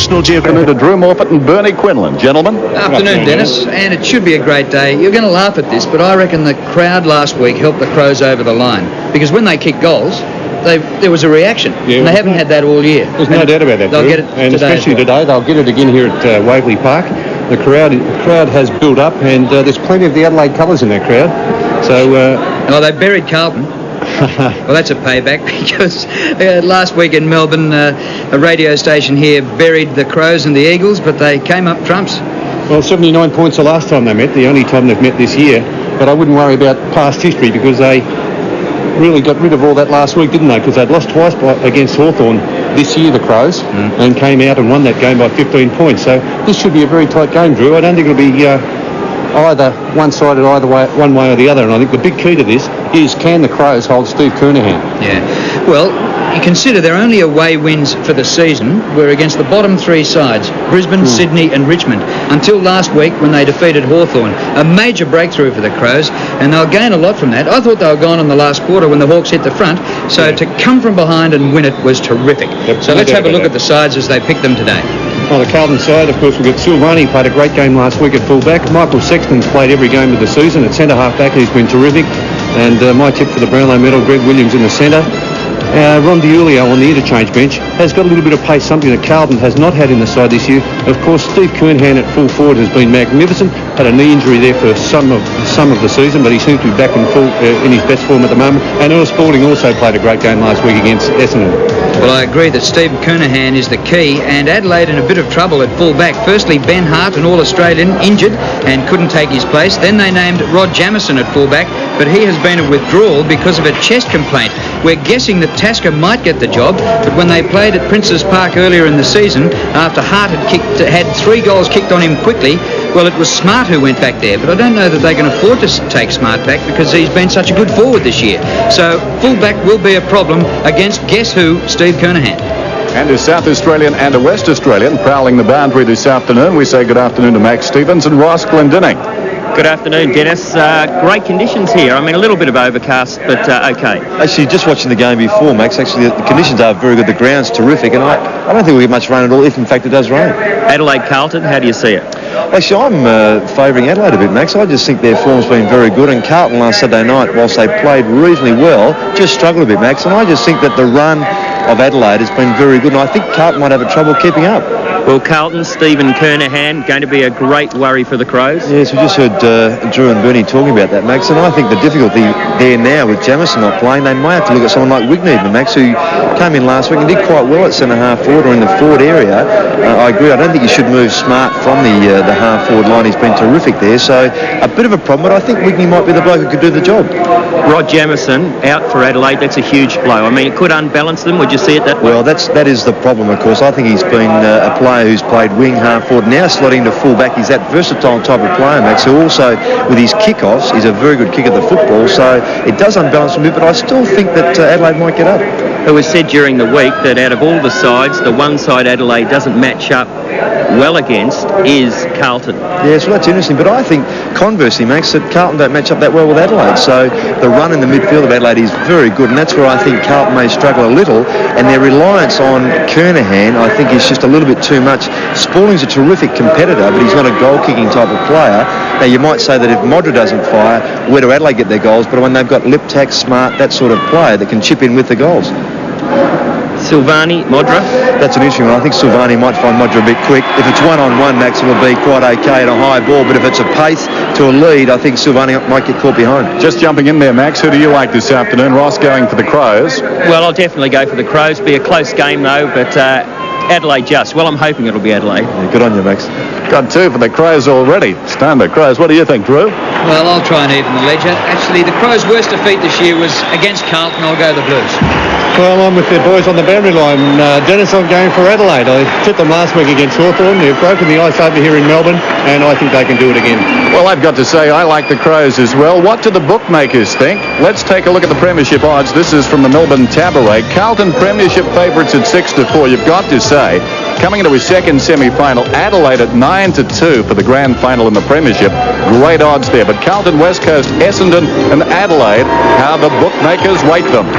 National Geographic to Drew Morfitt and Bernie Quinlan. Gentlemen. Afternoon, Dennis, and it should be a great day. You're going to laugh at this, but I reckon the crowd last week helped the Crows over the line, because when they kicked goals, there was a reaction, and they haven't had that all year. There's no doubt about that, They'll Drew. get it and today especially today, they'll get it again here at Waverley Park. The crowd has built up, and there's plenty of the Adelaide colours in that crowd. So, they buried Carlton. Well, that's a payback, because last week in Melbourne, a radio station here buried the Crows and the Eagles, but they came up trumps. Well, 79 points the last time they met, the only time they've met this year. But I wouldn't worry about past history, because they really got rid of all that last week, didn't they? Because they'd lost twice against Hawthorn this year, the Crows, and came out and won that game by 15 points. So this should be a very tight game, Drew. I don't think it'll be either one-sided either way, one way or the other. And I think the big key to this is, can the Crows hold Steve Kernahan? Yeah. Well, you consider their only away wins for the season were against the bottom three sides, Brisbane, Sydney and Richmond, until last week when they defeated Hawthorn. A major breakthrough for the Crows, and they'll gain a lot from that. I thought they were gone in the last quarter when the Hawks hit the front, so to come from behind and win it was terrific. So let's have a look at the sides as they picked them today. On the Carlton side, of course, we've got Silvani, played a great game last week at fullback. Michael Sexton's played every game of the season at centre half-back. He's been terrific. And my tip for the Brownlow medal, Greg Williams in the centre. Ron DiUlio on the interchange bench has got a little bit of pace, something that Carlton has not had in the side this year. Of course, Steve Kernahan at full forward has been magnificent. Had a knee injury there for some of the season, but he seems to be back in full in his best form at the moment. And Earl Spalding also played a great game last week against Essendon. Well, I agree that Steve Kernahan is the key, and Adelaide in a bit of trouble at full-back. Firstly, Ben Hart, an All-Australian, injured and couldn't take his place. Then they named Rod Jamieson at full-back, but he has been at withdrawal because of a chest complaint. We're guessing that Tasker might get the job, but when they played at Princes Park earlier in the season, after Hart had 3 goals kicked on him quickly, well, it was Smart who went back there, but I don't know that they can afford to take Smart back because he's been such a good forward this year. So full-back will be a problem against, guess who, Steve Kernahan. And a South Australian and a West Australian prowling the boundary this afternoon. We say good afternoon to Max Stevens and Ross Glendinning. Good afternoon, Dennis. Great conditions here. I mean, a little bit of overcast, but okay. Actually, just watching the game before, Max, actually the conditions are very good. The ground's terrific, and I don't think we'll get much rain at all, if in fact it does rain. Adelaide Carlton, how do you see it? Actually, I'm favouring Adelaide a bit, Max. I just think their form's been very good, and Carlton last Saturday night, whilst they played reasonably well, just struggled a bit, Max. And I just think that the run of Adelaide has been very good, and I think Carlton might have a trouble keeping up. Well, Carlton, Stephen Kernahan, going to be a great worry for the Crows. Yes, we just heard Drew and Bernie talking about that, Max, and I think the difficulty there now with Jamieson not playing, they might have to look at someone like Wigney, Max, who came in last week and did quite well at centre half forward or in the forward area. I agree, I don't think you should move Smart from the half forward line. He's been terrific there, so a bit of a problem, but I think Wigney might be the bloke who could do the job. Rod Jamieson out for Adelaide, that's a huge blow. I mean, it could unbalance them. Would you see it that way? Well, that is the problem, of course. I think he's been a player who's played wing, half forward, now slotting to full back. He's that versatile type of player, Max, who also, with his kickoffs, is a very good kick of the football, so it does unbalance him a bit, but I still think that Adelaide might get up. It was said during the week that out of all the sides, the one side Adelaide doesn't match up well against is Carlton. Yes, well, that's interesting, but I think conversely, Max, that Carlton don't match up that well with Adelaide, so the run in the midfield of Adelaide is very good, and that's where I think Carlton may struggle a little, and their reliance on Kernahan, I think, is just a little bit too much. Spalding's a terrific competitor, but he's not a goal-kicking type of player. Now, you might say that if Modra doesn't fire, where do Adelaide get their goals? But when they've got Liptak, Smart, that sort of player that can chip in with the goals. Silvani, Modra? That's an interesting one. I think Silvani might find Modra a bit quick. If it's one-on-one, Max, it'll be quite okay at a high ball, but if it's a pace to a lead, I think Silvani might get caught behind. Just jumping in there, Max, who do you like this afternoon? Ross going for the Crows. Well, I'll definitely go for the Crows. Be a close game, though, but Adelaide just. Well, I'm hoping it'll be Adelaide. Yeah, good on you, Max. Got 2 for the Crows already. Standard Crows. What do you think, Drew? Well, I'll try and even the ledger. Actually, the Crows' worst defeat this year was against Carlton. I'll go the Blues. Well, I'm with the boys on the boundary line. Dennis, I'm going for Adelaide. I tipped them last week against Hawthorn. They've broken the ice over here in Melbourne, and I think they can do it again. Well, I've got to say, I like the Crows as well. What do the bookmakers think? Let's take a look at the Premiership odds. This is from the Melbourne Tabloid. Carlton Premiership favourites at 6-4. You've got to say, coming into his second semi-final, Adelaide at 9-2 for the grand final in the Premiership. Great odds there. But Carlton, West Coast, Essendon and Adelaide, how the bookmakers weight them.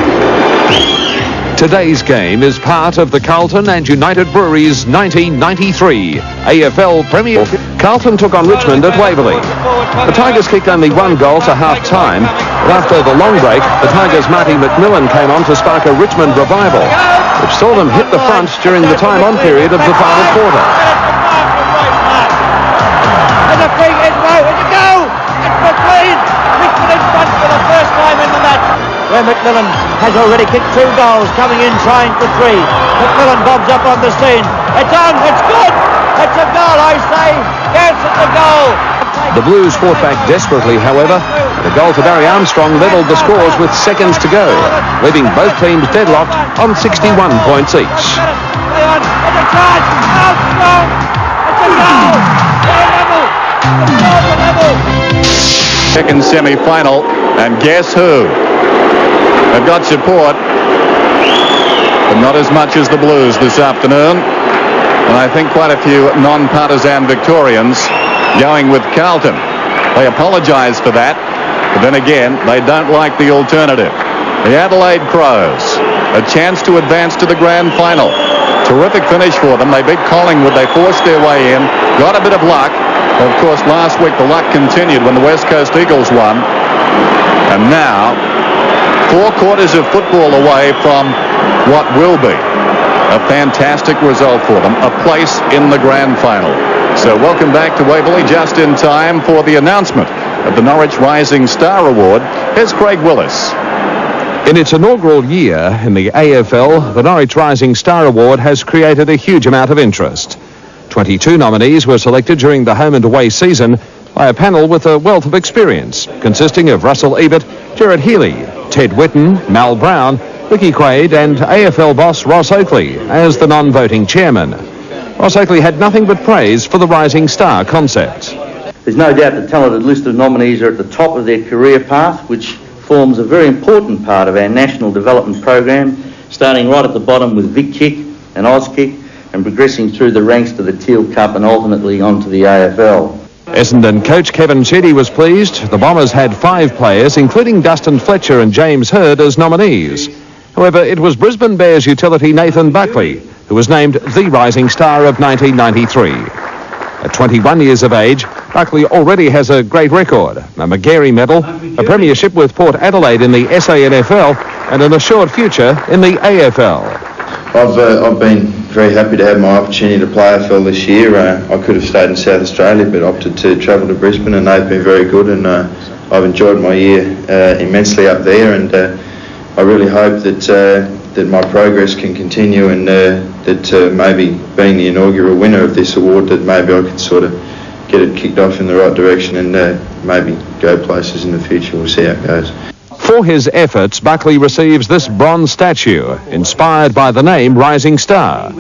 Today's game is part of the Carlton and United Breweries 1993 AFL Premier. Carlton took on Richmond at Waverley. The Tigers kicked only one goal to half-time, but after the long break, the Tigers' Marty McMillan came on to spark a Richmond revival, which saw them hit the front during the time-on period of the final quarter. There's a free hit, it's a goal! It's McLean! Richmond in front for the first time in the match, where McMillan has already kicked 2 goals, coming in trying for 3. McMillan bobs up on the scene. It's on, it's good! It's a goal, I say! Yes, it's a goal! The Blues fought back desperately, however, and a goal to Barry Armstrong levelled the scores with seconds to go, leaving both teams deadlocked on 61 points each. It's a charge! Armstrong! It's a goal! They're level! The scores are level! Second semi-final, and guess who? They've got support, but not as much as the Blues this afternoon. And I think quite a few non-partisan Victorians going with Carlton. They apologise for that, but then again, they don't like the alternative. The Adelaide Crows, a chance to advance to the grand final. Terrific finish for them. They beat Collingwood. They forced their way in, got a bit of luck. Of course, last week the luck continued when the West Coast Eagles won. And now, 4 quarters of football away from what will be a fantastic result for them, a place in the grand final. So welcome back to Waverley, just in time for the announcement of the Norwich Rising Star Award. Here's Craig Willis. In its inaugural year in the AFL, the Norwich Rising Star Award has created a huge amount of interest. 22 nominees were selected during the home and away season by a panel with a wealth of experience, consisting of Russell Ebert, Gerard Healy, Ted Whitten, Mal Brown, Ricky Quaid and AFL boss Ross Oakley as the non-voting chairman. Ross Oakley had nothing but praise for the Rising Star concept. There's no doubt the talented list of nominees are at the top of their career path, which forms a very important part of our national development program, starting right at the bottom with Vic Kick and Auskick and progressing through the ranks to the Teal Cup and ultimately onto the AFL. Essendon coach Kevin Sheedy was pleased. The Bombers had 5 players, including Dustin Fletcher and James Hird, as nominees. However, it was Brisbane Bears utility Nathan Buckley who was named the Rising Star of 1993. At 21 years of age, Buckley already has a great record, a McGarry medal, a premiership with Port Adelaide in the SANFL and an assured future in the AFL. I've been very happy to have my opportunity to play AFL this year. I could have stayed in South Australia but opted to travel to Brisbane, and they've been very good, and I've enjoyed my year immensely up there, and I really hope that my progress can continue, and that maybe being the inaugural winner of this award, that maybe I could sort of get it kicked off in the right direction and maybe go places in the future. We'll see how it goes. For his efforts, Buckley receives this bronze statue, inspired by the name Rising Star.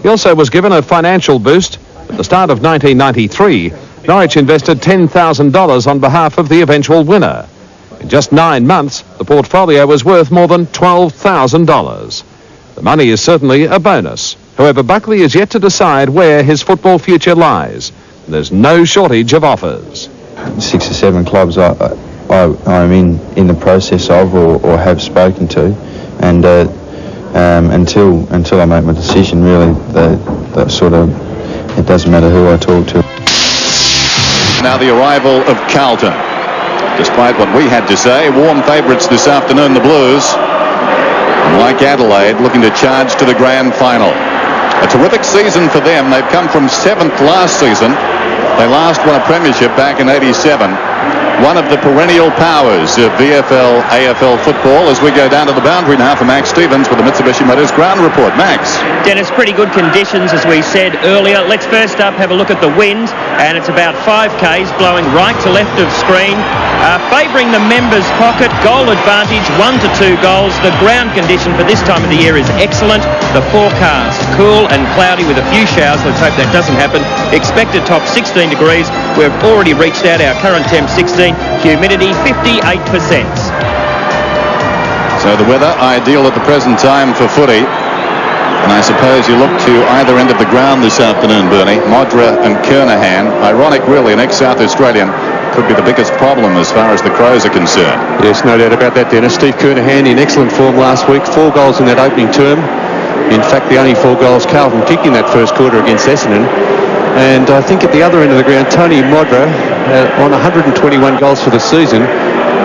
He also was given a financial boost. At the start of 1993, Norwich invested $10,000 on behalf of the eventual winner. In just 9 months, the portfolio was worth more than $12,000. The money is certainly a bonus. However, Buckley is yet to decide where his football future lies. There's no shortage of offers. 6 or 7 clubs I'm in the process of or have spoken to, and until I make my decision, really, that sort of, it doesn't matter who I talk to. Now the arrival of Carlton. Despite what we had to say, warm favourites this afternoon, the Blues. And like Adelaide, looking to charge to the grand final. A terrific season for them. They've come from 7th last season. They last won a premiership back in '87. One of the perennial powers of VFL, AFL football, as we go down to the boundary now for Max Stevens with the Mitsubishi Motors ground report. Max. Dennis, pretty good conditions, as we said earlier. Let's first up have a look at the wind, and it's about 5 k's blowing right to left of screen, favouring the members' pocket. Goal advantage, 1 to 2 goals. The ground condition for this time of the year is excellent. The forecast, cool and cloudy with a few showers. Let's hope that doesn't happen. Expected top 16 degrees. We've already reached out our current temp 16. Humidity 58%. So the weather ideal at the present time for footy. And I suppose you look to either end of the ground this afternoon, Bernie. Modra and Kernahan. Ironic, really, an ex-South Australian could be the biggest problem as far as the Crows are concerned. Yes, no doubt about that, Dennis. Steve Kernahan in excellent form last week. 4 goals in that opening term. In fact, the only 4 goals Carlton kicked in that first quarter against Essendon. And I think at the other end of the ground, Tony Modra, on 121 goals for the season,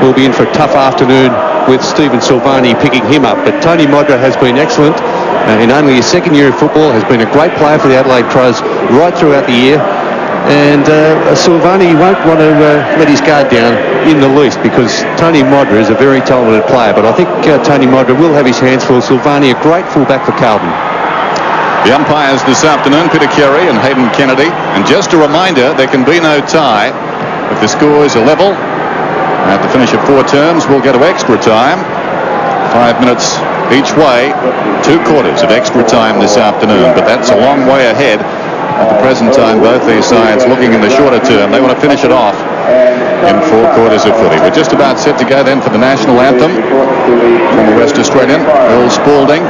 will be in for a tough afternoon with Stephen Silvani picking him up. But Tony Modra has been excellent in only his second year of football, has been a great player for the Adelaide Crows right throughout the year. And Silvani won't want to let his guard down in the least, because Tony Modra is a very talented player. But I think Tony Modra will have his hands full. Silvani, a great fullback for Carlton. The umpires this afternoon, Peter Carey and Hayden Kennedy. And just a reminder, there can be no tie. If the scores are level, at the finish of 4 terms, we'll go to extra time. 5 minutes each way. 2 quarters of extra time this afternoon. But that's a long way ahead. At the present time, both these sides looking in the shorter term. They want to finish it off in 4 quarters of footy. We're just about set to go then for the national anthem from the West Australian, Earl Spalding,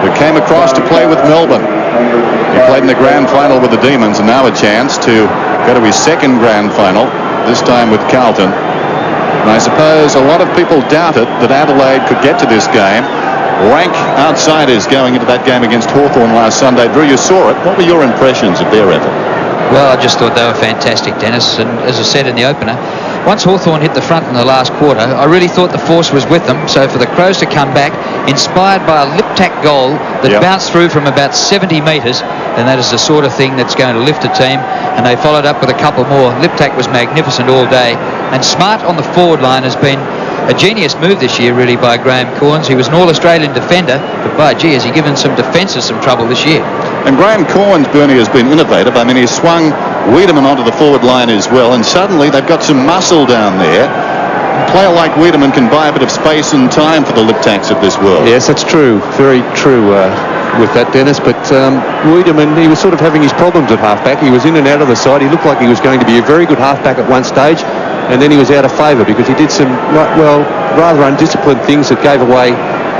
who came across to play with Melbourne. He played in the grand final with the Demons, and now a chance to go to his second grand final, this time with Carlton. And I suppose a lot of people doubted that Adelaide could get to this game. Rank outsiders going into that game against Hawthorn last Sunday. Drew, you saw it. What were your impressions of their effort? Well, I just thought they were fantastic, Dennis. And as I said in the opener, once Hawthorn hit the front in the last quarter, I really thought the force was with them. So for the Crows to come back, inspired by a lip-tack goal that bounced through from about 70 metres, then that is the sort of thing that's going to lift a team. And they followed up with a couple more. Lip-tack was magnificent all day. And Smart on the forward line has been a genius move this year, really, by Graham Corns. He was an All-Australian defender, but by gee, has he given some defences some trouble this year. And Graham Corns, Bernie, has been innovative. I mean, he swung Wiedemann onto the forward line as well, and suddenly they've got some muscle down there. A player like Wiedemann can buy a bit of space and time for the lip-tacks of this world. Yes, that's true. Very true with that, Dennis. But Wiedemann, he was sort of having his problems at halfback. He was in and out of the side. He looked like he was going to be a very good halfback at one stage, and then he was out of favour because he did some, rather undisciplined things that gave away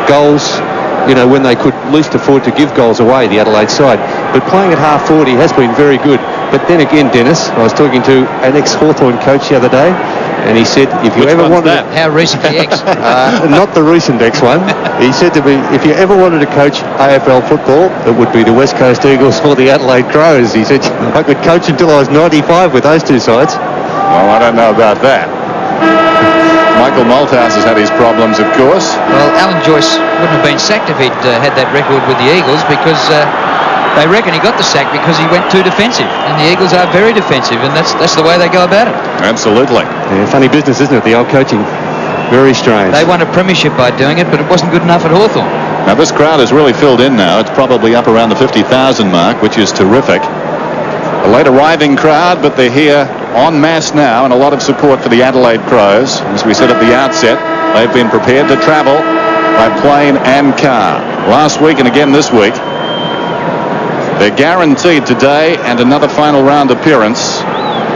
goals, when they could least afford to give goals away, the Adelaide side. But playing at half forward, he has been very good. But then again, Dennis, I was talking to an ex-Hawthorn coach the other day, and he said, if you ever wanted... that? How recent the ex? Not the recent ex one. He said to me, if you ever wanted to coach AFL football, it would be the West Coast Eagles or the Adelaide Crows. He said, I could coach until I was 95 with those 2 sides. Well, I don't know about that. Michael Malthouse has had his problems, of course. Well, Alan Joyce wouldn't have been sacked if he'd had that record with the Eagles, because they reckon he got the sack because he went too defensive. And the Eagles are very defensive, and that's the way they go about it. Absolutely. Yeah, funny business, isn't it, the old coaching? Very strange. They won a premiership by doing it, but it wasn't good enough at Hawthorn. Now, this crowd has really filled in now. It's probably up around the 50,000 mark, which is terrific. A late arriving crowd, but they're here en masse now, and a lot of support for the Adelaide Crows. As we said at the outset, they've been prepared to travel by plane and car. Last week and again this week. They're guaranteed today and another final round appearance.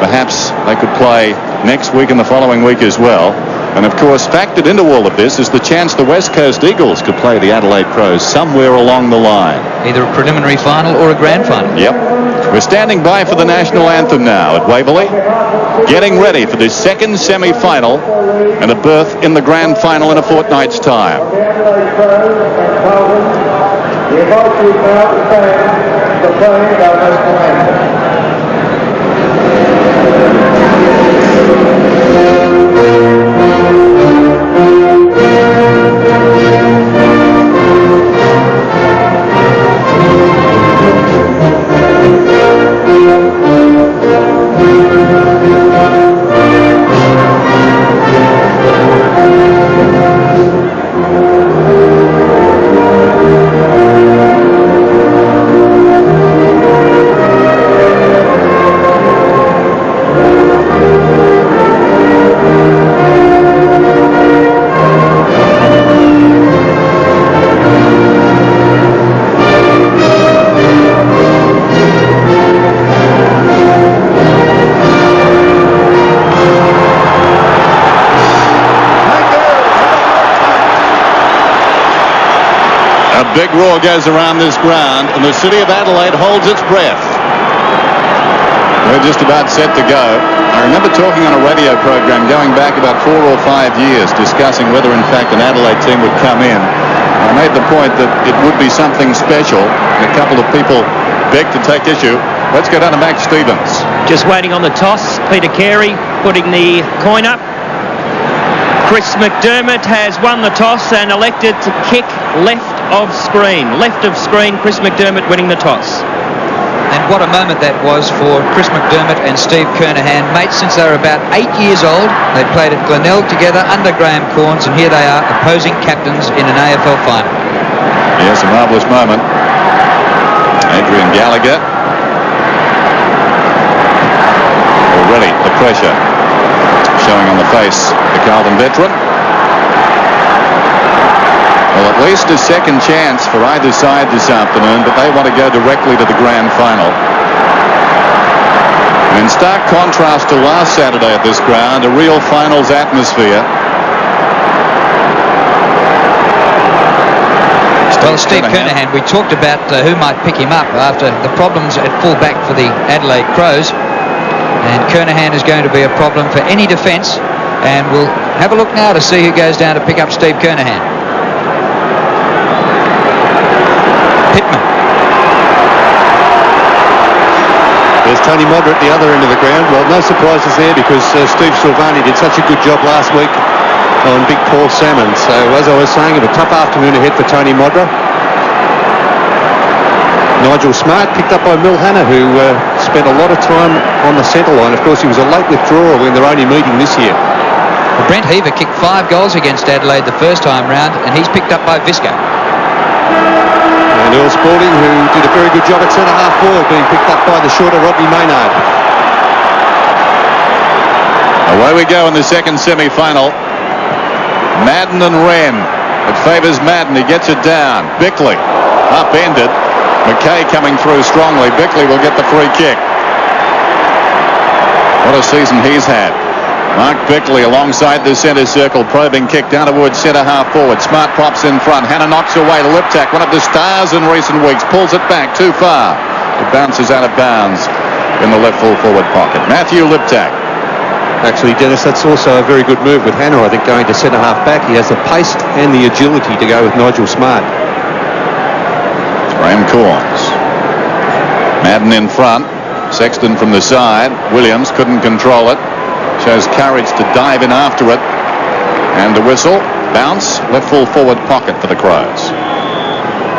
Perhaps they could play next week and the following week as well. And of course, factored into all of this is the chance the West Coast Eagles could play the Adelaide Crows somewhere along the line. Either a preliminary final or a grand final. Yep. We're standing by for the national anthem now at Waverley, getting ready for the second semi-final and a berth in the grand final in a fortnight's time. Big roar goes around this ground, and the city of Adelaide holds its breath. We're just about set to go. I remember talking on a radio program going back about 4 or 5 years discussing whether in fact an Adelaide team would come in. I made the point that it would be something special, and a couple of people begged to take issue. Let's go down to Max Stevens. Just waiting on the toss. Peter Carey putting the coin up. Chris McDermott has won the toss and elected to kick left of screen. Left of screen, Chris McDermott winning the toss. And what a moment that was for Chris McDermott and Steve Kernahan, mates since they were about 8 years old. They played at Glenelg together under Graham Corns, and here they are opposing captains in an AFL final. Yes, a marvellous moment. Adrian Gallagher. Already the pressure showing on the face of the Carlton veteran. Well, at least a second chance for either side this afternoon, but they want to go directly to the grand final. In stark contrast to last Saturday at this ground, a real finals atmosphere. Well, Steve Kernahan, we talked about who might pick him up after the problems at fullback for the Adelaide Crows. And Kernahan is going to be a problem for any defence. And we'll have a look now to see who goes down to pick up Steve Kernahan. Pittman. There's Tony Modder at the other end of the ground. Well, no surprises there because Steve Silvani did such a good job last week on Big Paul Salmon. So, as I was saying, a tough afternoon ahead for Tony Modder. Nigel Smart picked up by Mil Hanna, who spent a lot of time on the centre line. Of course, he was a late withdrawal when they're only meeting this year. Well, Brent Heaver kicked 5 goals against Adelaide the first time round, and he's picked up by Visco. And Earl Spalding, who did a very good job at centre-half forward, being picked up by the shorter Rodney Maynard. Away we go in the second semi-final. Madden and Wren. It favours Madden. He gets it down. Bickley upended. McKay coming through strongly. Bickley will get the free kick. What a season he's had. Mark Bickley alongside the centre circle, probing kick down towards centre half forward. Smart props in front. Hanna knocks away Liptak, one of the stars in recent weeks, pulls it back too far. It bounces out of bounds in the left full forward pocket. Matthew Liptak. Actually, Dennis, that's also a very good move with Hanna, I think, going to centre half back. He has the pace and the agility to go with Nigel Smart. Graham Corns. Madden in front. Sexton from the side. Williams couldn't control it. Shows courage to dive in after it. And the whistle. Bounce. Left full forward pocket for the Crows.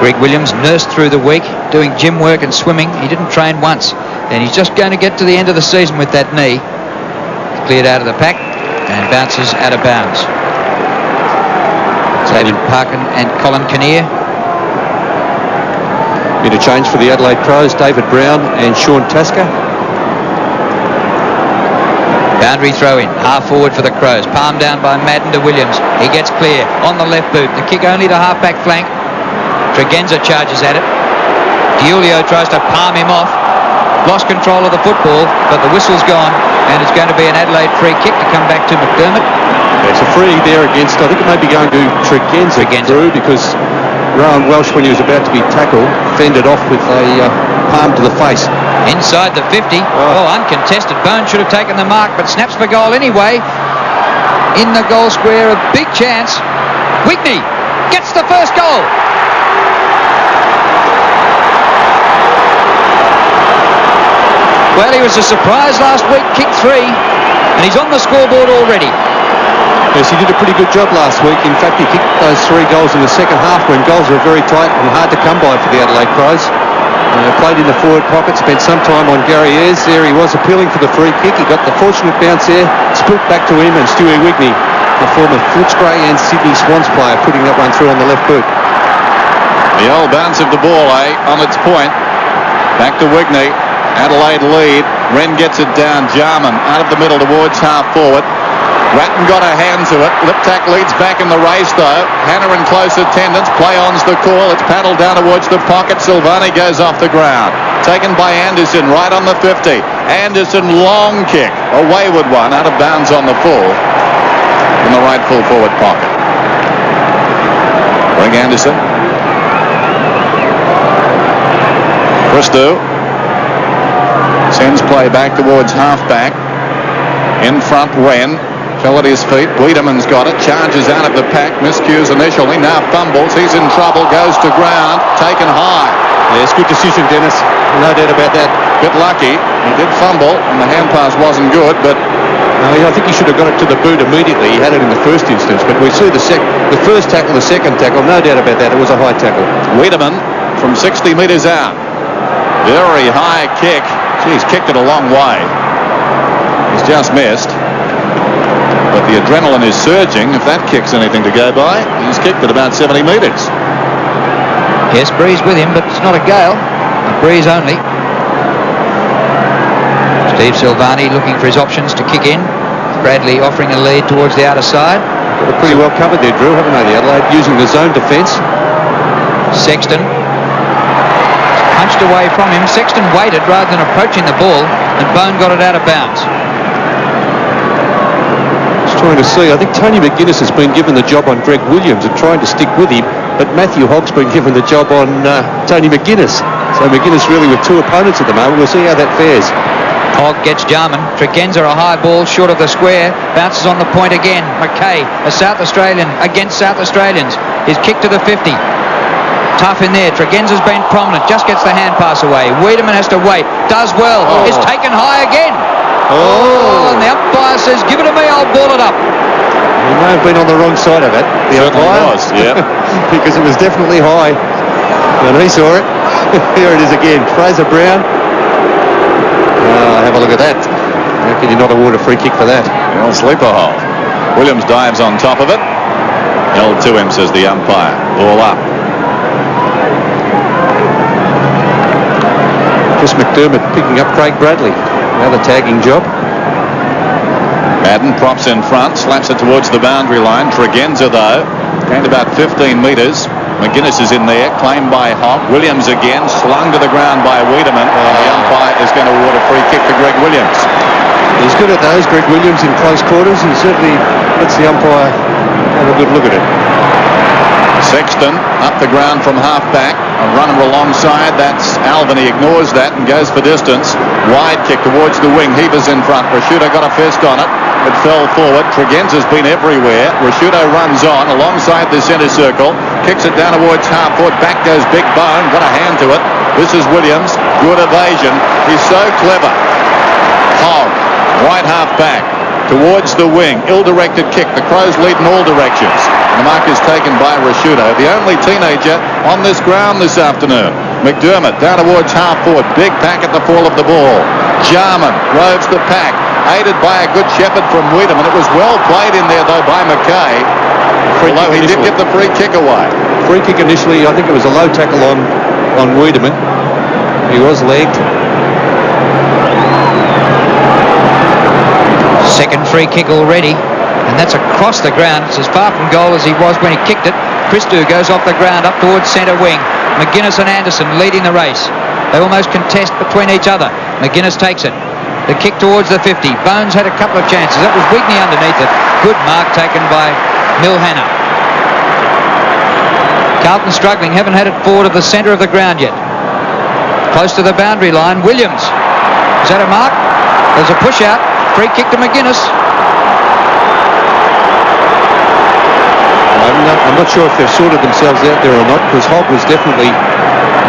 Greg Williams nursed through the week, doing gym work and swimming. He didn't train once. And he's just going to get to the end of the season with that knee. Cleared out of the pack and bounces out of bounds. David Parkin and Colin Kinnear. Interchange for the Adelaide Crows, David Brown and Sean Tasker. Boundary throw in, half forward for the Crows. Palm down by Madden to Williams. He gets clear on the left boot. The kick only to half-back flank. Tregenza charges at it. Diulio tries to palm him off. Lost control of the football, but the whistle's gone, and it's going to be an Adelaide free kick to come back to McDermott. There's a free there against, I think it may be going to Tregenza through, because Rowan Welsh, when he was about to be tackled, fended off with a palm to the face. Inside the 50. Oh, uncontested. Bone should have taken the mark, but snaps for goal anyway. In the goal square, a big chance. Wigney gets the first goal. Well, he was a surprise last week, kicked 3, and he's on the scoreboard already. Yes, he did a pretty good job last week. In fact, he kicked those 3 goals in the second half when goals were very tight and hard to come by for the Adelaide Crows. Played in the forward pocket, spent some time on Gary Ayres. There he was appealing for the free kick. He got the fortunate bounce there, spooked back to him, and Stewie Wigney, the former Footscray and Sydney Swans player, putting that one through on the left boot. The old bounce of the ball, on its point. Back to Wigney. Adelaide lead. Wren gets it down. Jarman out of the middle towards half forward. Ratton got a hand to it. Liptak leads back in the race though. Hanna in close attendance. Play on's the call. It's paddled down towards the pocket. Silvani goes off the ground. Taken by Anderson right on the 50. Anderson long kick. A wayward one out of bounds on the full. In the right full forward pocket. Greg Anderson. Christou. Sends play back towards half-back. In front, Wren. Fell at his feet. Wiedemann's got it. Charges out of the pack. Miscues initially. Now fumbles. He's in trouble. Goes to ground. Taken high. Yes, good decision, Dennis. No doubt about that. Bit lucky. He did fumble, and the hand pass wasn't good, but... No, I think he should have got it to the boot immediately. He had it in the first instance, but we see the first tackle, the second tackle. No doubt about that. It was a high tackle. Wiedemann from 60 metres out. Very high kick. He's kicked it a long way. He's just missed. But the adrenaline is surging. If that kick's anything to go by, he's kicked it about 70 metres. Yes, breeze with him, but it's not a gale. A breeze only. Steve Silvani looking for his options to kick in. Bradley offering a lead towards the outer side. Got it pretty well covered there, Drew, haven't they, the Adelaide, using the zone defence. Sexton punched away from him. Sexton waited rather than approaching the ball, and Bone got it out of bounds. Just trying to see. I think Tony McGuinness has been given the job on Greg Williams and trying to stick with him, but Matthew Hogg's been given the job on Tony McGuinness. So McGuinness really with two opponents at the moment. We'll see how that fares. Hogg gets Jarman. Tregenza a high ball short of the square. Bounces on the point again. McKay, a South Australian against South Australians. His kick to the 50. Tough in there. Tregenza's been prominent. Just gets the hand pass away. Wiedemann has to wait. Does well. Is taken high again. And the umpire says, give it to me, I'll ball it up. He may have been on the wrong side of it. The umpire was, yeah. Because it was definitely high. And he saw it. Here it is again. Fraser Brown. Have a look at that. How can you not award a free kick for that? Well, sleeper hole. Williams dives on top of it. Held to him, says the umpire. Ball up. Chris McDermott picking up Craig Bradley. Another tagging job. Madden props in front, slaps it towards the boundary line. Tregenza, though, gained about 15 metres. McGuinness is in there, claimed by Hogg. Williams again, slung to the ground by Wiedemann. The umpire is going to award a free kick to Greg Williams. He's good at those, Greg Williams, in close quarters. He certainly lets the umpire have a good look at it. Sexton up the ground from half-back. A runner alongside. That's Alvin. He ignores that and goes for distance. Wide kick towards the wing. Heaver's in front. Rashudo got a fist on it. It fell forward. Tregenza's been everywhere. Rashudo runs on alongside the centre circle. Kicks it down towards half-forward. Back goes Big Bone. Got a hand to it. This is Williams. Good evasion. He's so clever. Hogg. Right half-back. Towards the wing. Ill-directed kick. The Crows lead in all directions. The mark is taken by Rashudo, the only teenager on this ground this afternoon. McDermott down towards half-forward. Big pack at the fall of the ball. Jarman roves the pack, aided by a good shepherd from Wiedemann. It was well played in there, though, by McKay. Although he did get the free kick away. Free kick initially, I think it was a low tackle on Wiedemann. He was legged. Second free kick already. And that's across the ground. It's as far from goal as he was when he kicked it. Christou goes off the ground up towards centre wing. McGuinness and Anderson leading the race. They almost contest between each other. McGuinness takes it. The kick towards the 50. Bones had a couple of chances. That was Wigney underneath it. Good mark taken by Milhana. Carlton struggling. Haven't had it forward of the centre of the ground yet. Close to the boundary line. Williams. Is that a mark? There's a push out. Free kick to McGuinness. I'm not sure if they've sorted themselves out there or not, because Hogg was definitely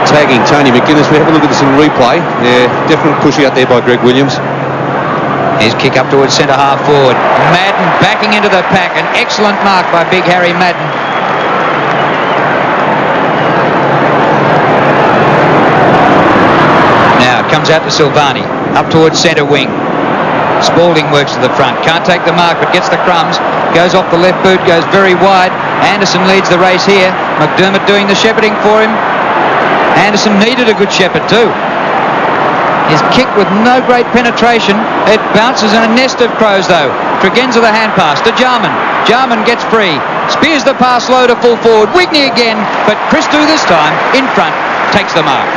tagging Tony McGuinness. We have a look at this in replay. Yeah, definite push out there by Greg Williams. His kick up towards centre half forward. Madden backing into the pack. An excellent mark by Big Harry Madden. Now it comes out to Silvani. Up towards centre wing. Spalding works to the front. Can't take the mark, but gets the crumbs. Goes off the left boot, goes very wide. Anderson leads the race here. McDermott doing the shepherding for him. Anderson needed a good shepherd too. His kick with no great penetration. It bounces in a nest of Crows though. Tregenza the hand pass to Jarman. Jarman gets free. Spears the pass low to full forward. Wigney again, but Christou this time in front takes the mark.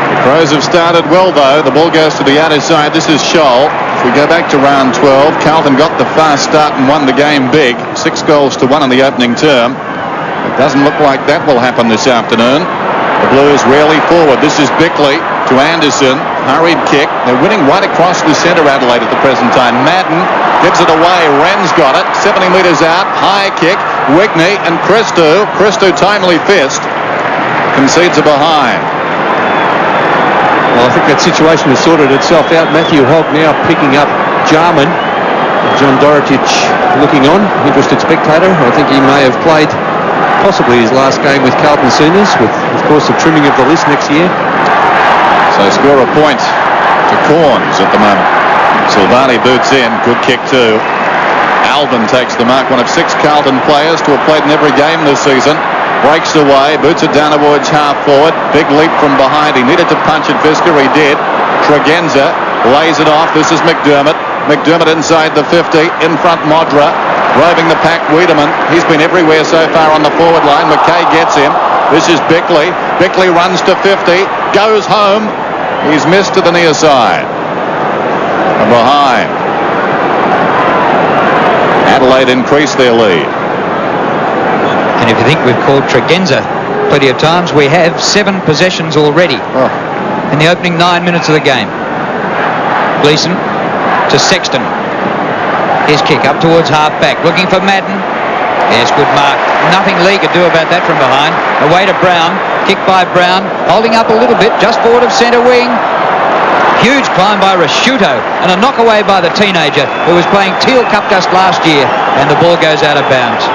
The Crows have started well though. The ball goes to the outer side. This is Scholl. If we go back to round 12, Carlton got the fast start and won the game big. 6 goals to 1 in the opening term. It doesn't look like that will happen this afternoon. The Blues rarely forward. This is Bickley to Anderson. hurried kick. They're winning right across the centre, Adelaide, at the present time. Madden gives it away. Wren's got it. 70 metres out. High kick. Wigney and Christou. Christou timely fist. Concedes a behind. Well, I think that situation has sorted itself out. Matthew Hogg now picking up Jarman. John Dorotich looking on, interested spectator. I think he may have played possibly his last game with Carlton Seniors, with, of course, the trimming of the list next year. So score a point to Corns at the moment. Silvani boots in. Good kick too. Alban takes the mark. One of 6 Carlton players to have played in every game this season. Breaks away. Boots it down towards half forward. Big leap from behind. He needed to punch it, Fisker. He did. Tregenza lays it off. This is McDermott. McDermott inside the 50. In front Modra. Roving the pack, Wiedemann. He's been everywhere so far on the forward line. McKay gets him. This is Bickley. Bickley runs to 50. Goes home. He's missed to the near side. And behind. Adelaide increased their lead. And if you think we've called Tregenza plenty of times, we have 7 possessions already in the opening 9 minutes of the game. Gleeson to Sexton. His kick up towards half-back, looking for Madden. Yes, good mark. Nothing Lee could do about that from behind. Away to Brown. Kick by Brown. Holding up a little bit, just forward of centre wing. Huge climb by Rasciuto, and a knock away by the teenager who was playing Teal Cup dust last year, and the ball goes out of bounds.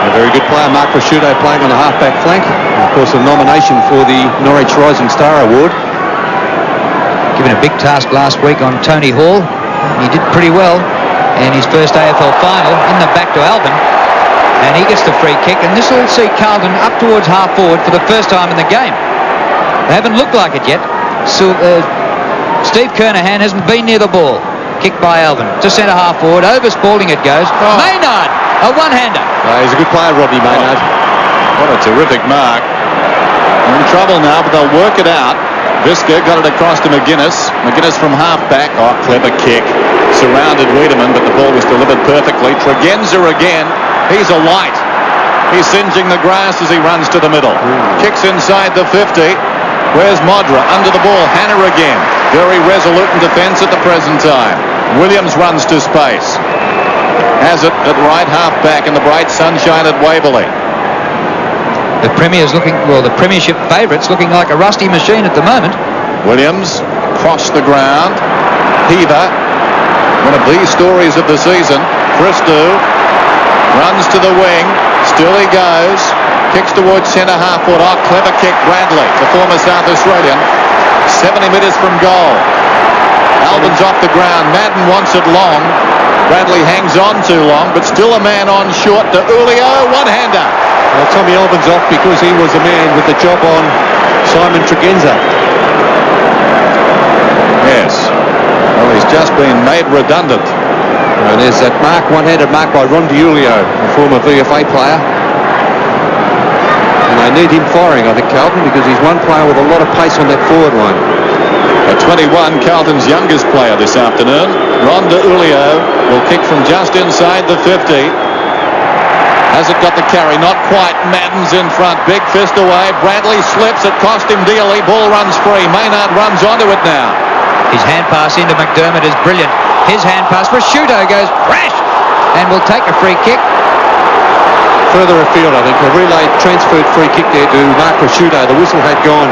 A very good player, Mark Rasciuto, playing on the half-back flank. And of course, a nomination for the Norwich Rising Star Award. Given a big task last week on Tony Hall. He did pretty well in his first AFL final, in the back to Alban, and he gets the free kick, and this will see Carlton up towards half forward for the first time in the game. They haven't looked like it yet. So Steve Kernahan hasn't been near the ball. Kick by Alban to centre half forward. Over Spalding it goes. Maynard, a one-hander. He's a good player, Rodney Maynard. What a terrific mark. In trouble now, but they'll work it out. Visca got it across to McGuinness. McGuinness from half-back. Oh, clever kick. Surrounded Wiedemann, but the ball was delivered perfectly. Tregenza again. He's a light. He's singeing the grass as he runs to the middle. Kicks inside the 50. Where's Modra? Under the ball. Hanna again. Very resolute in defence at the present time. Williams runs to space. Has it at right half-back in the bright sunshine at Waverley. The Premier's looking, well, the Premiership favourites looking like a rusty machine at the moment. Williams cross the ground. Heaver, one of these stories of the season. Christou runs to the wing. Still he goes. Kicks towards centre half forward. Oh, clever kick, Bradley, the former South Australian. 70 metres from goal. Alban's off the ground. Madden wants it long. Bradley hangs on too long, but still a man on short to Ulio. One-hander. Well, Tommy Alban's off because he was the man with the job on Simon Tregenza. Yes. Well, he's just been made redundant. And there's that mark, one-handed mark by Ron DiUlio, a former VFA player. And they need him firing, I think, Carlton, because he's one player with a lot of pace on that forward line. At 21, Carlton's youngest player this afternoon, Ron DiUlio, will kick from just inside the 50. Has it got the carry? Not quite. Madden's in front. Big fist away. Bradley slips. It cost him dearly. Ball runs free. Maynard runs onto it now. His hand pass into McDermott is brilliant. His hand pass for Rasciuto goes crash and will take a free kick. Further afield, I think. A relay transferred free kick there to Mark Rasciuto. The whistle had gone.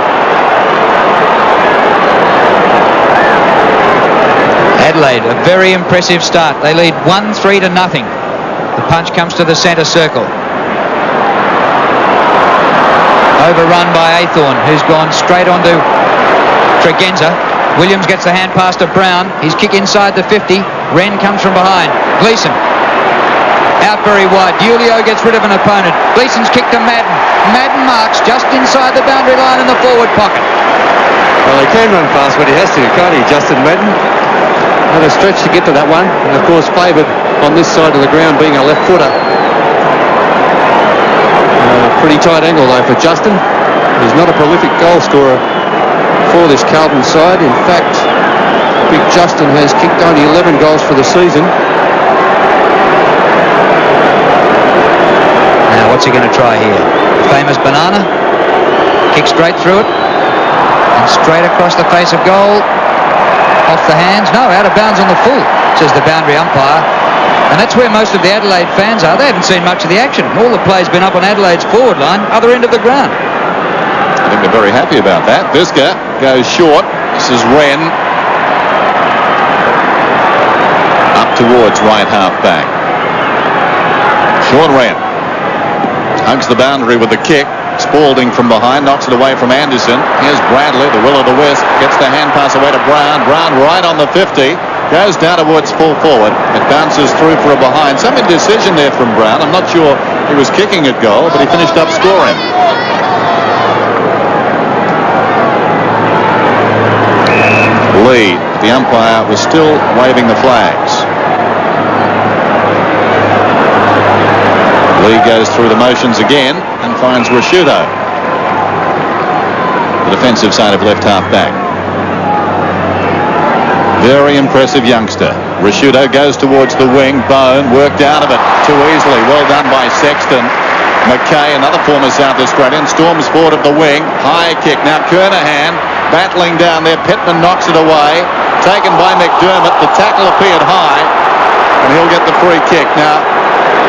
Adelaide, a very impressive start. They lead 1-3 to nothing. The punch comes to the centre circle. Overrun by Aythorne, who's gone straight onto Tregenza. Williams gets the hand pass to Brown. His kick inside the 50. Wren comes from behind. Gleeson out very wide. DiUlio gets rid of an opponent. Gleeson's kick to Madden. Madden marks just inside the boundary line in the forward pocket. Well, he can run fast, but he has to, can't he, Justin Madden? Had a stretch to get to that one, and of course favoured on this side of the ground being a left footer. Pretty tight angle though for Justin. He's not a prolific goal scorer for this Carlton side. In fact, Big Justin has kicked only 11 goals for the season. Now what's he going to try here? Famous banana. Kick straight through it and straight across the face of goal. Off the hands. No, out of bounds on the full, says the boundary umpire. And that's where most of the Adelaide fans are. They haven't seen much of the action. All the play's been up on Adelaide's forward line, other end of the ground. I think they're very happy about that. Visca goes short. This is Wren. Up towards right half back. Sean Wren hugs the boundary with the kick. Spalding from behind, knocks it away from Anderson. Here's Bradley, the will o' the wisp, gets the hand pass away to Brown. Brown right on the 50, goes down towards full forward. It bounces through for a behind. Some indecision there from Brown. I'm not sure he was kicking at goal, but he finished up scoring. Lee, the umpire, was still waving the flags. Lee goes through the motions again and finds Rashudo, the defensive side of left half back. Very impressive youngster. Rashudo goes towards the wing. Bone worked out of it too easily. Well done by Sexton. McKay, another former South Australian, storms forward of the wing. High kick. Now Kernahan battling down there. Pittman knocks it away. Taken by McDermott. The tackle appeared high, and he'll get the free kick. Now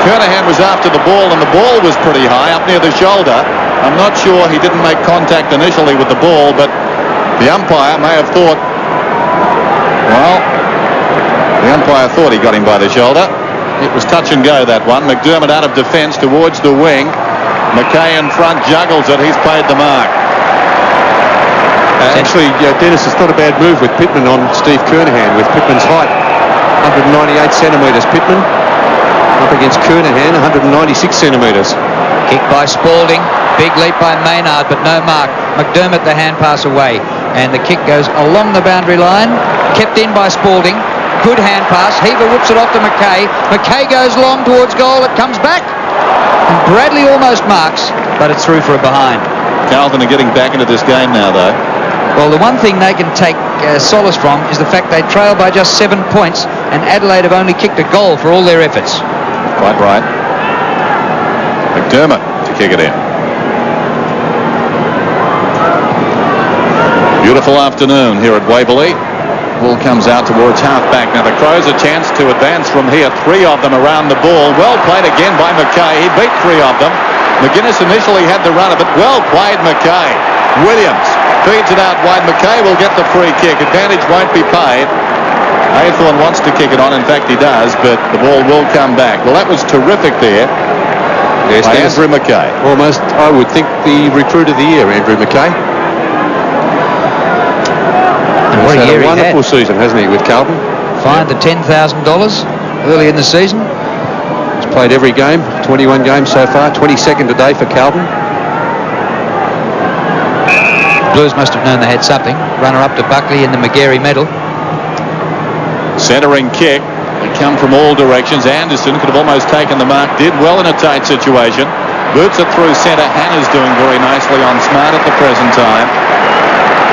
Kernahan was after the ball, and the ball was pretty high up near the shoulder. I'm not sure he didn't make contact initially with the ball, but the umpire may have thought, well, the umpire thought he got him by the shoulder. It was touch and go, that one. McDermott out of defence towards the wing. McKay in front, juggles it. He's paid the mark. Actually, Dennis, it's not a bad move with Pittman on Steve Kernahan, with Pittman's height, 198 centimetres. Pittman up against Kernahan, 196 centimetres. Kick by Spalding. Big leap by Maynard, but no mark. McDermott the hand pass away, and the kick goes along the boundary line. Kept in by Spalding. Good hand pass. Heaver whips it off to McKay. McKay goes long towards goal. It comes back. And Bradley almost marks, but it's through for a behind. Carlton are getting back into this game now, though. Well, the one thing they can take solace from is the fact they trail by just 7 points, and Adelaide have only kicked a goal for all their efforts. Quite right. McDermott to kick it in. Beautiful afternoon here at Waverley. Ball comes out towards half-back. Now the Crows a chance to advance from here. 3 of them around the ball. Well played again by McKay. He beat 3 of them. McGuinness initially had the run of it. Well played, McKay. Williams feeds it out wide. McKay will get the free kick. Advantage won't be paid. Haythorn wants to kick it on. In fact, he does, but the ball will come back. Well, that was terrific there by Andrew McKay. Almost, I would think, the recruit of the year, Andrew McKay. What a year a wonderful he had. season, hasn't he, with Carlton? Fined the $10,000 early in the season. He's played every game, 21 games so far, 22nd today for Carlton. Blues must have known they had something. Runner up to Buckley in the Magarey medal. Centering kick. They come from all directions. Anderson could have almost taken the mark. Did well in a tight situation. Boots it through centre. Hannah's doing very nicely on Smart at the present time.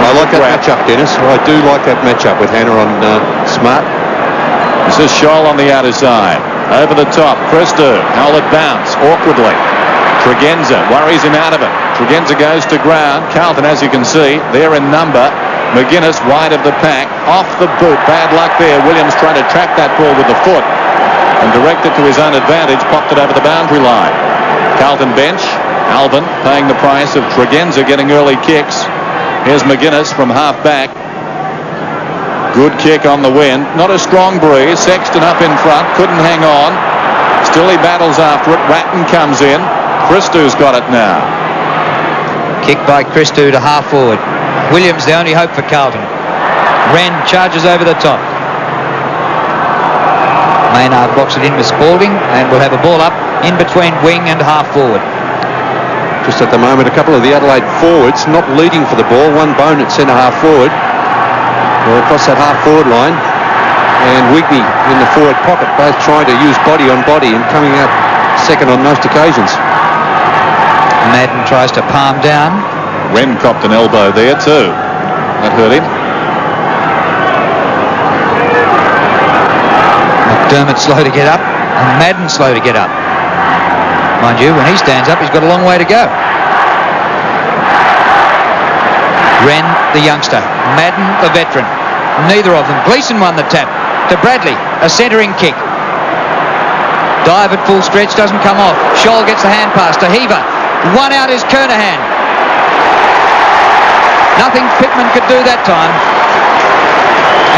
I like that matchup, Dennis. I do like that matchup with Hannah on Smart. This is Scholl on the outer side. Over the top. Christou. How will it bounce? Awkwardly. Tregenza worries him out of it. Tregenza goes to ground. Carlton, as you can see, they're in number. McGuinness wide of the pack. Off the boot. Bad luck there. Williams trying to trap that ball with the foot and direct it to his own advantage. Popped it over the boundary line. Carlton bench. Alvin paying the price of Tregenza getting early kicks. Here's McGuinness from half back. Good kick on the wind. Not a strong breeze. Sexton up in front. Couldn't hang on. Still he battles after it. Ratton comes in. Christou's got it now. Kick by Christou to half forward. Williams the only hope for Carlton. Wren charges over the top. Maynard blocks it in with Spalding, and we'll have a ball up in between wing and half forward. Just at the moment, a couple of the Adelaide forwards not leading for the ball. One Bone at centre half forward. Or across that half forward line. And Wigney in the forward pocket, both trying to use body on body and coming out second on most occasions. Madden tries to palm down. Wren copped an elbow there too. That hurt him. McDermott slow to get up, and Madden slow to get up. Mind you, when he stands up, he's got a long way to go. Wren, the youngster. Madden, the veteran. Neither of them. Gleeson won the tap to Bradley. A centering kick. Dive at full stretch, doesn't come off. Scholl gets the hand pass to Heaver. One out is Kernahan. Nothing Pittman could do that time.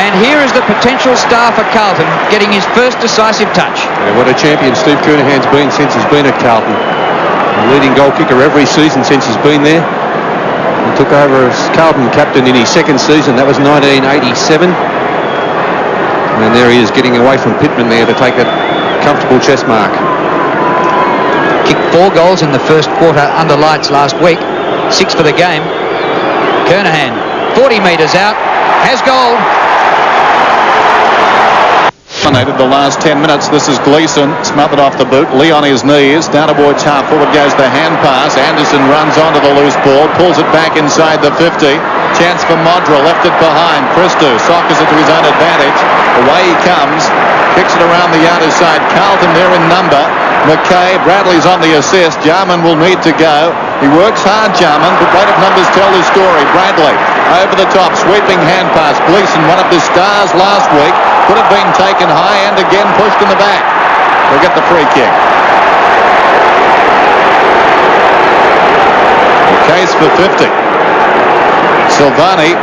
And here is the potential star for Carlton getting his first decisive touch. Yeah, what a champion Steve Kernahan's been since he's been at Carlton. The leading goal kicker every season since he's been there. He took over as Carlton captain in his second season. That was 1987. And there he is getting away from Pittman there to take a comfortable chest mark. Kicked 4 goals in the first quarter under lights last week. 6 for the game. Kernahan, 40 metres out, has goal. Dominated the last 10 minutes. This is Gleeson, smothered off the boot. Lee on his knees. Down towards half forward goes the hand pass. Anderson runs onto the loose ball, pulls it back inside the 50. Chance for Modra, left it behind. Christou soccers it to his own advantage. Away he comes. Kicks it around the outer side. Carlton there in number. McKay, Bradley's on the assist. Jarman will need to go. He works hard, Jarman, but weight of numbers tell his story. Bradley over the top, sweeping hand pass. Gleeson, one of the stars last week, could have been taken high and again pushed in the back. They'll get the free kick. The case for 50. Silvani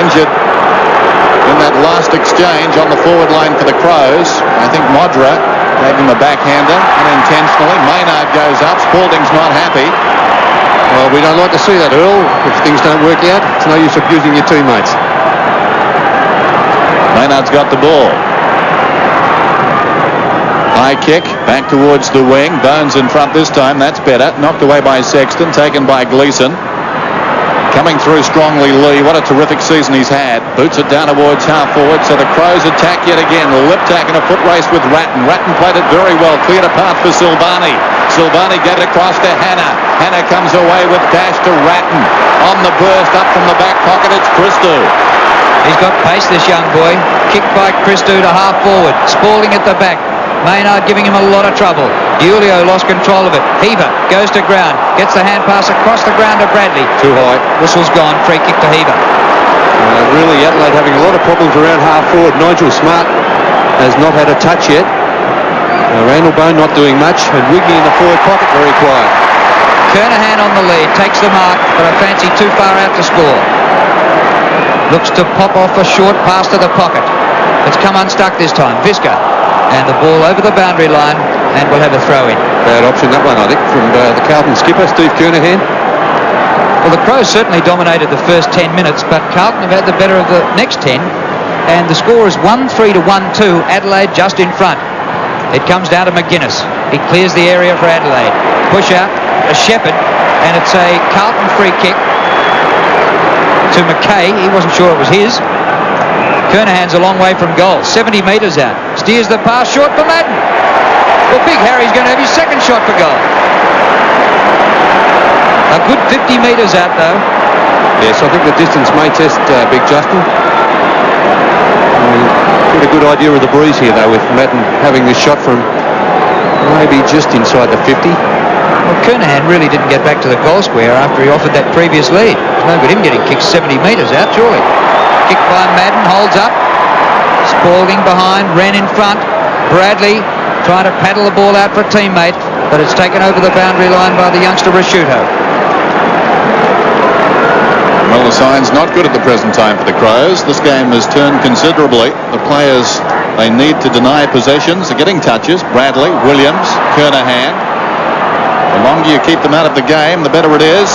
injured in that last exchange on the forward line for the Crows. I think Modra gave him a backhander unintentionally. Maynard goes up. Spalding's not happy. Well, we don't like to see that, Earl. If things don't work out, it's no use abusing your teammates. Maynard's got the ball. High kick, back towards the wing. Bones in front this time. That's better. Knocked away by Sexton, taken by Gleeson. Coming through strongly, Lee. What a terrific season he's had. Boots it down towards half forward, so the Crows attack yet again. Liptak in a foot race with Ratton. Ratton played it very well. Cleared a path for Silvani. Silvani gave it across to Hanna. Hanna comes away with dash to Ratton. On the burst, up from the back pocket, it's Christou. He's got pace, this young boy. Kicked by Christou to half forward. Spalding at the back. Maynard giving him a lot of trouble. Julio lost control of it. Heaver goes to ground. Gets the hand pass across the ground to Bradley. Too high. Whistle's gone. Free kick to Heaver. Really, Adelaide having a lot of problems around half forward. Nigel Smart has not had a touch yet. Randall-Bone not doing much. And Wigney in the forward pocket, very quiet. Kernahan on the lead. Takes the mark, but I fancy too far out to score. Looks to pop off a short pass to the pocket. It's come unstuck this time. Visca. And the ball over the boundary line, and we'll have a throw in. Bad option, that one, I think, from the Carlton skipper, Steve Kernahan. Well, the Crows certainly dominated the first 10 minutes, but Carlton have had the better of the next 10, and the score is 1-3 to 1-2. Adelaide just in front. It comes down to McGuinness. He clears the area for Adelaide. Push out, a Shepherd, and it's a Carlton free kick to McKay. He wasn't sure it was his. Kernahan's a long way from goal, 70 metres out. Steers the pass short for Madden. Well, Big Harry's going to have his second shot for goal. A good 50 metres out, though. Yes, I think the distance may test Big Justin. Get a good idea of the breeze here, though, with Madden having this shot from maybe just inside the 50. Well, Kernahan really didn't get back to the goal square after he offered that previous lead. It's no good him getting kicked 70 metres out, surely. Kicked by Madden, holds up. Spalding behind, Wren in front. Bradley trying to paddle the ball out for a teammate, but it's taken over the boundary line by the youngster Rasciuto. Well, the sign's not good at the present time for the Crows. This game has turned considerably. The players, they need to deny possessions. They're getting touches. Bradley, Williams, Kernahan. The longer you keep them out of the game, the better it is.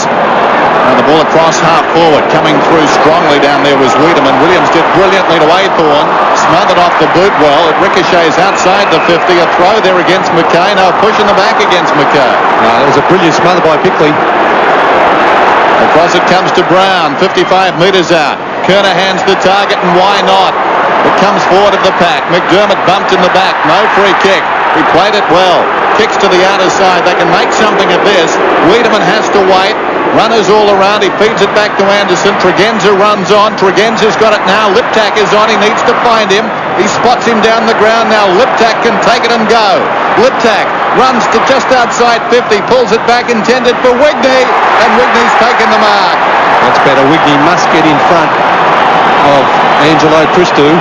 And the ball across half forward, coming through strongly down there was Wiedemann. Williams did brilliantly to Aythorne, smothered off the boot well. It ricochets outside the 50. A throw there against McKay. Now push in the back against McKay. That was a brilliant smother by Bickley. Across it comes to Brown, 55 metres out. Kernahan's the target, and why not? It comes forward of the pack. McDermott bumped in the back. No free kick. He played it well. Kicks to the outer side. They can make something of this. Wiedemann has to wait. Runners all around. He feeds it back to Anderson. Tregenza runs on. Tregenza's got it now. Liptak is on. He needs to find him. He spots him down the ground now. Liptak can take it and go. Liptak runs to just outside 50. Pulls it back, intended for Wigney. And Wigney's taken the mark. That's better. Wigney must get in front. of Angelo Christou.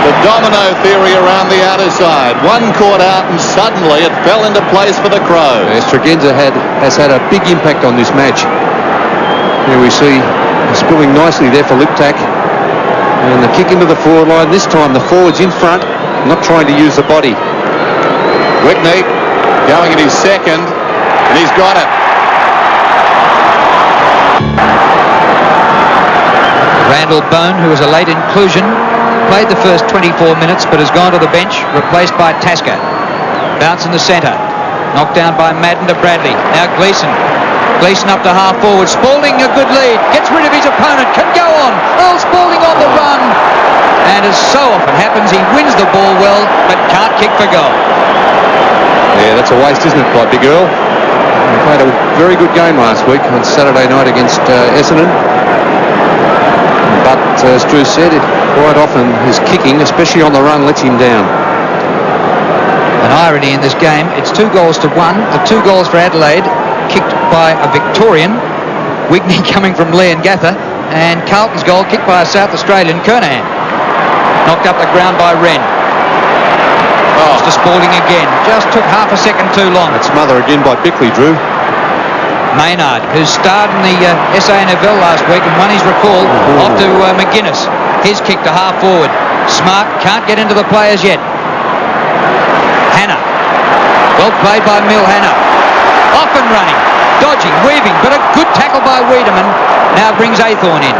The domino theory around the outer side. One caught out and suddenly it fell into place for the Crows. Yes, Tregenza has had a big impact on this match. Here we see spilling nicely there for Liptak. And the kick into the forward line. This time the forward's in front, not trying to use the body. Whitney going in his second, and he's got it. Randall Bone, who was a late inclusion, played the first 24 minutes but has gone to the bench, replaced by Tasker. Bounce in the centre, knocked down by Madden to Bradley. Now Gleeson up to half forward. Spalding a good lead, gets rid of his opponent, can go on. Earl Spalding on the run, and as so often happens, he wins the ball well but can't kick for goal. Yeah, that's a waste, isn't it, by Big Earl? He played a very good game last week on Saturday night against Essendon. But as Drew said, quite often his kicking, especially on the run, lets him down. An irony in this game, it's 2 goals to 1. The 2 goals for Adelaide, kicked by a Victorian, Wigney coming from Leon Gather, and Carlton's goal kicked by a South Australian, Kernahan. Knocked up the ground by Wren. Mr. Spalding again, just took half a second too long. That's mother again by Bickley, Drew. Maynard, who starred in the SANFL last week and won his recall, off to McGuinness. His kick to half forward. Smart can't get into the players yet. Hannah. Well played by Mill Hannah. Off and running. Dodging, weaving, but a good tackle by Wiedemann. Now brings Athorn in.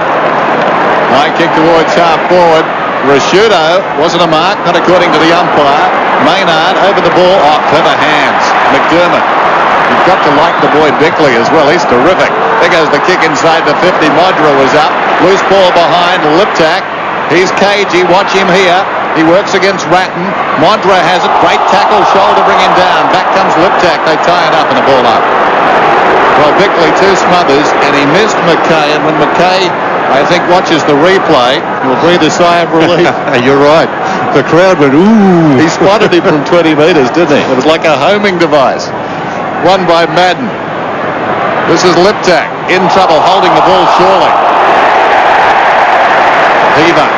High kick towards half forward. Rashudo wasn't a mark, not according to the umpire. Maynard over the ball. Oh, clever hands. McDermott. You've got to like the boy Bickley as well. He's terrific. There goes the kick inside the 50. Modra was up. Loose ball behind. Liptak. He's cagey. Watch him here. He works against Ratton. Modra has it. Great tackle. Shoulder bring him down. Back comes Liptak. They tie it up and the ball up. Well, Bickley 2 smothers and he missed McKay. And when McKay, I think, watches the replay, he'll breathe a sigh of relief. You're right. The crowd went, ooh. He spotted him from 20 metres, didn't he? It was like a homing device. Won by Madden. This is Liptak in trouble, holding the ball surely. Heaver,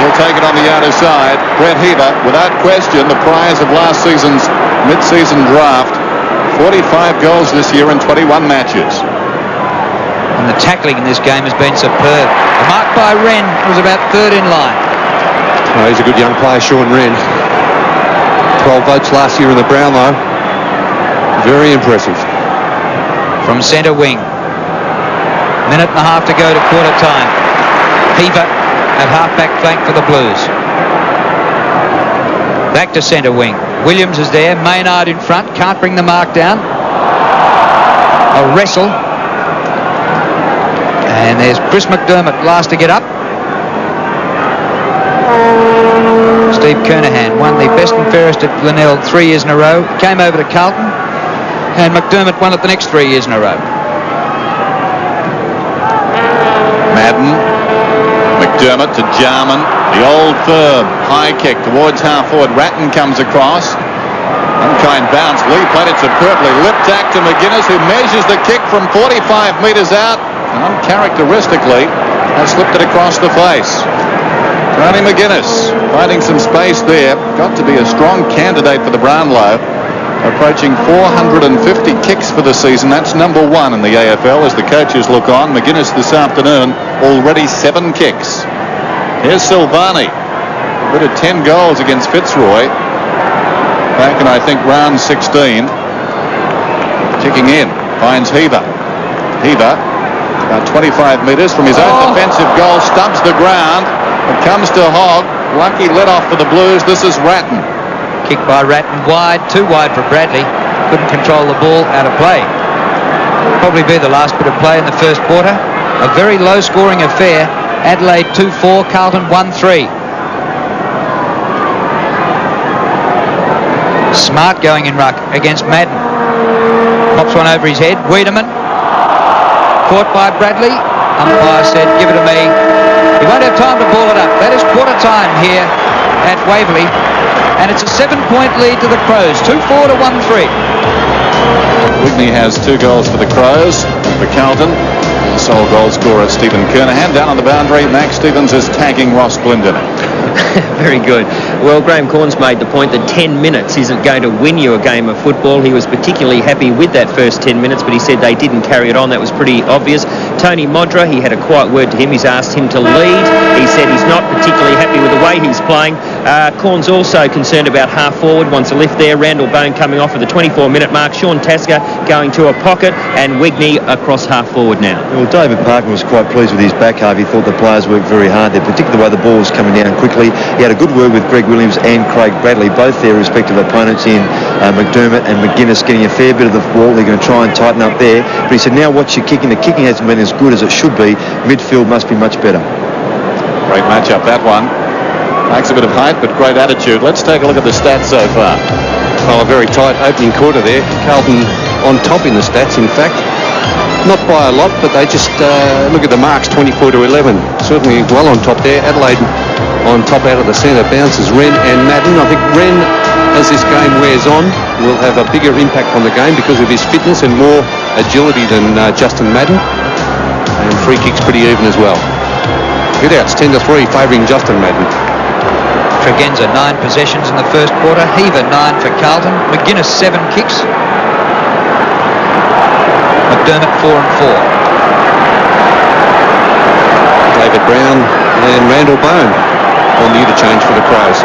he'll take it on the outer side. Brett Heaver, without question, the prize of last season's mid-season draft. 45 goals this year in 21 matches. And the tackling in this game has been superb. The mark by Wren was about 3rd in line. Oh, he's a good young player, Sean Wren. 12 votes last year in the Brownlow. Very impressive. From centre wing. Minute and a half to go to quarter time. Heaver at half-back flank for the Blues. Back to centre wing. Williams is there. Maynard in front. Can't bring the mark down. A wrestle. And there's Chris McDermott, last to get up. Steve Kernahan won the best and fairest at Glenelg 3 years in a row. Came over to Carlton. And McDermott won it the next 3 years in a row. Madden. McDermott to Jarman. The old firm. High kick towards half forward. Ratton comes across. Unkind bounce. Lee played it superbly. Liptak to McGuinness, who measures the kick from 45 metres out. And uncharacteristically has slipped it across the face. Tony McGuinness finding some space there. Got to be a strong candidate for the Brownlow. Approaching 450 kicks for the season. That's number 1 in the AFL as the coaches look on. McGuinness this afternoon, already 7 kicks. Here's Silvani. Would have 10 goals against Fitzroy back in, I think, round 16. Kicking in. Finds Heaver. Heaver, about 25 metres from his own defensive goal, stumps the ground. It comes to Hogg. Lucky let off for the Blues. This is Ratton. Kick by Ratton wide, too wide for Bradley. Couldn't control the ball, out of play. Probably be the last bit of play in the first quarter. A very low scoring affair. Adelaide 2-4, Carlton 1-3. Smart going in ruck against Madden. Pops one over his head. Wiedemann. Caught by Bradley. Umpire said, give it to me. He won't have time to ball it up. That is quarter time here at Waverley. And it's a 7-point lead to the Crows. 2-4 to 1-3. Whitney has 2 goals for the Crows. For Carlton, The sole goal scorer, Stephen Kernahan, down on the boundary. Max Stevens is tagging Ross Glendinning. Very good. Well, Graham Corns made the point that 10 minutes isn't going to win you a game of football. He was particularly happy with that first 10 minutes, but he said they didn't carry it on. That was pretty obvious. Tony Modra, he had a quiet word to him. He's asked him to lead. He said he's not particularly happy with the way he's playing. Corns also concerned about half forward, wants a lift there. Randall Bone coming off at the 24-minute mark. Sean Tasker going to a pocket, and Wigney across half forward now. Well, David Parkin was quite pleased with his back half. He thought the players worked very hard there, particularly the way the ball was coming down quickly. He had a good word with Greg Williams and Craig Bradley, both their respective opponents in McDermott and McGuinness, getting a fair bit of the ball. They're going to try and tighten up there. But he said, now watch your kicking. The kicking hasn't been as good as it should be. Midfield must be much better. Great matchup, that one. Lacks a bit of height, but great attitude. Let's take a look at the stats so far. Well, a very tight opening quarter there. Carlton on top in the stats, in fact. Not by a lot, but they just look at the marks, 24-11. Certainly well on top there. Adelaide on top out of the centre, bounces Wren and Madden. I think Wren, as this game wears on, will have a bigger impact on the game because of his fitness and more agility than Justin Madden. And free kicks pretty even as well. Hit outs 10-3, favouring Justin Madden. Tregenza 9 possessions in the first quarter. Heaver 9 for Carlton. McGuinness 7 kicks. McDermott 4 and 4. David Brown and Randall Bone on the interchange for the Crows.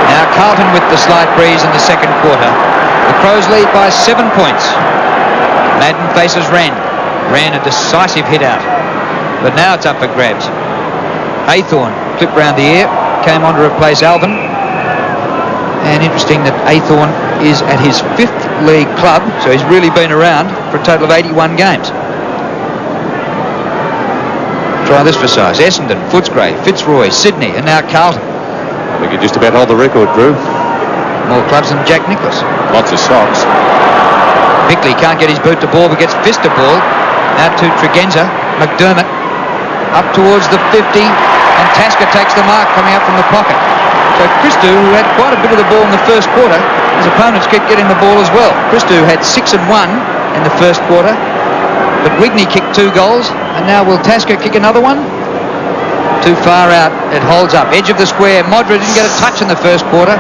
Now Carlton with the slight breeze in the second quarter. The Crows lead by 7 points. Madden faces Wren. Wren a decisive hit out. But now it's up for grabs. Aythorne clipped round the ear, came on to replace Alvin. And interesting that Aythorne is at his 5th league club, so he's really been around for a total of 81 games. Try this for size. Essendon, Footscray, Fitzroy, Sydney, and now Carlton. We could just about hold the record, Drew. More clubs than Jack Nicklaus. Lots of socks. Bickley can't get his boot to ball, but gets fist to ball. Now to Tregenza. McDermott up towards the 50, and Tasker takes the mark coming up from the pocket. So Christou, who had quite a bit of the ball in the first quarter, his opponents kept getting the ball as well. Christou had 6 and 1 in the first quarter, but Wigney kicked 2 goals, and now will Tasker kick another one? Too far out, it holds up. Edge of the square, Modra didn't get a touch in the first quarter,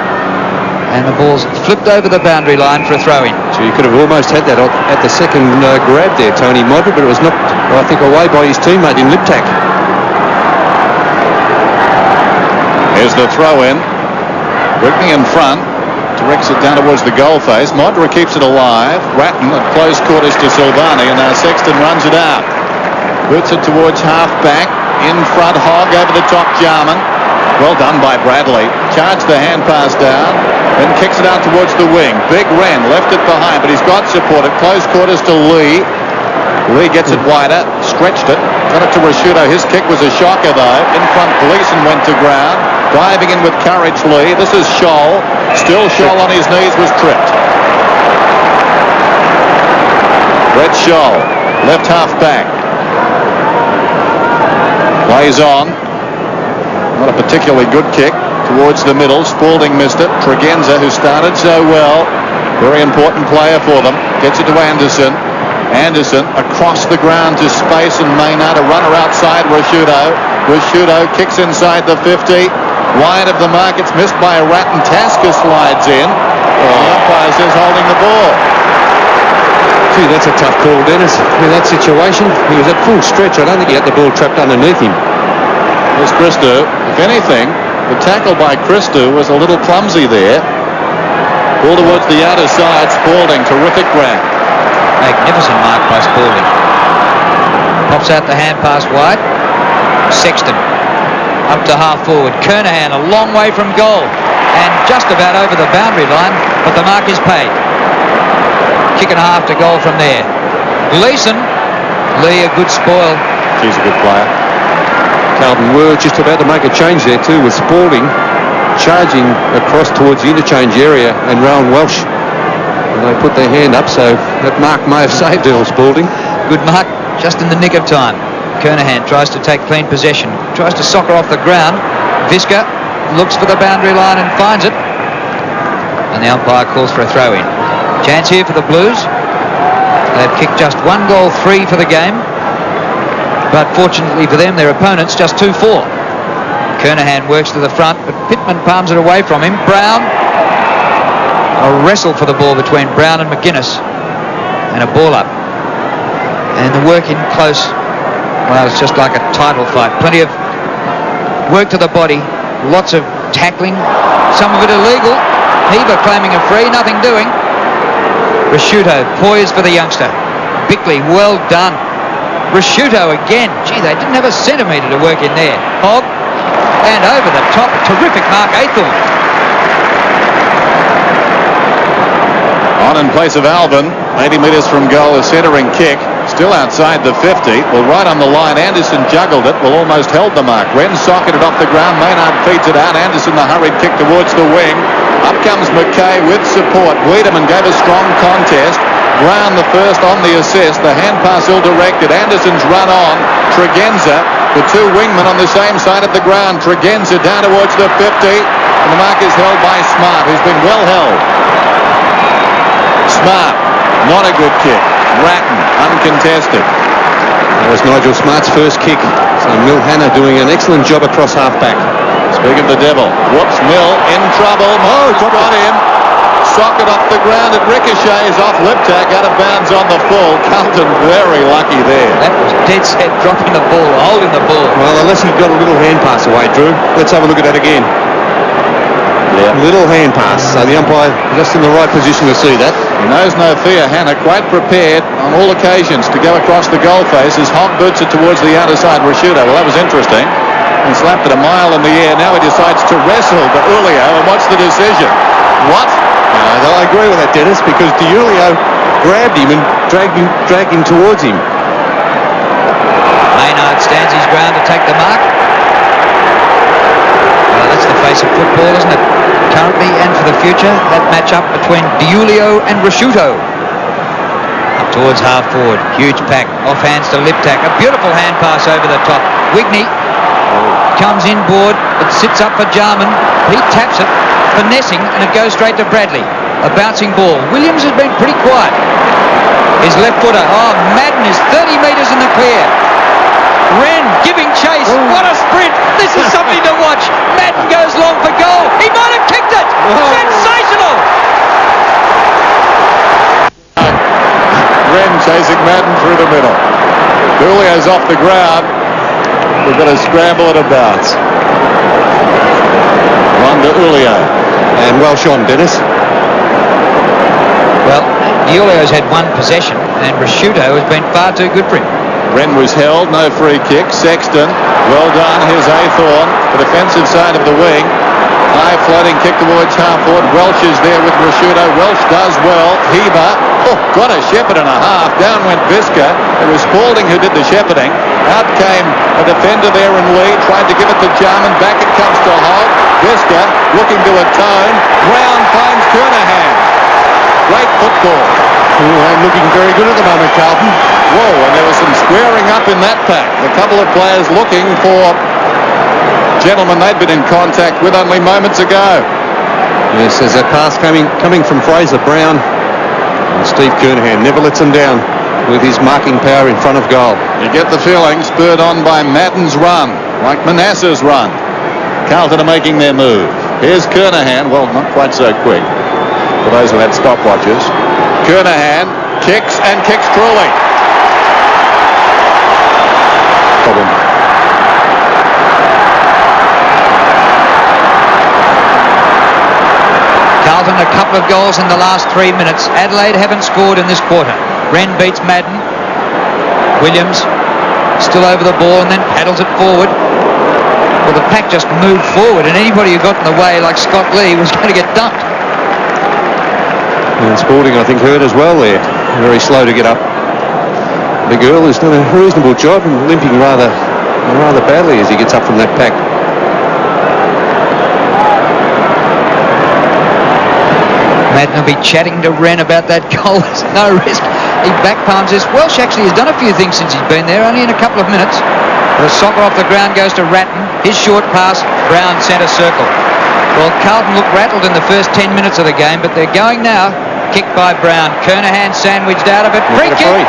and the ball's flipped over the boundary line for a throw-in. So you could have almost had that at the second grab there, Tony Modra, but it was knocked, I think, away by his teammate in Liptak. Here's the throw-in. Wigney in front. Directs it down towards the goal face. Modra keeps it alive. Ratton at close quarters to Silvani, and now Sexton runs it out. Boots it towards half-back. In front, Hogg over the top, Jarman. Well done by Bradley. Charged the hand pass down, then kicks it out towards the wing. Big Wren left it behind, but he's got support at close quarters to Lee. Lee gets it wider, stretched it, got it to Rashudo. His kick was a shocker though. In front, Gleeson went to ground. Diving in with courage, Lee. This is Scholl. Still Scholl on his knees, was tripped. Brett Scholl, left half back. Plays on. Not a particularly good kick towards the middle. Spalding missed it. Tregenza, who started so well, very important player for them, gets it to Anderson. Anderson across the ground to space, and Maynard, a runner outside Rashudo. Rashudo kicks inside the 50. Wide of the mark, it's missed by a rat, and Tasker slides in. The umpire says holding the ball. Gee, that's a tough call, Dennis. In that situation, he was at full stretch. I don't think he had the ball trapped underneath him. There's Christou. If anything, the tackle by Christou was a little clumsy there. Ball towards the outer side. Spalding, terrific grab. Magnificent mark by Spalding. Pops out the hand pass wide. Sexton up to half forward. Kernahan a long way from goal and just about over the boundary line, but the mark is paid. Kick and a half to goal from there. Gleeson. Lee a good spoil. He's a good player. Carlton were just about to make a change there too, with Spalding charging across towards the interchange area and Rowan Welsh. And they put their hand up, so that mark may have saved Earl Spalding. Good mark, just in the nick of time. Kernahan tries to take clean possession, tries to soccer off the ground. Visca looks for the boundary line and finds it. And the umpire calls for a throw-in. Chance here for the Blues. They've kicked just 1 goal 3 for the game, but fortunately for them, their opponents just 2-4. Kernahan works to the front, but Pittman palms it away from him. Brown, a wrestle for the ball between Brown and McGuinness, and a ball up. And the work in close, well, it's just like a title fight. Plenty of work to the body, lots of tackling, some of it illegal. Heber claiming a free, nothing doing. Rasciuto poised for the youngster. Bickley, well done. Rasciuto again. Gee, they didn't have a centimetre to work in there. Hogg, and over the top, terrific mark, Aythorne. On in place of Alvin, 80 metres from goal, a centering kick. Still outside the 50. Well, right on the line, Anderson juggled it. Well, almost held the mark. Wren socketed off the ground. Maynard feeds it out. Anderson, the hurried kick towards the wing. Up comes McKay with support. Wiedemann gave a strong contest. Brown the first on the assist. The hand pass ill-directed. Anderson's run on. Tregenza, the 2 wingmen on the same side of the ground. Tregenza down towards the 50. And the mark is held by Smart, who's been well held. Smart, not a good kick. Ratton, uncontested. That was Nigel Smart's first kick. So Mill Hanna doing an excellent job across half-back. Speak of the devil. Whoops, Mill in trouble. Mo's got him. Socket off the ground. It ricochets off Liptak, out of bounds on the full. Carlton very lucky there. That was dead set, dropping the ball, holding the ball. Well, unless he got a little hand pass away, Drew. Let's have a look at that again. Yeah. Little hand pass. So the umpire just in the right position to see that. He knows no fear. Hanna quite prepared on all occasions to go across the goal face as Hogg boots it towards the outer side. Rasciuto, well, that was interesting. And slapped it a mile in the air. Now he decides to wrestle DiIulio, and what's the decision? What? I agree with that, Dennis, because DiIulio grabbed him and dragged him towards him. Maynard stands his ground to take the mark. Well, that's the face of football, isn't it? Currently and for the future, that match-up between DiIulio and Rasciuto. Up towards half-forward, huge pack, off hands to Liptak. A beautiful hand pass over the top. Wigney comes inboard, it sits up for Jarman. He taps it, finessing, and it goes straight to Bradley. A bouncing ball. Williams has been pretty quiet. His left footer. Oh, Madden is 30 metres in the clear. Wren giving chase. Ooh. What a sprint. This is something to watch. Madden goes long for goal. He might have kicked it. Whoa. Sensational. Wren chasing Madden through the middle. Julio's off the ground. We've got a scramble at a bounce. Ron DiIulio. And well shone, Dennis. Well, DiIulio's had 1 possession, and Rasciuto has been far too good for him. Wren was held, no free kick. Sexton, well done. Here's Aythorne, the defensive side of the wing. High floating kick towards half-forward. Welch is there with Rasciuto. Welch does well. Heber, got a shepherd and a half. Down went Visca. It was Spalding who did the shepherding. Out came a defender there in lead. Tried to give it to Jarman. Back it comes to Hogg. Visca looking to atone. Brown finds Kernahan. Great football. And looking very good at the moment, Carlton. Whoa, and there was some squaring up in that pack. A couple of players looking for gentlemen they'd been in contact with only moments ago. Yes, there's a pass coming from Fraser Brown. And Steve Kernahan never lets him down with his marking power in front of goal. You get the feeling spurred on by Madden's run, like Manasseh's run. Carlton are making their move. Here's Kernahan. Well, not quite so quick for those who had stopwatches. Kernahan kicks and kicks truly. Problem. Carlton a couple of goals in the last 3 minutes. Adelaide haven't scored in this quarter. Wren beats Madden. Williams still over the ball and then paddles it forward. Well, the pack just moved forward, and anybody who got in the way, like Scott Lee, was going to get dumped. And Spalding, I think, hurt as well there. Very slow to get up. The girl has done a reasonable job and limping rather badly as he gets up from that pack. Madden will be chatting to Wren about that goal. There's no risk. He back palms this. Welsh actually has done a few things since he's been there, only in a couple of minutes. The soccer off the ground goes to Ratton. His short pass, Brown centre circle. Well, Carlton looked rattled in the first 10 minutes of the game, but they're going now. kick by Brown. Kernahan sandwiched out of it. Free kick.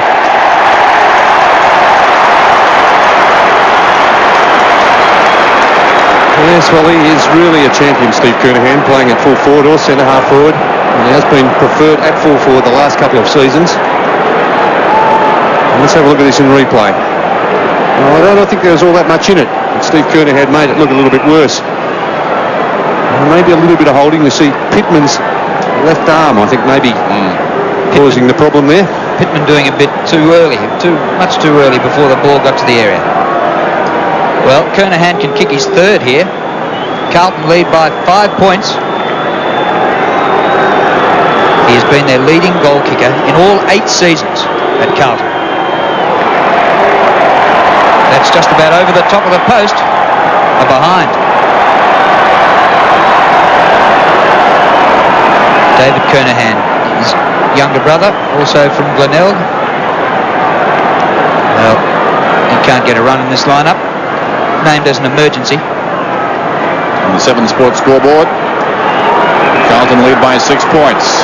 Yes, well, he is really a champion, Steve Kernahan, playing at full forward or centre half forward. And he has been preferred at full forward the last couple of seasons. And let's have a look at this in replay. Well, I don't think there was all that much in it. Steve Kernahan made it look a little bit worse. And maybe a little bit of holding. You see Pittman's left arm, I think, maybe causing the problem there. Pittman doing a bit too early, much too early before the ball got to the area. Well, Kernahan can kick his third here. Carlton lead by 5 points. He has been their leading goal kicker in all 8 seasons at Carlton. That's just about over the top of the post, or behind. David Kernahan, his younger brother, also from Glenelg. Well, he can't get a run in this lineup. Named as an emergency. On the 7 Sports scoreboard, Carlton lead by 6 points.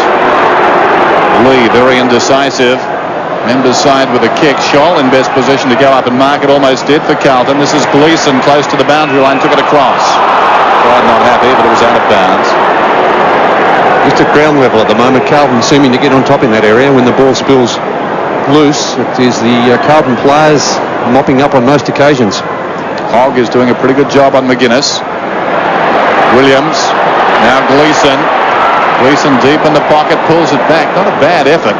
Lee very indecisive. Members side with a kick. Scholl in best position to go up and mark it. Almost did for Carlton. This is Gleeson close to the boundary line. Took it across. Pride not happy, but it was out of bounds. Just at ground level at the moment, Carlton seeming to get on top in that area. When the ball spills loose, it is the Carlton players mopping up on most occasions. Hogg is doing a pretty good job on McGuinness. Williams, now Gleeson. Gleeson deep in the pocket, pulls it back. Not a bad effort.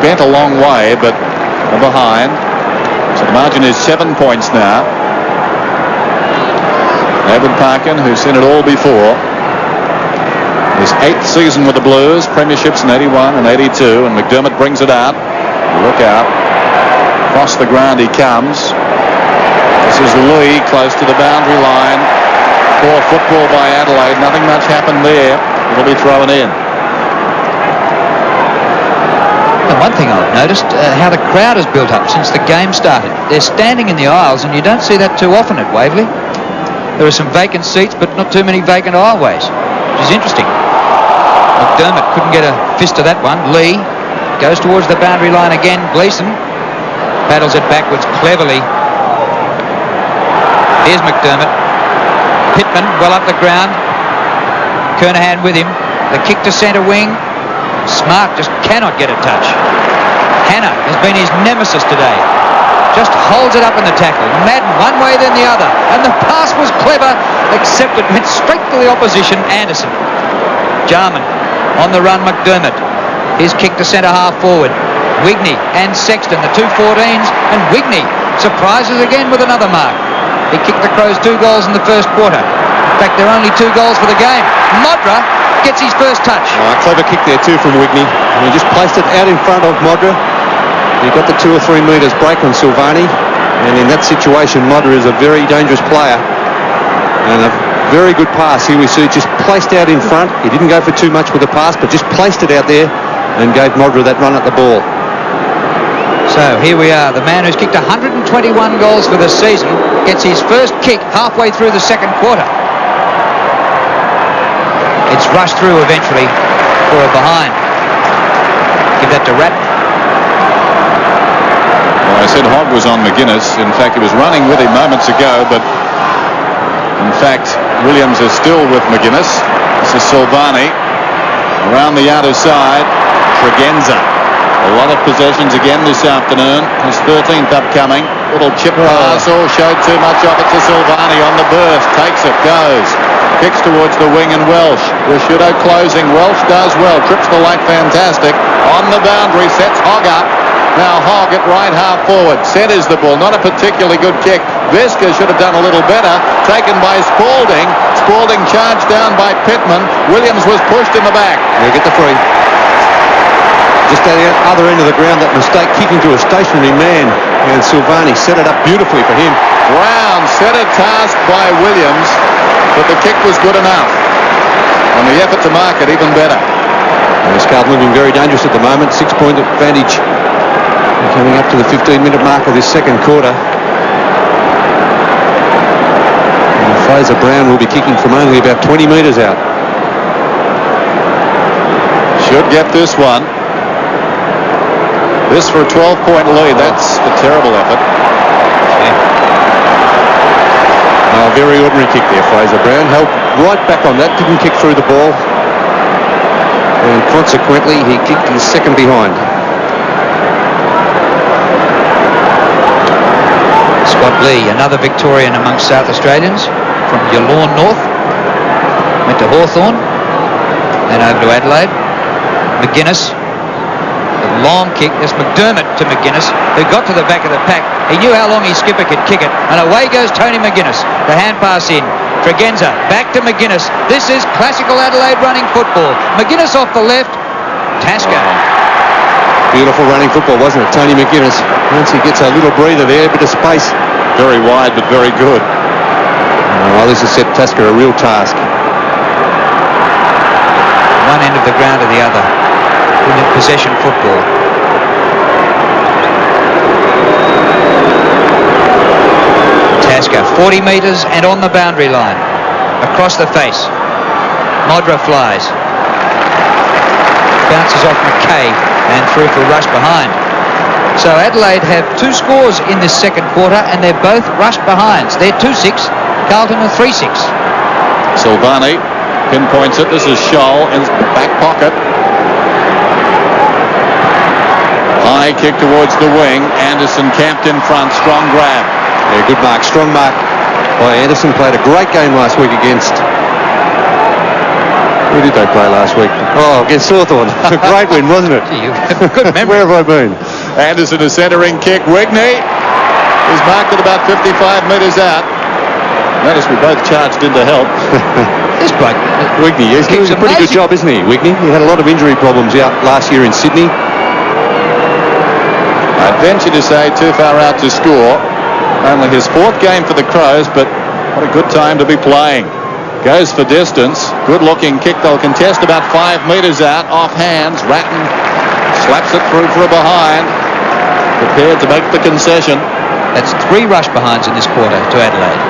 Bent a long way, but behind. So the margin is 7 points now. David Parkin, who's seen it all before. His 8th season with the Blues, premierships in 81 and 82, and McDermott brings it out. Look out. Across the ground he comes. This is Lee close to the boundary line. Poor football by Adelaide. Nothing much happened there. It'll be thrown in. And one thing I've noticed, how the crowd has built up since the game started. They're standing in the aisles, and you don't see that too often at Waverley. There are some vacant seats, but not too many vacant aisleways, which is interesting. McDermott couldn't get a fist of that one. Lee goes towards the boundary line again. Gleeson battles it backwards cleverly. Here's McDermott. Pittman well up the ground. Kernahan with him. The kick to centre wing. Smart just cannot get a touch. Hannah has been his nemesis today. Just holds it up in the tackle. Madden one way then the other. And the pass was clever, except it went straight to the opposition. Anderson. Jarman on the run. McDermott. His kick to centre half forward. Wigney and Sexton, the 2-14s. And Wigney surprises again with another mark. He kicked the Crows 2 goals in the first quarter. In fact, there are only 2 goals for the game. Modra gets his first touch. Clever kick there too from Wigney. And he just placed it out in front of Modra. He got the 2 or 3 metres break on Silvani. And in that situation, Modra is a very dangerous player. And a very good pass. Here we see just placed out in front. He didn't go for too much with the pass, but just placed it out there and gave Modra that run at the ball. So here we are. The man who's kicked 121 goals for the season gets his first kick halfway through the second quarter. It's rushed through eventually for a behind. Give that to Ratton. Well, I said Hogg was on McGuinness. In fact, he was running with him moments ago, but in fact, Williams is still with McGuinness. This is Silvani. Around the outer side, Tregenza. A lot of possessions again this afternoon. His 13th upcoming. Little chip pass. Oh, showed too much of it to Silvani on the burst. Takes it, goes. Kicks towards the wing and Welsh. Rashudo closing. Welsh does well. Trips the leg fantastic. On the boundary. Sets Hogg up. Now Hogg at right half forward. Centres the ball. Not a particularly good kick. Visca should have done a little better. Taken by Spalding. Spalding charged down by Pittman. Williams was pushed in the back. They get the free. Just at the other end of the ground, that mistake kicking to a stationary man, and Silvani set it up beautifully for him. Brown set a task by Williams, but the kick was good enough. And the effort to mark it even better. Carlton looking very dangerous at the moment. 6-point advantage coming up to the 15-minute mark of this second quarter. And Fraser Brown will be kicking from only about 20 metres out. Should get this one. This for a 12-point lead. That's a terrible effort. Oh, very ordinary kick there, Fraser Brown. Held right back on that, didn't kick through the ball. And consequently, he kicked his second behind. Scott Lee, another Victorian amongst South Australians from Yallourn North. Went to Hawthorn, then over to Adelaide. McGuinness, a long kick. There's McDermott to McGuinness, who got to the back of the pack. He knew how long his skipper could kick it, and away goes Tony McGuinness. The hand pass in. Tregenza back to McGuinness. This is classical Adelaide running football. McGuinness off the left. Tasker. Beautiful running football, wasn't it? Tony McGuinness. Once he gets a little breather there, a bit of space. Very wide, but very good. Well, this has set Tasker a real task. One end of the ground to the other. In the possession football. Tasker, 40 metres and on the boundary line. Across the face. Modra flies. Bounces off McKay and through for a rush behind. So Adelaide have 2 scores in this second quarter, and they're both rush behinds. They're 2-6. Carlton are 3-6. Silvani pinpoints it. This is Scholl in his back pocket. High kick towards the wing. Anderson camped in front. Strong grab. Yeah, good mark. Strong mark by Anderson. Played a great game last week against... Who did they play last week? Oh, against Hawthorn. A great win, wasn't it? Gee, you have a good memory. Where have I been? Anderson, a centering kick. Wigney is marked at about 55 metres out. Notice we both charged in to help. This bloke, Wigney, he's doing a pretty good job, isn't he, Wigney? He had a lot of injury problems out last year in Sydney. I'd venture to say too far out to score. Only his 4th game for the Crows, but what a good time to be playing. Goes for distance. Good-looking kick. They'll contest about 5 metres out. Off hands. Ratton slaps it through for a behind. Prepared to make the concession. That's 3 rush behinds in this quarter to Adelaide.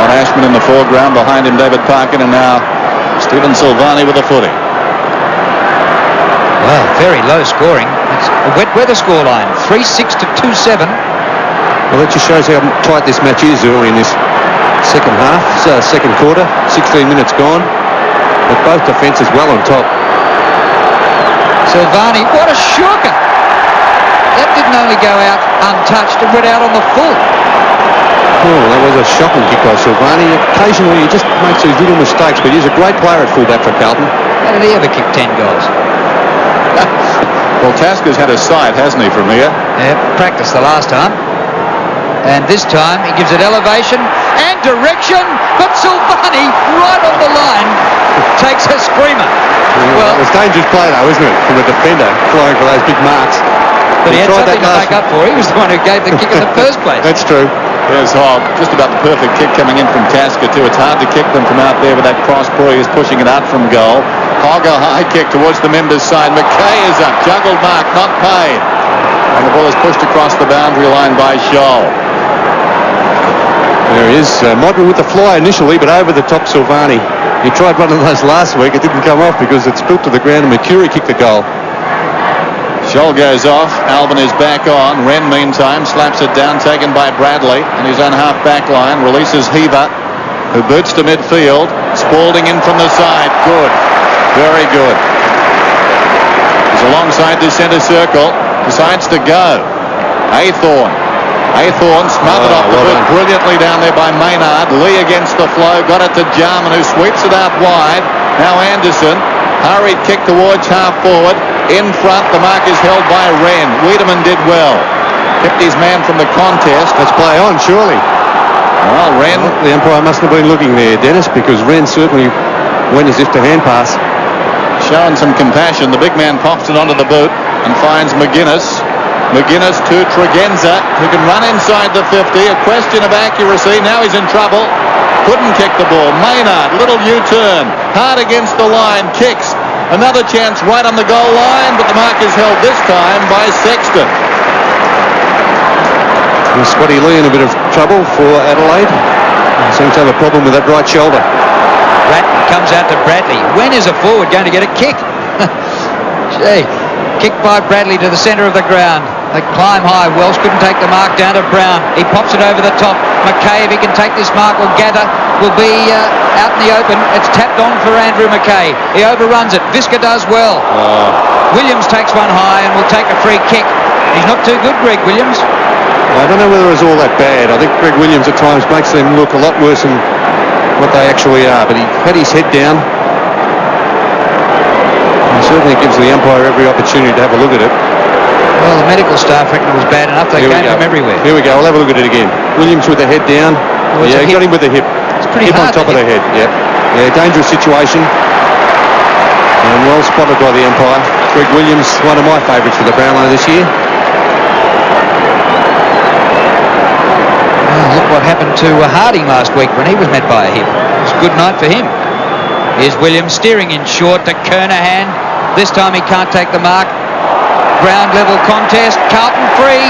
Ron Ashman in the foreground. Behind him, David Parkin, and now Stephen Silvani with a footy. Wow, very low scoring. It's a wet weather scoreline. 3-6 to 2-7. Well, that just shows how tight this match is early in this second half, second quarter. 16 minutes gone. But both defences well on top. Silvani, what a shocker! That didn't only go out untouched, it went out on the full. Oh, that was a shocking kick by Silvani. Occasionally he just makes these little mistakes, but he's a great player at fullback for Carlton. How did he ever kick 10 goals? Well, Tasker's had a sight, hasn't he, from here? Yeah, practiced the last time. And this time he gives it elevation and direction, but Silvani, right on the line, takes a screamer. Well, it was dangerous play though, isn't it, from a defender flying for those big marks. But he had something to make up for. He was the one who gave the kick in the first place. That's true. There's just about the perfect kick coming in from Tasker too. It's hard to kick them from out there with that cross. Breuer is pushing it out from goal. Hogger high kick towards the members' side. McKay is up. Juggled mark, not paid. And the ball is pushed across the boundary line by Scholl. There he is. Modra with the fly initially, but over the top Silvani. He tried one of those last week. It didn't come off because it spilt to the ground and Mercury kicked the goal. Scholl goes off. Alvin is back on. Wren, meantime, slaps it down, taken by Bradley in his own half-back line. Releases Heaver, who boots to midfield. Spalding in from the side. Good. Very good. He's alongside the centre circle. Decides to go. Aythorne smothered off the boot brilliantly down there by Maynard. Lee against the flow. Got it to Jarman, who sweeps it out wide. Now Anderson. Hurried kick towards half forward. In front, the mark is held by Wren. Wiedemann did well. Kept his man from the contest. Let's play on, surely. Well, Wren... Well, the umpire must have been looking there, Dennis, because Wren certainly went as if to hand pass. Showing some compassion. The big man pops it onto the boot and finds McGuinness. McGuinness to Tregenza, who can run inside the 50. A question of accuracy. Now he's in trouble. Couldn't kick the ball. Maynard, little U-turn. Hard against the line. Kicks. Another chance right on the goal line, but the mark is held this time by Sexton. Scotty Lee in a bit of trouble for Adelaide. Seems to have a problem with that right shoulder. Ratton comes out to Bradley. When is a forward going to get a kick? Gee. Kicked by Bradley to the centre of the ground. They climb high. Welsh couldn't take the mark down to Brown. He pops it over the top. McKay, if he can take this mark or gather, will be out in the open. It's tapped on for Andrew McKay. He overruns it. Visca does well. Williams takes one high and will take a free kick. He's not too good, Greg Williams. I don't know whether it's all that bad. I think Greg Williams at times makes them look a lot worse than what they actually are. But he had his head down. He certainly gives the umpire every opportunity to have a look at it. Well, the medical staff reckon it was bad enough. They came from everywhere. Here we go. We'll have a look at it again. Williams with the head down. Yeah, he got him with the hip. It's pretty hip on hard top of the head. Yeah. Yeah, dangerous situation. And well spotted by the umpire. Greg Williams, one of my favourites for the Brownlow this year. Well, look what happened to Harding last week when he was met by a hip. It was a good night for him. Here's Williams steering in short to Kernahan. This time he can't take the mark. Ground level contest. Carlton free.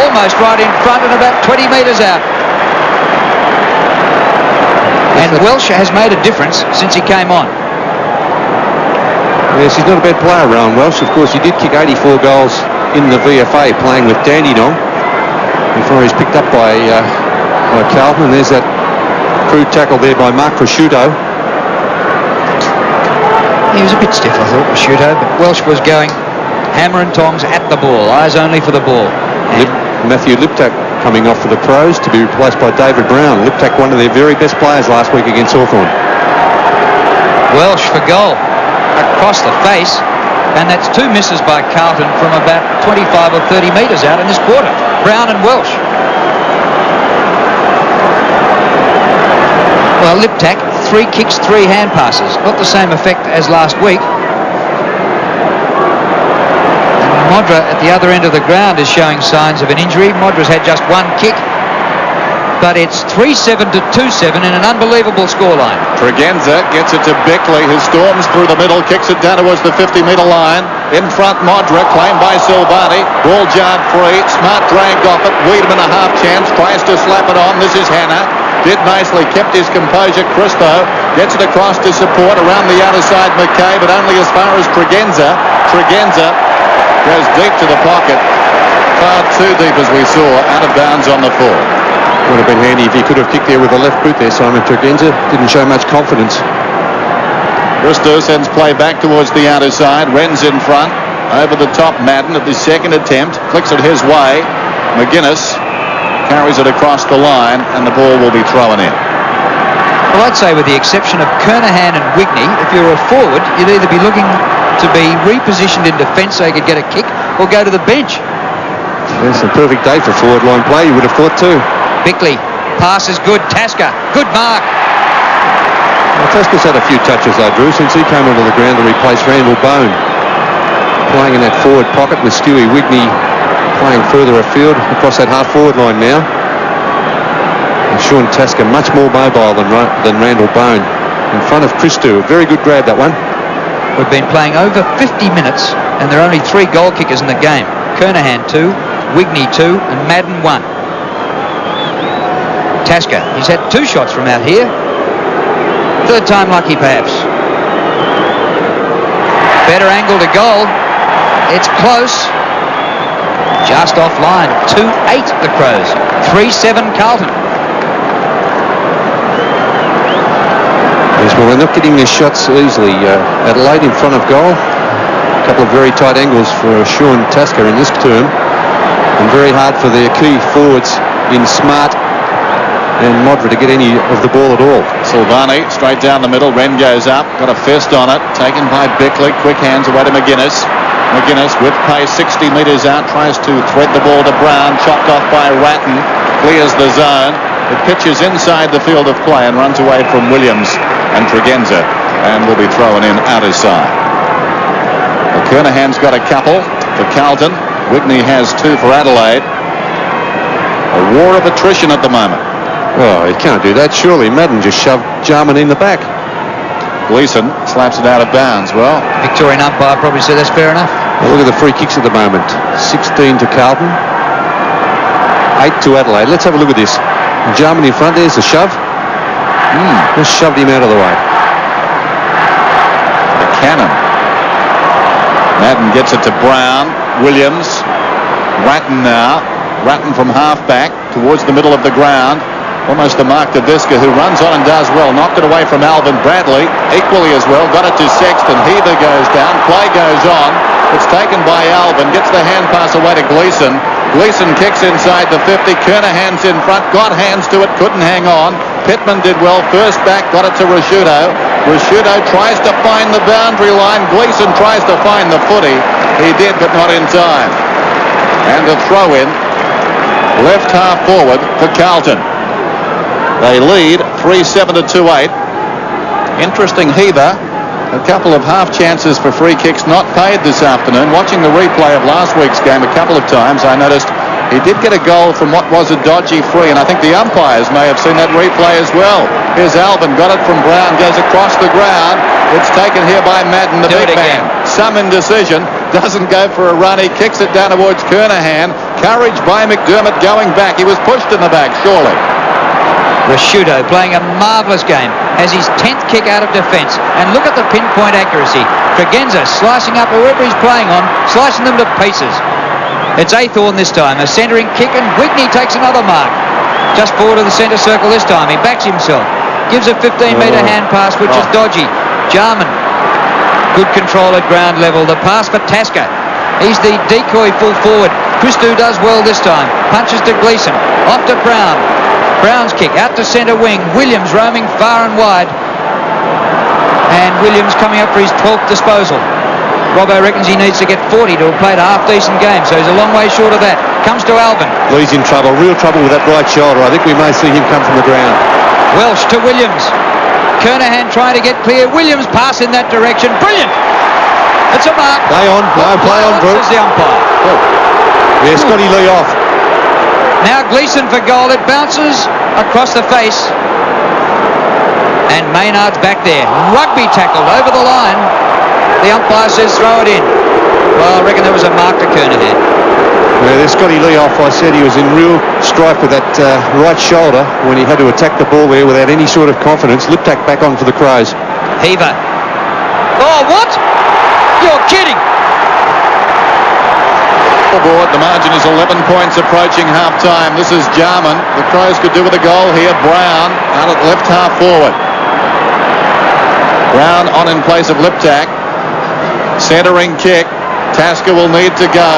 Almost right in front and about 20 metres out. And Welsh has made a difference since he came on. Yes, he's not a bad player, Rowan Welsh. Of course, he did kick 84 goals in the VFA playing with Dandenong before he's picked up by Carlton. And there's that crude tackle there by Mark Prosciutto. He was a bit stiff, I thought, Prosciutto, but Welsh was going hammer and tongs at the ball, eyes only for the ball. Matthew Liptak coming off for the Crows to be replaced by David Brown. Liptak, one of their very best players last week against Hawthorn. Welsh for goal, across the face, and that's two misses by Carlton from about 25 or 30 metres out in this quarter. Brown and Welsh. Well, Liptak, 3 kicks, 3 hand passes. Not the same effect as last week. Modra at the other end of the ground is showing signs of an injury. Modra's had just 1 kick, but it's 3-7 to 2-7 in an unbelievable scoreline. Tregenza gets it to Bickley, who storms through the middle, kicks it down towards the 50-metre line. In front, Modra, claimed by Silvani. Ball jarred free. Smart dragged off it. Wiedemann a half chance, tries to slap it on. This is Hanna. Did nicely, kept his composure. Crispo gets it across to support around the outer side, McKay, but only as far as Tregenza. Tregenza goes deep to the pocket, far too deep as we saw, out of bounds on the full. Would have been handy if he could have kicked there with the left boot there, Simon Tregenza. Didn't show much confidence. Christo sends play back towards the outer side. Wren's in front. Over the top, Madden at the second attempt. Flicks it his way. McGuinness carries it across the line, and the ball will be thrown in. Well, I'd say with the exception of Kernahan and Wigney, if you're a forward, you'd either be looking to be repositioned in defence so you could get a kick, or go to the bench. It's a perfect day for forward line play, you would have thought too. Bickley, pass is good. Tasker, good mark. Well, Tasker's had a few touches though, Drew, since he came onto the ground to replace Randall Bone. Playing in that forward pocket with Stewie Wigney playing further afield across that half-forward line now. And Sean Tasker much more mobile than Randall Bone. In front of Christou, very good grab that one. We've been playing over 50 minutes and there are only 3 goal kickers in the game. Kernahan 2, Wigney 2 and Madden 1. Tasker, he's had 2 shots from out here. 3rd time lucky perhaps. Better angle to goal. It's close. Just offline. 2-8 the Crows. 3-7 Carlton. Yes, well, they're not getting their shots easily. Adelaide in front of goal. A couple of very tight angles for Sean Tasker in this term. And very hard for their key forwards in Smart and Modra to get any of the ball at all. Silvani straight down the middle. Wren goes up. Got a fist on it. Taken by Bickley. Quick hands away to McGuinness. McGuinness with pace 60 metres out. Tries to thread the ball to Brown. Chopped off by Ratton. Clears the zone. It pitches inside the field of play and runs away from Williams and Tregenza and will be thrown in outer side. Well, Kernahan's got a couple for Carlton. Wigney has 2 for Adelaide. A war of attrition at the moment. Oh, he can't do that. Surely Madden just shoved Jarman in the back. Gleeson slaps it out of bounds. Well, Victorian umpire probably said that's fair enough. Well, look at the free kicks at the moment. 16 to Carlton. 8 to Adelaide. Let's have a look at this. Jarman in front, there's a shove. Just shoved him out of the way. Madden gets it to Brown. Williams. Ratton now. Ratton from half-back towards the middle of the ground. Almost the mark to Visca, who runs on and does well. Knocked it away from Alvin. Bradley equally as well. Got it to Sexton. Heather goes down. Play goes on. It's taken by Alvin. Gets the hand pass away to Gleeson. Gleeson kicks inside the 50. Kernahan's in front. Got hands to it. Couldn't hang on. Pittman did well. First back. Got it to Rashudo. Rashudo tries to find the boundary line. Gleeson tries to find the footy. He did, but not in time. And a throw in. Left half forward for Carlton. They lead 3-7 to 2-8. Interesting, Heather. A couple of half chances for free kicks not paid this afternoon. Watching the replay of last week's game a couple of times, I noticed he did get a goal from what was a dodgy free, and I think the umpires may have seen that replay as well. Here's Alvin, got it from Brown, goes across the ground. It's taken here by Madden, the big man. Some indecision, doesn't go for a run. He kicks it down towards Kernahan. Courage by McDermott going back. He was pushed in the back, surely. Rashudo playing a marvellous game, has his 10th kick out of defence, and look at the pinpoint accuracy. Tregenza slicing up whoever he's playing on, slicing them to pieces. It's Aythorne this time, a centering kick, and Wigney takes another mark. Just forward of the centre circle this time, he backs himself, gives a 15-metre hand pass, which is dodgy. Jarman, good control at ground level. The pass for Tasker, he's the decoy full forward. Christou does well this time, punches to Gleeson, off to Brown. Brown's kick out to centre wing. Williams roaming far and wide. And Williams coming up for his 12th disposal. Robbo reckons he needs to get 40 to have played a half-decent game, so he's a long way short of that. Comes to Alvin. He's in trouble, real trouble with that right shoulder. I think we may see him come from the ground. Welsh to Williams. Kernahan trying to get clear. Williams pass in that direction. Brilliant! It's a mark. Play on, play on, Drew. Says the umpire. Oh. Yeah, Scotty Lee off. Now Gleeson for goal. It bounces across the face. And Maynard's back there. Rugby tackled over the line. The umpire says throw it in. Well, I reckon there was a mark to Kernahan. Yeah, there's Scotty Lee off. I said he was in real strife with that right shoulder when he had to attack the ball there without any sort of confidence. Liptak back on for the Crows. Heaver. Oh, what? You're kidding. Board. The margin is 11 points approaching half-time. This is Jarman. The Crows could do with a goal here. Brown out at left half forward. Brown on in place of Liptak. Centering kick. Tasker will need to go,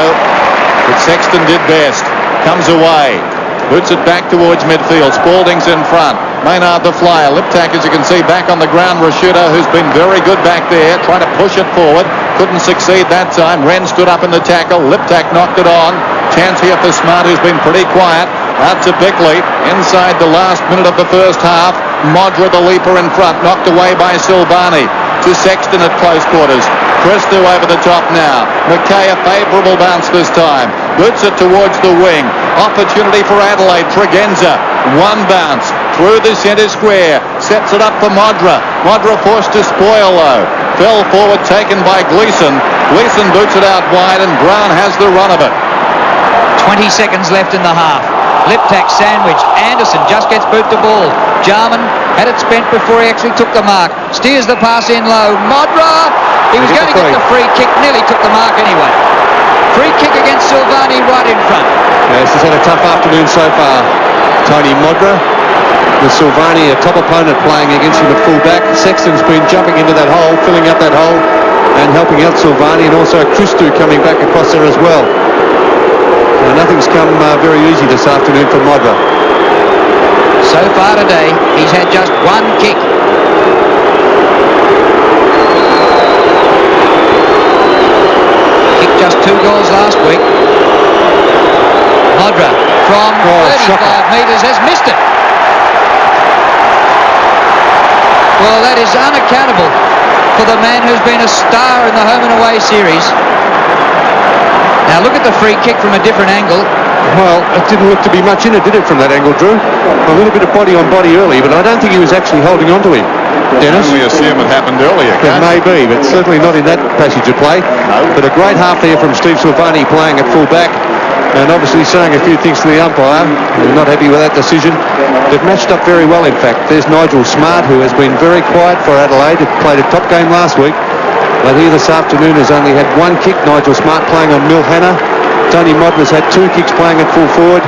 but Sexton did best. Comes away. Boots it back towards midfield. Spalding's in front. Maynard the flyer. Liptak, as you can see, back on the ground. Rashudo, who's been very good back there, trying to push it forward. Couldn't succeed that time. Wren stood up in the tackle. Liptak knocked it on. Chance here for Smart, who's been pretty quiet. Out to Bickley. Inside the last minute of the first half. Modra, the leaper, in front. Knocked away by Silvani. To Sexton at close quarters. Christou over the top now. McKay, a favourable bounce this time. Boots it towards the wing. Opportunity for Adelaide. Tregenza. One bounce. Through the centre square. Sets it up for Modra. Modra forced to spoil though. Fell forward, taken by Gleeson. Gleeson boots it out wide and Brown has the run of it. 20 seconds left in the half. Liptak sandwich. Anderson just gets boot the ball. Jarman had it spent before he actually took the mark. Steers the pass in low. Modra! He was going to get the free kick. Nearly took the mark anyway. Free kick against Silvani right in front. Yeah, this has had a tough afternoon so far. Tony Modra with Silvani, a top opponent, playing against him at full back. Sexton's been jumping into that hole, filling up that hole and helping out Silvani, and also Christou coming back across there as well. Nothing's come very easy this afternoon for Modra. So far today, he's had just one kick. Kicked just 2 goals last week. Modra from 35 metres has missed it. Well, that is unaccountable for the man who's been a star in the home and away series. Now look at the free kick from a different angle. Well, it didn't look to be much in it, did it, from that angle, Drew? A little bit of body on body early, but I don't think he was actually holding on to him. Dennis? We assume it happened earlier. It may be, but certainly not in that passage of play. No. But a great half there from Steve Silvani playing at full back, and obviously saying a few things to the umpire. They're not happy with that decision. They've matched up very well, in fact. There's Nigel Smart, who has been very quiet for Adelaide. He played a top game last week. But here this afternoon has only had one kick. Nigel Smart playing on Milhanna. Tony Modner's had 2 kicks playing at full forward.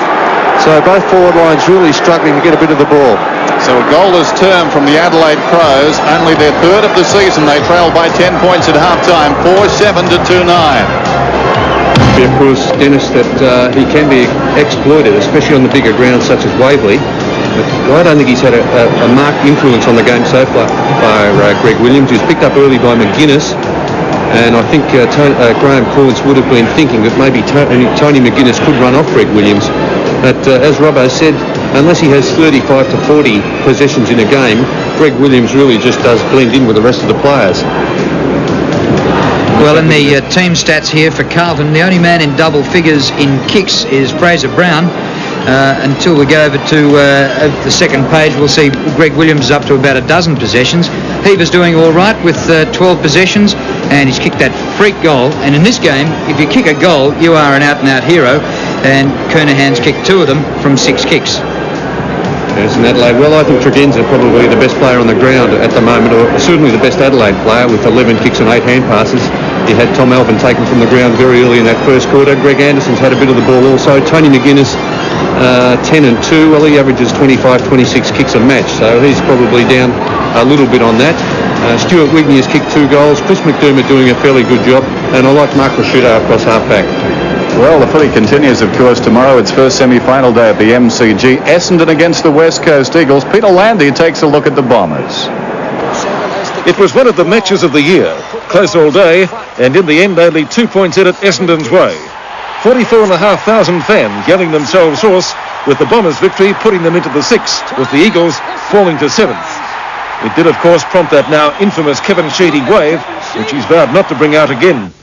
So both forward lines really struggling to get a bit of the ball. So a goalless term from the Adelaide Crows, only their 3rd of the season. They trailed by 10 points at half-time, 4-7 to 2-9. Of course, Dennis, that he can be exploited, especially on the bigger grounds such as Waverley. But I don't think he's had a marked influence on the game so far by Greg Williams. He was picked up early by McGuinness. And I think Graham Corns would have been thinking that maybe Tony McGuinness could run off Greg Williams. But as Robbo said, unless he has 35 to 40 possessions in a game, Greg Williams really just does blend in with the rest of the players. Well, in the team stats here for Carlton, the only man in double figures in kicks is Fraser Brown. Until we go over to the second page, we'll see Greg Williams is up to about a dozen possessions. Heaver's doing all right with 12 possessions, and he's kicked that freak goal. And in this game, if you kick a goal, you are an out-and-out hero. And Kernahan's kicked 2 of them from 6 kicks. Yes, in Adelaide. Well, I think Tregenza probably the best player on the ground at the moment, or certainly the best Adelaide player with 11 kicks and 8 hand passes. He had Tom Alvin taken from the ground very early in that first quarter. Greg Anderson's had a bit of the ball also. Tony McGuinness, 10 and 2. Well, he averages 25, 26 kicks a match, so he's probably down a little bit on that. Stuart Wigney has kicked 2 goals. Chris McDermott doing a fairly good job, and I like Mark Rashuda across half-back. Well, the footy continues, of course, tomorrow. It's first semi-final day at the MCG. Essendon against the West Coast Eagles. Peter Landy takes a look at the Bombers. It was one of the matches of the year. Close all day, and in the end, only 2 points in it Essendon's way. 44,500 fans yelling themselves hoarse, with the Bombers' victory putting them into the 6th, with the Eagles falling to 7th. It did, of course, prompt that now infamous Kevin Sheedy wave, which he's vowed not to bring out again.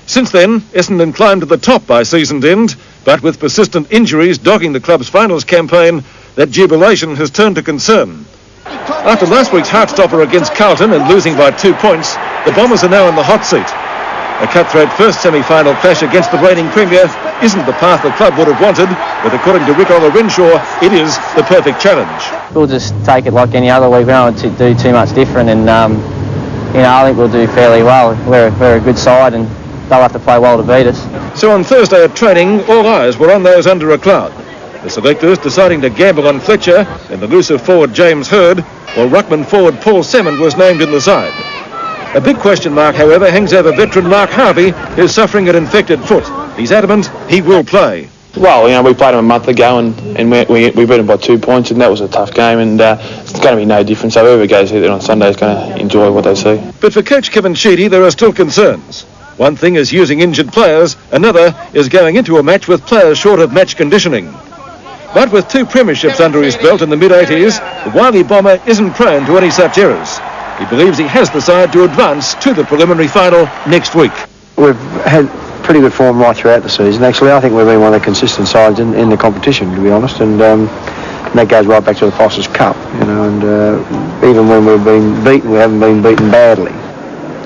Since then, Essendon climbed to the top by season's end, but with persistent injuries dogging the club's finals campaign, that jubilation has turned to concern. After last week's heartstopper against Carlton and losing by 2 points, the Bombers are now in the hot seat. A cutthroat first semi-final clash against the reigning Premier isn't the path the club would have wanted, but according to Rick Renshaw, it is the perfect challenge. We'll just take it like any other week. We don't want to do too much different, and I think we'll do fairly well. We're a good side, and they'll have to play well to beat us. So on Thursday at training, all eyes were on those under a cloud. The selectors deciding to gamble on Fletcher and elusive forward James Hird, while ruckman forward Paul Salmon was named in the side. A big question mark, however, hangs over veteran Mark Harvey, who's suffering an infected foot. He's adamant he will play. Well, we played them a month ago and we beat them by 2 points, and that was a tough game, and it's going to be no different. So whoever goes there on Sunday is going to enjoy what they see. But for coach Kevin Sheedy, there are still concerns. One thing is using injured players, another is going into a match with players short of match conditioning. But with 2 premierships under his belt in the mid-80s, the wily Bomber isn't prone to any such errors. He believes he has the side to advance to the preliminary final next week. We've had pretty good form right throughout the season. Actually, I think we've been one of the consistent sides in the competition, to be honest, and that goes right back to the Foster's Cup, and even when we've been beaten, we haven't been beaten badly.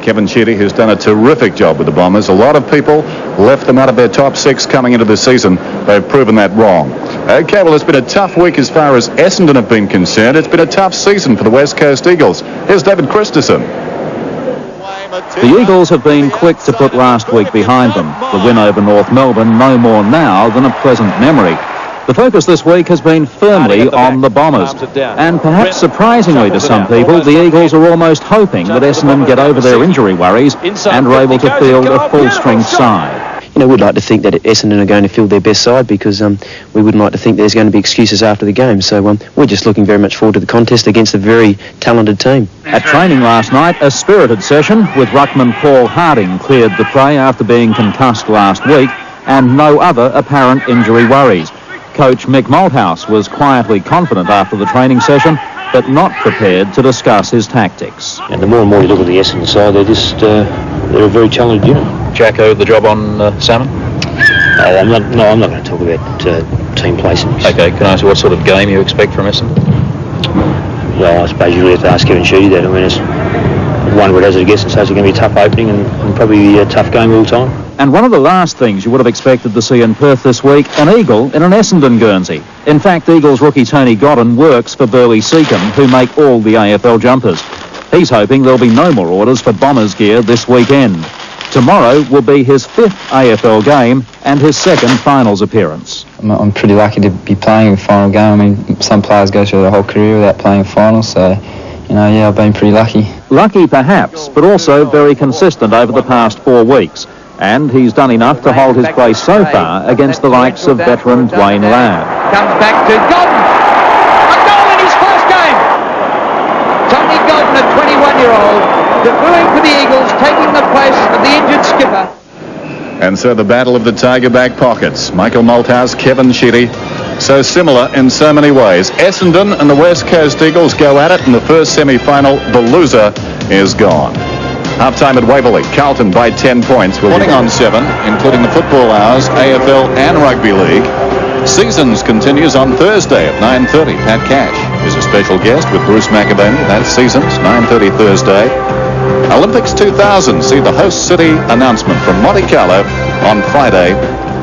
Kevin Sheedy, who's done a terrific job with the Bombers. A lot of people left them out of their top 6 coming into the season. They've proven that wrong. Okay, well, it's been a tough week as far as Essendon have been concerned. It's been a tough season for the West Coast Eagles. Here's David Christensen. The Eagles have been quick to put last week behind them. The win over North Melbourne no more now than a pleasant memory. The focus this week has been firmly on the Bombers. And perhaps surprisingly to some people, the Eagles are almost hoping that Essendon get over their injury worries and are able to field a full-strength side. We'd like to think that Essendon are going to field their best side, because we wouldn't like to think there's going to be excuses after the game. So we're just looking very much forward to the contest against a very talented team. At training last night, a spirited session with ruckman Paul Harding cleared the play after being concussed last week, and no other apparent injury worries. Coach Mick Malthouse was quietly confident after the training session, but not prepared to discuss his tactics. And the more and more you look at the Essendon side, they're a very talented unit. Jacko, the job on Salmon? I'm not going to talk about team placements. Okay, can I ask you what sort of game you expect from Essendon? Well, I suppose you really have to ask Kevin Sheedy that. I mean, it's one would hazard a guess and say it's going to be a tough opening and probably a tough game all the time. And one of the last things you would have expected to see in Perth this week, an Eagle in an Essendon Guernsey. In fact, Eagles rookie Tony Godden works for Burley Seacombe, who make all the AFL jumpers. He's hoping there'll be no more orders for Bombers gear this weekend. Tomorrow will be his 5th AFL game and his 2nd finals appearance. I'm pretty lucky to be playing a final game. I mean, some players go through their whole career without playing a final, so, you know, yeah, I've been pretty lucky. Lucky perhaps, but also very consistent over the past 4 weeks. And he's done enough to hold his place so far against the likes of veteran Dwayne Ladd. Comes back to Godden. A goal in his first game. Tony Godden, a 21-year-old, debuting for the Eagles, taking the place of the injured skipper. And so the battle of the Tiger back pockets. Michael Malthouse, Kevin Sheedy. So similar in so many ways. Essendon and the West Coast Eagles go at it in the first semi-final. The loser is gone. Half-time at Waverley. Carlton by 10 points. Morning on 7, including the football hours, AFL and Rugby League. Seasons continues on Thursday at 9:30. Pat Cash is a special guest with Bruce McAvaney. That's Seasons, 9:30 Thursday. Olympics 2000. See the host city announcement from Monte Carlo on Friday,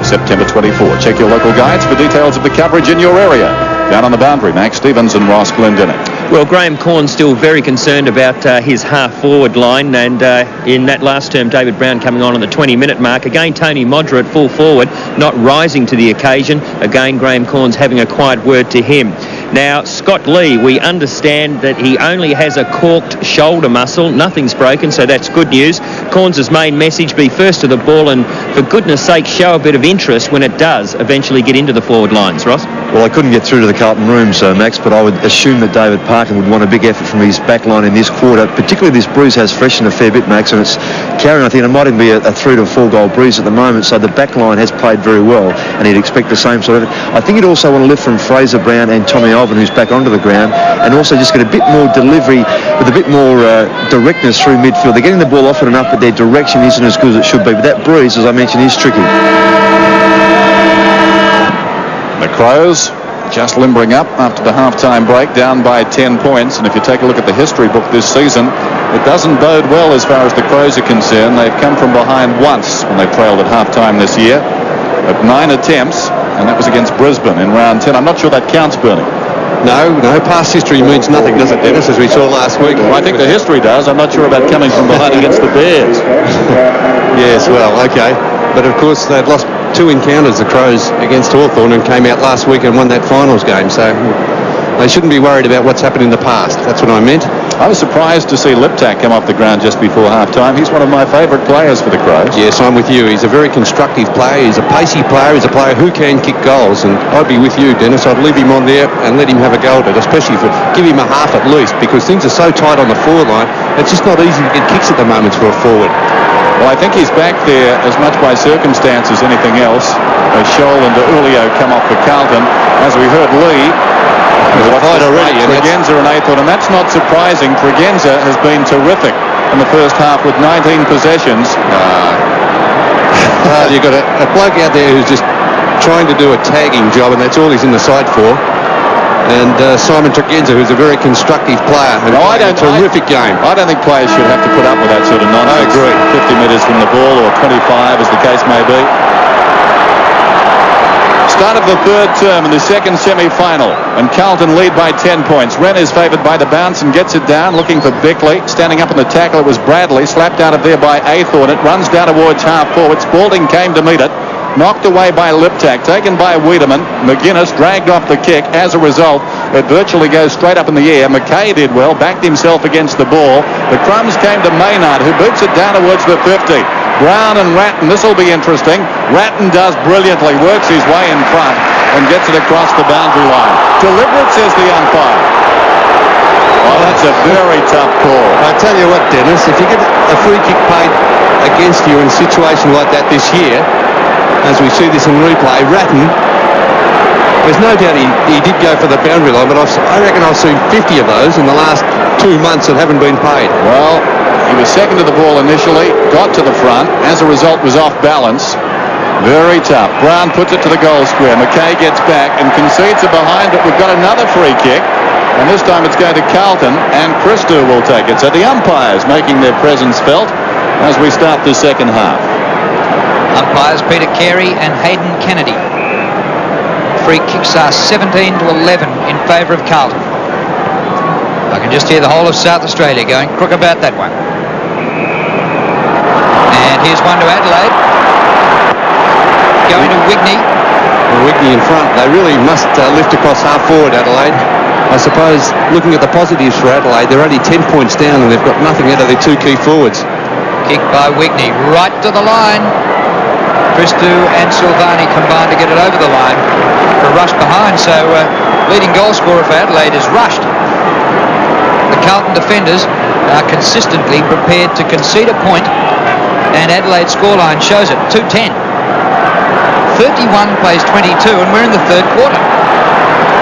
September 24. Check your local guides for details of the coverage in your area. Down on the boundary, Max Stevens and Ross Glendinning. Well, Graham Corn's still very concerned about his half-forward line, and in that last term, David Brown coming on the 20-minute mark. Again, Tony Modra at full forward, not rising to the occasion. Again, Graham Corn's having a quiet word to him. Now, Scott Lee, we understand that he only has a corked shoulder muscle. Nothing's broken, so that's good news. Corns' main message, be first to the ball and, for goodness sake, show a bit of interest when it does eventually get into the forward lines. Ross? Well, I couldn't get through to the Carlton room, Max, but I would assume that David Parkin would want a big effort from his back line in this quarter. Particularly this bruise has freshened a fair bit, Max, and it's carrying, I think it might even be a 3 to 4 goal bruise at the moment, so the back line has played very well, and he'd expect the same sort of effort. I think he'd also want to lift from Fraser Brown and Tommy Alvin, who's back onto the ground, and also just get a bit more delivery with a bit more directness through midfield. They're getting the ball often enough, but their direction isn't as good as it should be. But that bruise, as I mentioned, is tricky. The Crows just limbering up after the half-time break, down by 10 points. And if you take a look at the history book this season, it doesn't bode well as far as the Crows are concerned. They've come from behind once when they trailed at half-time this year at 9 attempts, and that was against Brisbane in round 10. I'm not sure that counts, Bernie. No, past history means nothing, does it, Dennis, as we saw last week? Well, I think the history does. I'm not sure about coming from behind against the Bears. Yes, well, okay. But, of course, they'd lost 2 encounters, the Crows, against Hawthorn, and came out last week and won that finals game. So they shouldn't be worried about what's happened in the past. That's what I meant. I was surprised to see Liptak come off the ground just before half-time. He's one of my favourite players for the Crows. Yes, I'm with you. He's a very constructive player. He's a pacey player. He's a player who can kick goals. And I'd be with you, Dennis. I'd leave him on there and let him have a go at it, especially give him a half at least, because things are so tight on the forward line. It's just not easy to get kicks at the moment for a forward. Well, I think he's back there as much by circumstance as anything else. Scholl and Ulio come off for Carlton. As we heard, Lee already. Tregenza and Athorn, and that's not surprising. Tregenza has been terrific in the first half with 19 possessions. You've got a bloke out there who's just trying to do a tagging job, and that's all he's in the side for. And Simon Tregenza, who's a very constructive player, and terrific game. I don't think players should have to put up with that sort of nonsense. I agree. 50 metres from the ball, or 25 as the case may be. Start of the third term in the second semi-final, and Carlton lead by 10 points. Wren is favoured by the bounce and gets it down, looking for Bickley. Standing up in the tackle, it was Bradley, slapped out of there by Athorn. It runs down towards half-forward. Spalding came to meet it. Knocked away by Liptak, taken by Wiedemann. McGuinness dragged off the kick. As a result, it virtually goes straight up in the air. McKay did well, backed himself against the ball. The crumbs came to Maynard, who boots it down towards the 50. Brown and Ratton, this will be interesting. Ratton does brilliantly, works his way in front and gets it across the boundary line. Deliberate, says the umpire. Oh, that's a very tough call. I tell you what, Dennis, if you get a free kick paid against you in a situation like that this year, as we see this in replay, Ratton, there's no doubt he did go for the boundary line, but I reckon I've seen 50 of those in the last 2 months that haven't been paid. Well, he was second to the ball initially, got to the front, as a result was off balance. Very tough. Brown puts it to the goal square. McKay gets back and concedes it behind, but we've got another free kick, and this time it's going to Carlton, and Christou will take it. So the umpires making their presence felt as we start the second half. Umpires Peter Carey and Hayden Kennedy. Free kicks are 17 to 11 in favour of Carlton. I can just hear the whole of South Australia going crook about that one. And here's one to Adelaide. Going to Wigney. Wigney in front. They really must lift across half forward, Adelaide. I suppose, looking at the positives for Adelaide, they're only 10 points down and they've got nothing out of their two key forwards. Kick by Wigney, right to the line. Christou and Silvani combined to get it over the line for a rush behind, so leading goal scorer for Adelaide is rushed. The Carlton defenders are consistently prepared to concede a point, and Adelaide's scoreline shows it, 2-10. 31 plays 22, and we're in the third quarter.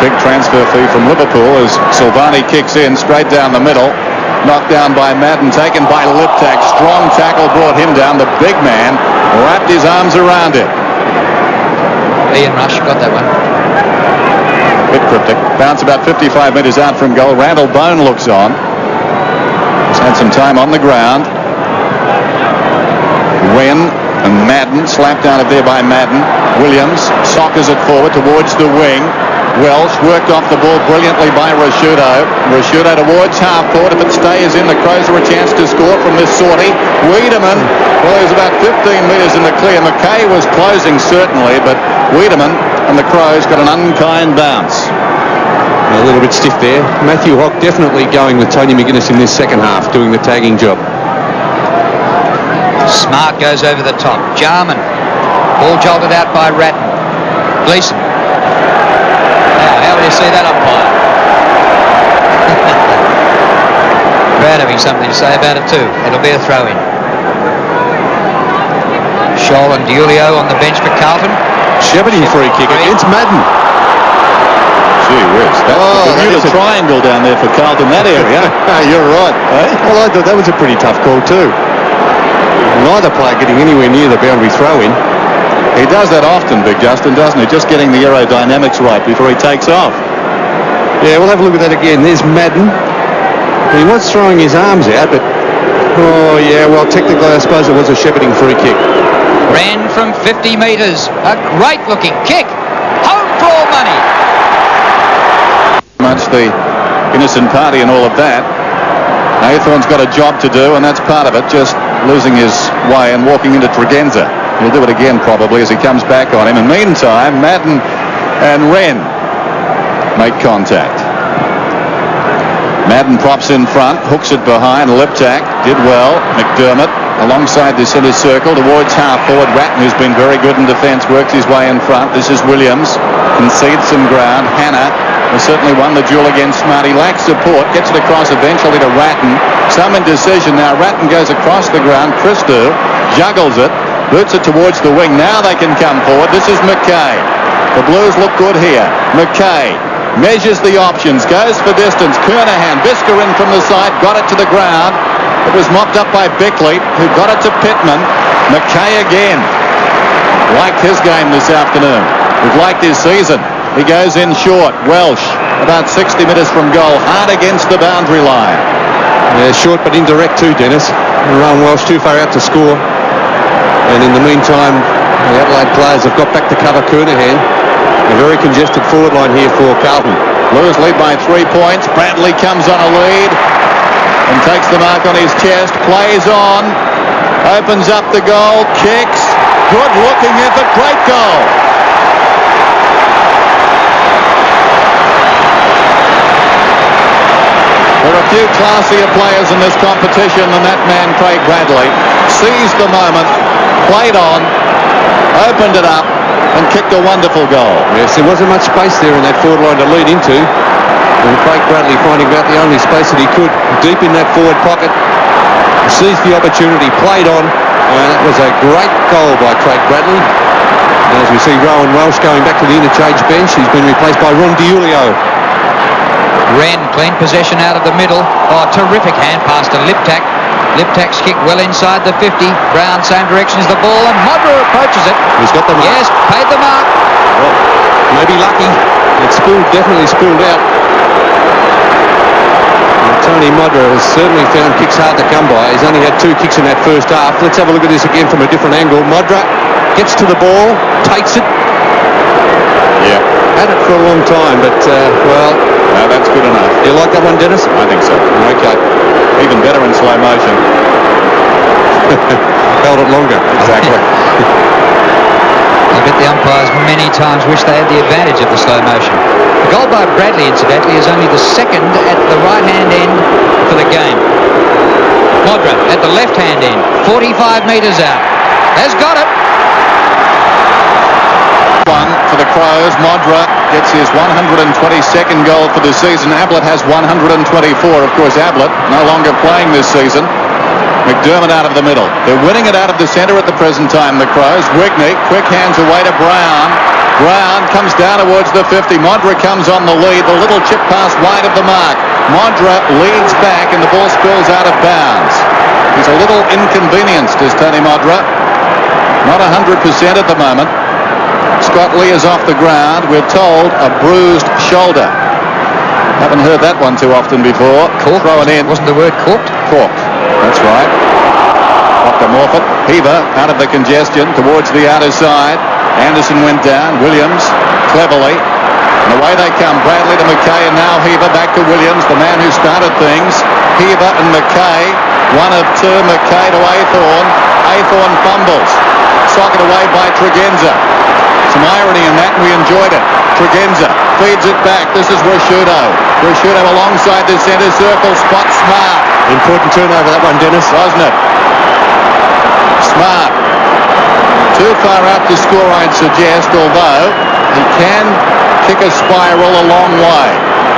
Big transfer fee from Liverpool as Silvani kicks in straight down the middle. Knocked down by Madden, taken by Liptak. Strong tackle brought him down. The big man wrapped his arms around him. Ian Rush got that one. Bit cryptic. Bounce about 55 metres out from goal. Randall Bone looks on. He's had some time on the ground. Wren and Madden slapped out of there by Madden. Williams soccers it forward towards the wing. Welsh worked off the ball brilliantly by Rashudo. Rashudo towards half court. If it stays in, the Crows are a chance to score from this sortie. Wiedemann, well, he was about 15 metres in the clear. McKay was closing certainly, but Wiedemann and the Crows got an unkind bounce. A little bit stiff there. Matthew Hogg definitely going with Tony McGuinness in this second half, doing the tagging job. Smart goes over the top. Jarman. Ball jolted out by Ratton. Gleeson. How would you see that umpire? Brad having something to say about it too. It'll be a throw-in. Scholl and Diulio on the bench for Carlton. Shepherding free kick against Madden. Gee whiz. That's the Bermuda Triangle down there for Carlton, that area. You're right. Eh? Well, I thought that was a pretty tough call too. Neither player getting anywhere near the boundary throw-in. He does that often, Big Justin, doesn't he? Just getting the aerodynamics right before he takes off. Yeah, we'll have a look at that again. There's Madden. He was throwing his arms out, but... Oh, yeah, well, technically, I suppose it was a shepherding free kick. Ran from 50 metres. A great-looking kick. Home for all money. Much the innocent party and all of that. Haythorn's got a job to do, and that's part of it, just losing his way and walking into Tregenza. He'll do it again probably as he comes back on him. And meantime, Madden and Wren make contact. Madden props in front, hooks it behind. Liptak did well. McDermott alongside the centre circle towards half forward. Ratton, who's been very good in defence, works his way in front. This is Williams. Concedes some ground. Hannah has certainly won the duel against Smart. He lacks support. Gets it across eventually to Ratton. Some indecision now. Ratton goes across the ground. Christou juggles it. Boots it towards the wing. Now they can come forward. This is McKay. The Blues look good here. McKay measures the options. Goes for distance. Kernahan. Bisker in from the side. Got it to the ground. It was mopped up by Bickley, who got it to Pittman. McKay again. Liked his game this afternoon. We've liked his season. He goes in short. Welsh, about 60 metres from goal. Hard against the boundary line. Yeah, short but indirect too, Dennis. Rowan Welsh too far out to score. And in the meantime, the Adelaide players have got back to cover Kernahan. A very congested forward line here for Carlton. Blues lead by 3 points. Bradley comes on a lead and takes the mark on his chest. Plays on. Opens up the goal. Kicks. Good looking effort. Great goal. There are a few classier players in this competition than that man, Craig Bradley. Seized the moment, played on, opened it up, and kicked a wonderful goal. Yes, there wasn't much space there in that forward line to lead into. And Craig Bradley finding about the only space that he could, deep in that forward pocket. Seized the opportunity, played on, and it was a great goal by Craig Bradley. And as we see Rowan Welsh going back to the interchange bench, he's been replaced by Ron Diulio. Wren, clean possession out of the middle. Oh, terrific hand pass to Liptak. Liptak's kick well inside the 50. Brown, same direction as the ball, and Modra approaches it. He's got the mark. Yes, paid the mark. Well, maybe lucky. It definitely spooled out. And Tony Modra has certainly found kicks hard to come by. He's only had 2 kicks in that first half. Let's have a look at this again from a different angle. Modra gets to the ball, takes it. Yeah. Had it for a long time, but, well, No, that's good enough. Do you like that one, Dennis? I think so. Okay. Even better in slow motion. Held it longer. Exactly. I bet the umpires many times wish they had the advantage of the slow motion. The goal by Bradley, incidentally, is only the second at the right-hand end for the game. Modra at the left-hand end, 45 metres out. Has got it. One for the Crows. Modra gets his 122nd goal for the season. Ablett has 124. Of course, Ablett no longer playing this season. McDermott out of the middle. They're winning it out of the centre at the present time, the Crows. Wigney, quick hands away to Brown. Brown comes down towards the 50. Modra comes on the lead. The little chip pass wide of the mark. Modra leads back and the ball spills out of bounds. He's a little inconvenienced, is Tony Modra. Not 100% at the moment. Scott Lee is off the ground. We're told a bruised shoulder. Haven't heard that one too often before. Corked. Throw it in. Wasn't the word corked? Corked. That's right. Dr. Morfitt. Heaver out of the congestion towards the outer side. Anderson went down. Williams cleverly. And away they come. Bradley to McKay and now Heaver back to Williams, the man who started things. Heaver and McKay. One of two. McKay to Aythorne. Aythorne fumbles. Socket away by Tregenza. Some irony in that, and we enjoyed it. Tregenza feeds it back. This is Rashudo. Rashudo alongside the centre circle. Spot Smart. Important turnover, that one, Dennis. Wasn't it? Smart. Too far out to score, I'd suggest, although he can kick a spiral a long way.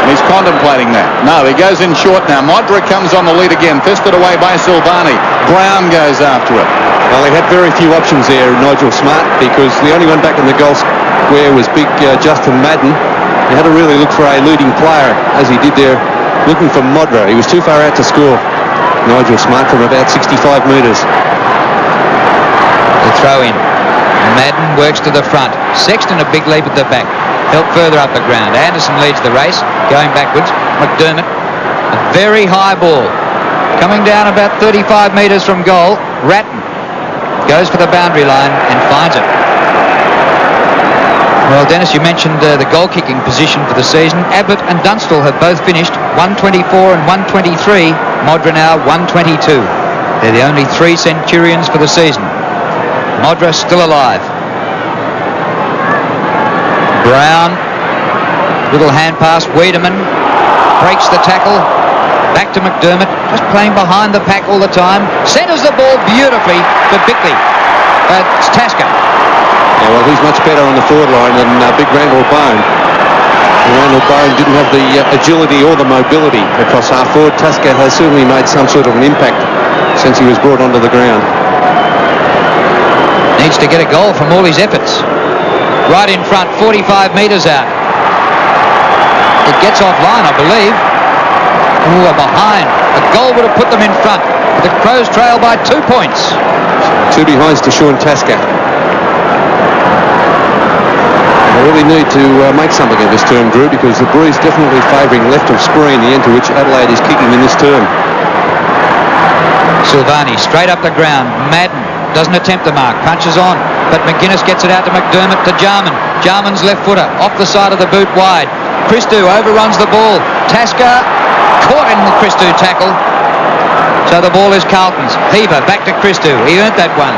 And he's contemplating that. No, he goes in short now. Modra comes on the lead again. Fisted away by Silvani. Brown goes after it. Well, he had very few options there, Nigel Smart, because the only one back in the goal square was big Justin Madden. He had to really look for a leading player, as he did there, looking for Modra. He was too far out to score. Nigel Smart from about 65 metres. The throw in. Madden works to the front. Sexton a big leap at the back. Help further up the ground. Anderson leads the race, going backwards. McDermott, a very high ball. Coming down about 35 metres from goal. Ratton goes for the boundary line and finds it. Well, Dennis, you mentioned the goal-kicking position for the season. Ablett and Dunstall have both finished 124 and 123. Modra now 122. They're the only three centurions for the season. Modra still alive. Brown, little hand pass. Wiedemann breaks the tackle. Back to McDermott, just playing behind the pack all the time. Centres the ball beautifully for Bickley. It's Tasker. Yeah, well, he's much better on the forward line than big Randall Bone. And Randall Bone didn't have the agility or the mobility across half forward. Tasker has certainly made some sort of an impact since he was brought onto the ground. Needs to get a goal from all his efforts. Right in front, 45 metres out. It gets offline, I believe. Ooh, behind. A goal would have put them in front. The Crows trail by 2 points. 2 behinds to Sean Tasker. They really need to make something of this term, Drew, because the breeze definitely favouring left of screen, the end to which Adelaide is kicking in this term. Silvani straight up the ground. Madden doesn't attempt the mark, punches on, but McGuinness gets it out to McDermott to Jarman. Jarman's left footer off the side of the boot wide. Christou overruns the ball. Tasker caught in the Christou tackle. So the ball is Carlton's. Heaver back to Christou. He earned that one.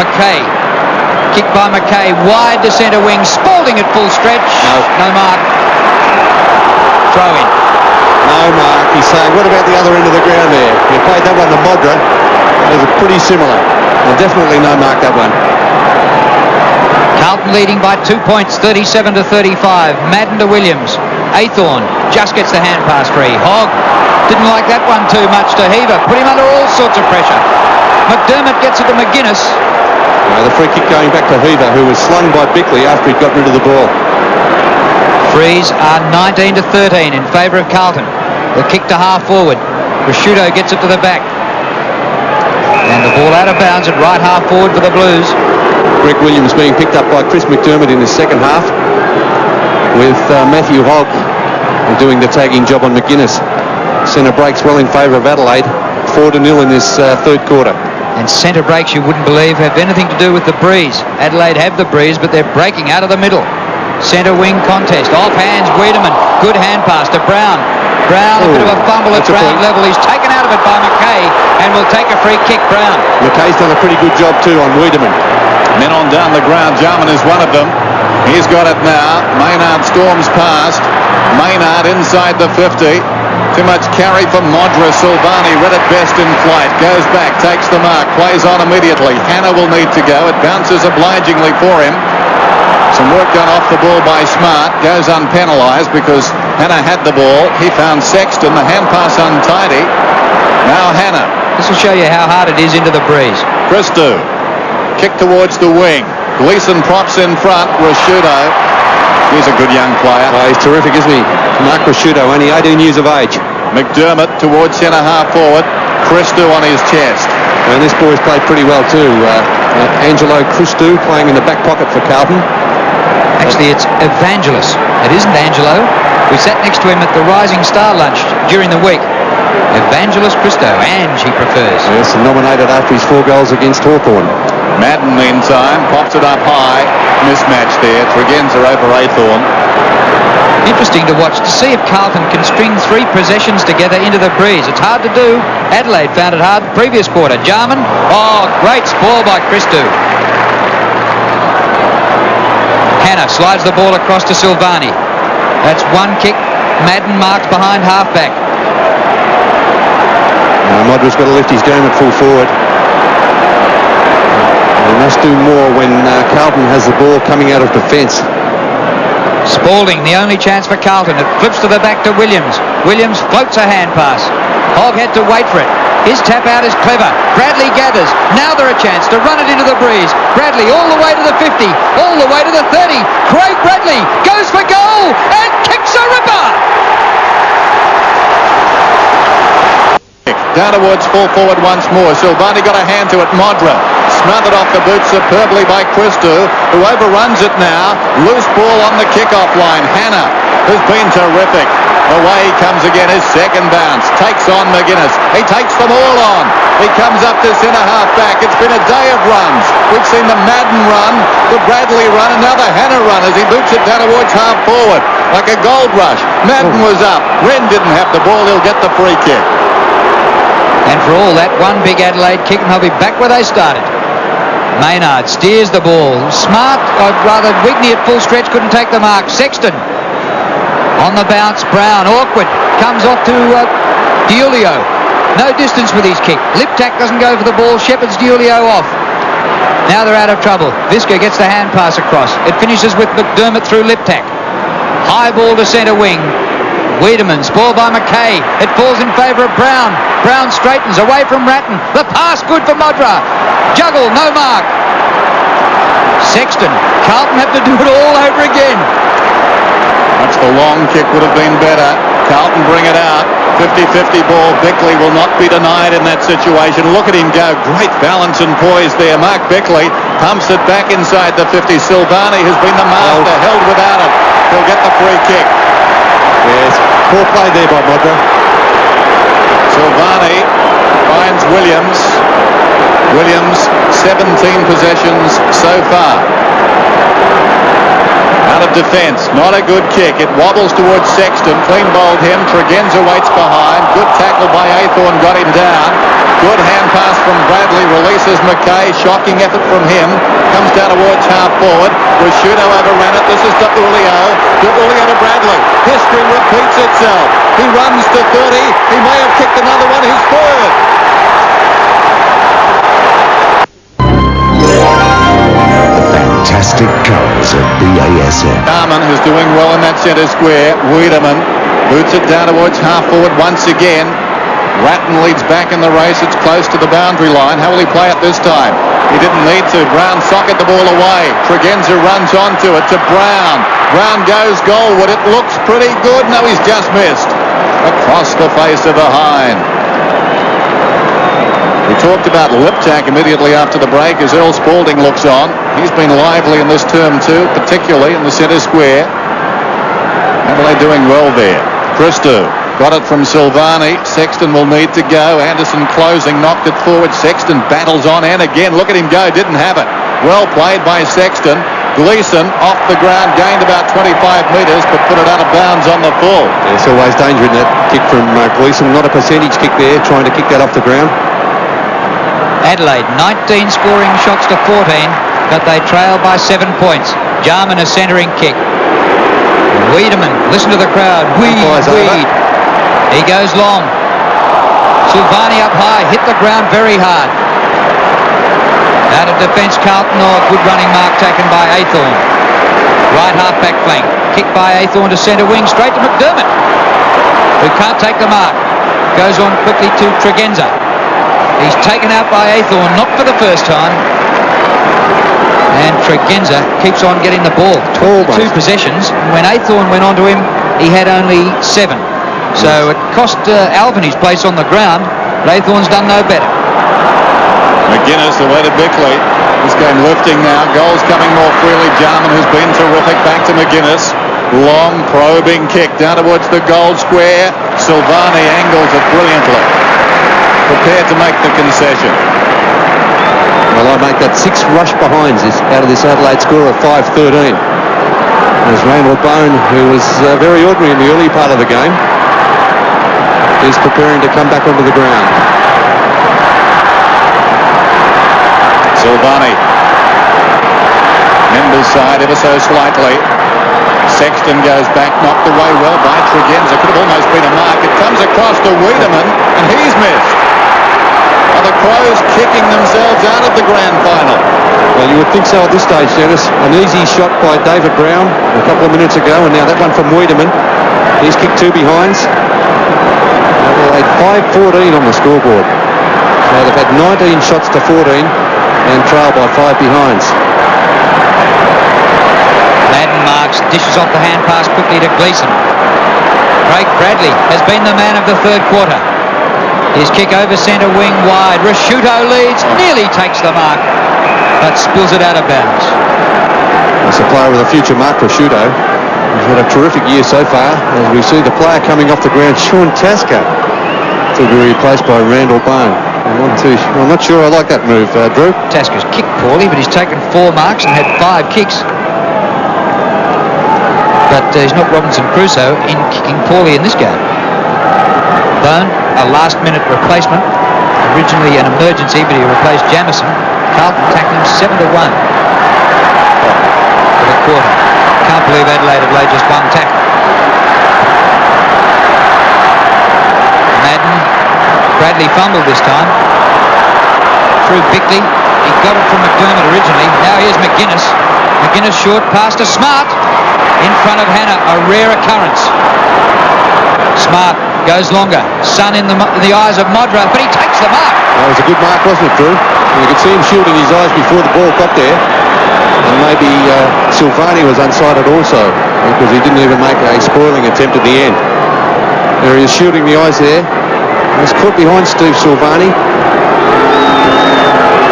McKay. Kicked by McKay. Wide to centre wing. Spalding at full stretch. No mark. Throw in. No mark. He's saying, what about the other end of the ground there? He played that one to Modra. Those are pretty similar. Well, definitely no mark that one. Carlton leading by 2 points, 37 to 35. Madden to Williams. Aythorne just gets the hand pass free. Hogg didn't like that one too much to Heaver. Put him under all sorts of pressure. McDermott gets it to McGuinness. The free kick going back to Heaver, who was slung by Bickley after he got rid of the ball. Frees are 19 to 13 in favour of Carlton. The kick to half forward. Rashudo gets it to the back. And the ball out of bounds at right half forward for the Blues. Greg Williams being picked up by Chris McDermott in the second half, with Matthew Hogg doing the tagging job on McGuinness. Centre breaks well in favour of Adelaide. 4-0 in this third quarter. And centre breaks, you wouldn't believe, have anything to do with the breeze. Adelaide have the breeze, but they're breaking out of the middle. centre wing contest. Off hands Wiedemann. Good hand pass to Brown. Brown, a bit of a fumble at ground level. He's taken out of it by McKay and will take a free kick. Brown. McKay's done a pretty good job too on Wiedemann. Men on down the ground. Jarman is one of them. He's got it now. Maynard storms past. Maynard inside the 50. Too much carry from Modra. Silvani read it best in flight. Goes back, takes the mark, plays on immediately. Hannah will need to go. It bounces obligingly for him. Some work done off the ball by Smart. Goes unpenalised because Hannah had the ball. He found Sexton. The hand pass untidy. Now Hannah. This will show you how hard it is into the breeze. Christou. Kick towards the wing. Gleeson props in front. Rashudo. He's a good young player. Oh, he's terrific, isn't he? Mark Rashudo, only 18 years of age. McDermott towards centre half forward. Christou on his chest. And this boy's played pretty well too. Angelo Christou playing in the back pocket for Carlton. Actually, it's Evangelos. It isn't Angelo. We sat next to him at the Rising Star lunch during the week. Evangelos Christou, Ange he prefers. Yes, and nominated after his 4 goals against Hawthorn. Madden, meantime, pops it up high. Mismatch there. Tregenza over Aythorne. Interesting to watch to see if Carlton can string 3 possessions together into the breeze. It's hard to do. Adelaide found it hard the previous quarter. Jarman. Oh, great spoil by Christou. Hannah slides the ball across to Silvani. That's one kick. Madden marks behind halfback. Modra's got to lift his game at full forward. He must do more when Carlton has the ball coming out of defence. Spalding, the only chance for Carlton. It flips to the back to Williams. Williams floats a hand pass. Hogg had to wait for it. His tap out is clever. Bradley gathers. Now they're a chance to run it into the breeze. Bradley all the way to the 50, all the way to the 30. Craig Bradley goes for goal and kicks a ripper. Down towards full forward once more. Silvani got a hand to it. Modra smothered off the boot superbly by Christou, who overruns it now. Loose ball on the kickoff line. Hannah has been terrific. Away he comes again. His second bounce. Takes on McGuinness. He takes them all on. He comes up to centre half back. It's been a day of runs. We've seen the Madden run, the Bradley run, and now the Hannah run as he boots it down towards half forward. Like a gold rush. Madden was up. Wren didn't have the ball. He'll get the free kick. And for all that, one big Adelaide kick and they'll be back where they started. Maynard steers the ball. Smart, or rather Wigney at full stretch, couldn't take the mark. Sexton on the bounce. Brown, awkward, comes off to Diulio. No distance with his kick. Liptak doesn't go for the ball. Shepherd's Diulio off. Now they're out of trouble. Visca gets the hand pass across. It finishes with McDermott through Liptak. High ball to centre wing. Wiedemann, spoiled by McKay. It falls in favour of Brown. Brown straightens away from Ratton. The pass good for Modra. Juggle, no mark. Sexton. Carlton have to do it all over again. That's the long kick would have been better. Carlton bring it out. 50-50 ball. Bickley will not be denied in that situation. Look at him go. Great balance and poise there. Mark Bickley pumps it back inside the 50. Silvani has been the master. Held without it. He'll get the free kick. Yes, poor play there by Modra. Silvani finds Williams. Williams, 17 possessions so far. Out of defence, not a good kick. It wobbles towards Sexton. Clean bowled him. Tregenza waits behind. Good tackle by Aythorne, got him down. Good hand pass from Bradley. Releases McKay. Shocking effort from him. Comes down towards half forward. Rashudo overran it. This is to Ulio. Ulio to Bradley. History repeats itself. He runs to 30. He may have kicked another one. His third. Fantastic colours of BASF. Carman is doing well in that centre square. Wiedemann boots it down towards half forward once again. Ratton leads back in the race. It's close to the boundary line. How will he play it this time? He didn't need to. Brown socket the ball away. Tregenza runs onto it to Brown. Brown goes goalward. It looks pretty good. No, he's just missed. Across the face of the hind. We talked about Liptak immediately after the break as Earl Spalding looks on. He's been lively in this term too, particularly in the centre square. Adelaide doing well there. Christou got it from Silvani. Sexton will need to go. Anderson closing, knocked it forward. Sexton battles on and again. Look at him go. Didn't have it. Well played by Sexton. Gleeson off the ground, gained about 25 metres, but put it out of bounds on the full. There's always danger in that kick from Gleeson. Not a percentage kick there, trying to kick that off the ground. Adelaide, 19 scoring shots to 14, but they trail by 7 points. Jarman a centering kick. Wiedemann, listen to the crowd. Weed. He goes long. Silvani up high, hit the ground very hard. Out of defence, Carlton. Good running mark taken by Aythorne. Right half-back flank. Kick by Aythorne to centre wing, straight to McDermott, who can't take the mark. Goes on quickly to Tregenza. He's taken out by Aythorne, not for the first time. And Tregenza keeps on getting the ball. 22 possessions. When Aythorne went on to him, he had only 7. So it cost Alvin his place on the ground, but Aythorne's done no better. McGuinness away to Bickley. This game lifting now. Goals coming more freely. Jarman, who's been terrific, back to McGuinness. Long probing kick down towards the goal square. Silvani angles it brilliantly. Prepared to make the concession. Well, I make that 6 rush behinds out of this Adelaide score of 5-13. There's Randall Bone, who was very ordinary in the early part of the game. He's preparing to come back onto the ground. Silvani. Members side ever so slightly. Sexton goes back, knocked away well by Tregenza. Could have almost been a mark. It comes across to Wiedemann, and he's missed. Are the Crows kicking themselves out of the grand final? Well, you would think so at this stage, Dennis. An easy shot by David Brown a couple of minutes ago, and now that one from Wiedemann. He's kicked 2 behinds. Adelaide 5-14 on the scoreboard. So they've had 19 shots to 14 and trail by 5 behinds. Madden marks, dishes off the hand pass quickly to Gleeson. Craig Bradley has been the man of the third quarter. His kick over centre wing wide. Rasciuto leads, nearly takes the mark, but spills it out of bounds. That's a player with a future mark, Rasciuto. He's had a terrific year so far. As we see the player coming off the ground, Sean Tasker, to be replaced by Randall Bone. I'm not sure I like that move, Drew. Tasker's kicked poorly, but he's taken 4 marks and had 5 kicks. But he's not Robinson Crusoe in kicking poorly in this game. Bone, a last-minute replacement. Originally an emergency, but he replaced Jamison. Carlton tackling him 7-1 for the quarter. Can't believe Adelaide have laid just 1 tackle. Madden. Bradley fumbled this time. Through Bickley. He got it from McDermott originally. Now here's McGuinness. McGuinness short pass to Smart. In front of Hannah, a rare occurrence. Smart goes longer. Sun in the eyes of Modra, but he takes the mark. That was a good mark, wasn't it, Drew? You could see him shielding his eyes before the ball got there. And maybe Silvani was unsighted also, because he didn't even make a spoiling attempt at the end. There he is shielding the eyes there. He's caught behind Steve Silvani.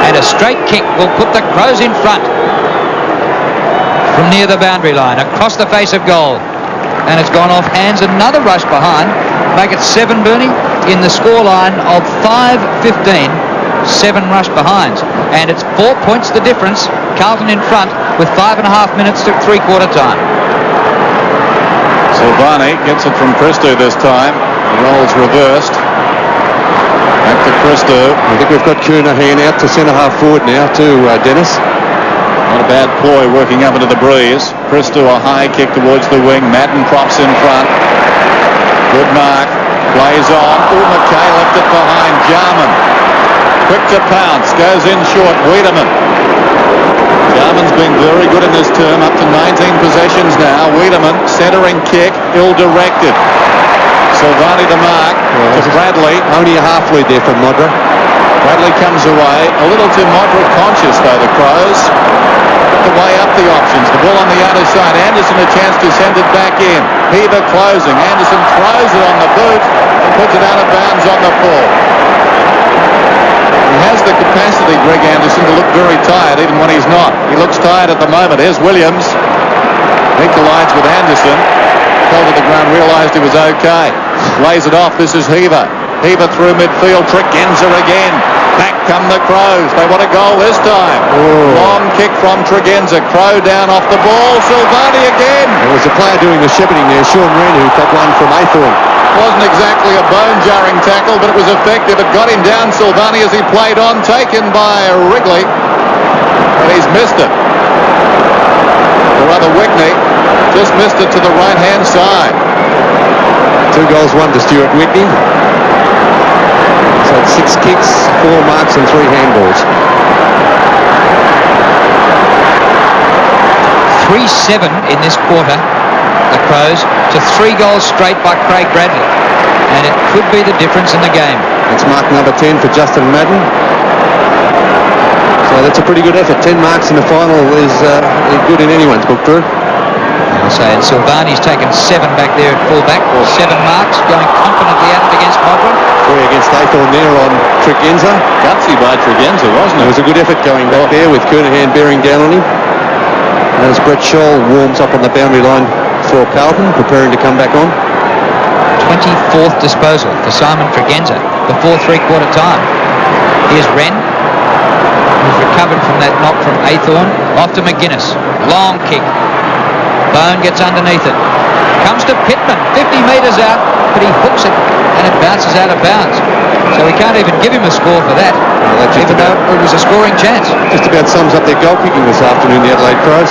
And a straight kick will put the Crows in front. From near the boundary line, across the face of goal. And it's gone off hands. Another rush behind. Make it 7, Bernie, in the scoreline of 5-15. 7 rush behinds. And it's 4 points the difference. Carlton in front with 5.5 minutes to 3/4 time. Silvani gets it from Christou this time. The roll's reversed. Back to Christou. I think we've got Kernahan out to centre half forward now too, Dennis. Not a bad ploy working up into the breeze. Christou a high kick towards the wing. Madden props in front. Good mark. Plays on. McKay left it behind. Jarman. Quick to pounce. Goes in short. Wiedemann. Jarman's been very good in this term. Up to 19 possessions now. Wiedemann. Centering kick. Ill-directed. Silvani the mark. To Bradley. Only a half lead there from Modra. Bradley comes away. A little too Modra conscious though, the Crows. To weigh up the options. The ball on the outer side. Anderson a chance to send it back in. Heaver closing. Anderson throws it on the boot and puts it out of bounds on the full. He has the capacity, Greg Anderson, to look very tired even when he's not. He looks tired at the moment. Here's Williams. He collides with Anderson. Fell to the ground, realised he was okay. Lays it off. This is Heaver. Heaver through midfield. Tregenza again. Back come the Crows. They want a goal this time. Long kick from Tregenza. Crow down off the ball. Silvani again. There was a player doing the shepherding there, Sean Wren, who got one from Aythorne. Wasn't exactly a bone-jarring tackle, but it was effective. It got him down, Silvani, as he played on. Taken by Wrigley. And he's missed it. Or rather, Whitney just missed it to the right-hand side. 2 goals, 1 to Stuart Whitney. So it's 6 kicks, 4 marks and 3 handballs. 3-7 in this quarter, the Crows, to 3 goals straight by Craig Bradley. And it could be the difference in the game. It's mark number 10 for Justin Madden. So that's a pretty good effort. 10 marks in the final is good in anyone's book, Drew. I'll say, and Silvani's taken 7 back there at fullback, 7 marks, going confidently at it against Modron. 3 against Aythorne there on Tregenza. Gutsy by Tregenza, wasn't it? It was a good effort going back there with Kernahan bearing down on him. As Brett Scholl warms up on the boundary line for Carlton, preparing to come back on. 24th disposal for Simon Tregenza before 3/4 time. Here's Wren, who's recovered from that knock from Aythorne. Off to McGuinness. Long kick. Bone gets underneath it. Comes to Pittman, 50 metres out, but he hooks it and it bounces out of bounds. So we can't even give him a score for that, even though it was a scoring chance. Just about sums up their goal kicking this afternoon, the Adelaide Crows.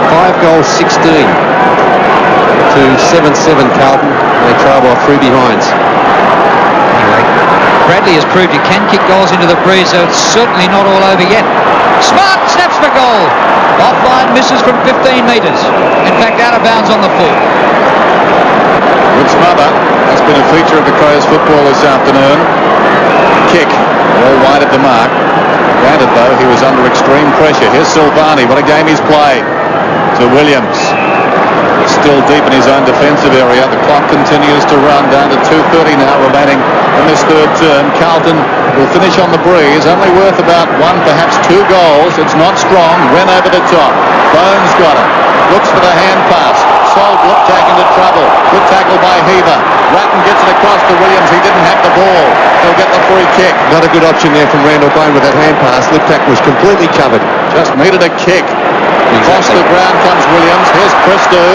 5 goals, 16 to 7-7 Carlton. They trail by 3 behinds. Anyway, Bradley has proved he can kick goals into the breeze, so it's certainly not all over yet. Smart snaps for goal. Offline misses from 15 metres. In fact, out of bounds on the full. Good smother. That's been a feature of the Crows football this afternoon. Kick. All wide of the mark. Granted, though, he was under extreme pressure. Here's Silvani. What a game he's played. To Williams. He's still deep in his own defensive area. The clock continues to run down to 2:30 now remaining in this third term. Carlton will finish on the breeze. Only worth about 1, perhaps 2 goals. It's not strong. Went over the top. Bones got it. Looks for the hand pass. Sold Liptak into trouble. Good tackle by Heaver. Ratton gets it across to Williams. He didn't have the ball. He'll get the free kick. Not a good option there from Randall Bone with that hand pass. Liptak was completely covered. Just needed a kick. Across the ground comes Williams. Here's Christou.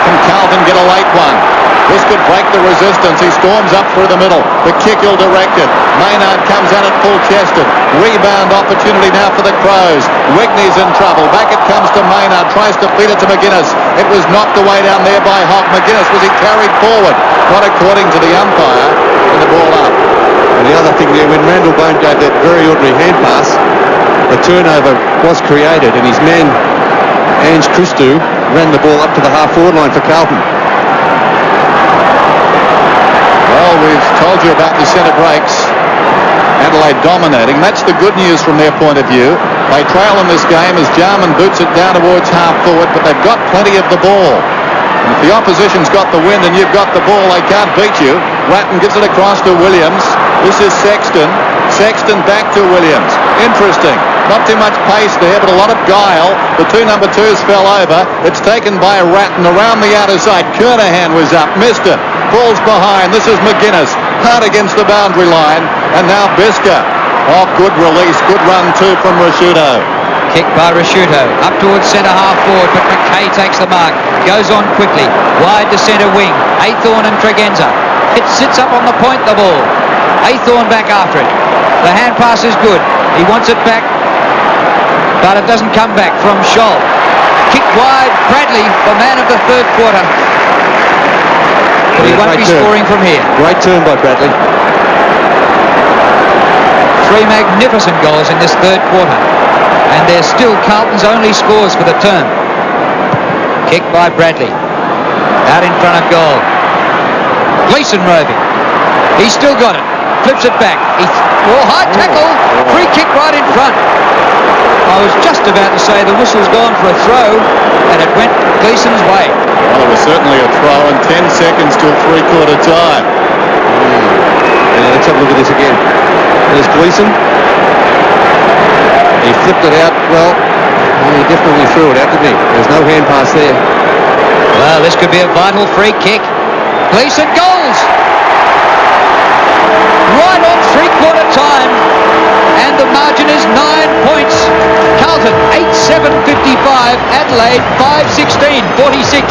Can Carlton get a late one? This could break the resistance. He storms up through the middle. The kick ill-directed. Maynard comes at it full-chested. Rebound opportunity now for the Crows. Wigney's in trouble. Back it comes to Maynard. Tries to feed it to McGuinness. It was knocked away down there by Hock. McGuinness, was he carried forward? Not according to the umpire. And the ball up. And the other thing there, when Randall Bone gave that very ordinary hand pass, the turnover was created and his man, Ange Christou, ran the ball up to the half-forward line for Carlton. Well, we've told you about the centre breaks. Adelaide dominating. That's the good news from their point of view. They trail in this game as Jarman boots it down towards half-forward, but they've got plenty of the ball. And if the opposition's got the wind and you've got the ball, they can't beat you. Ratton gives it across to Williams. This is Sexton. Sexton back to Williams. Interesting. Not too much pace there, but a lot of guile. The 2 number 2s fell over. It's taken by Ratton around the outer side. Kernahan was up. Missed it. Falls behind. This is McGuinness. Hard against the boundary line. And now Bisker. Oh, good release. Good run too from Rashuto. Kick by Rashuto. Up towards centre half forward, but McKay takes the mark. Goes on quickly. Wide to centre wing. Aythorne and Tregenza. It sits up on the point, the ball. Aythorne back after it. The hand pass is good. He wants it back, but it doesn't come back from Scholl. Kick wide. Bradley, the man of the third quarter. But he won't be scoring from here. Great turn by Bradley. 3 magnificent goals in this third quarter. And they're still Carlton's only scores for the term. Kick by Bradley. Out in front of goal. Gleeson roving. He's still got it. Flips it back. High tackle. Free kick right in front. I was just about to say the whistle's gone for a throw, and it went Gleeson's way. Well, it was certainly a throw, and 10 seconds till 3/4 time. Yeah, let's have a look at this again. There's Gleeson. He flipped it out. Well, he definitely threw it out, didn't he? There's no hand pass there. Well, this could be a vital free kick. Gleeson goals! Right on 3/4 time. and the margin is 9 points. Carlton 8-7-55, Adelaide 5-16-46.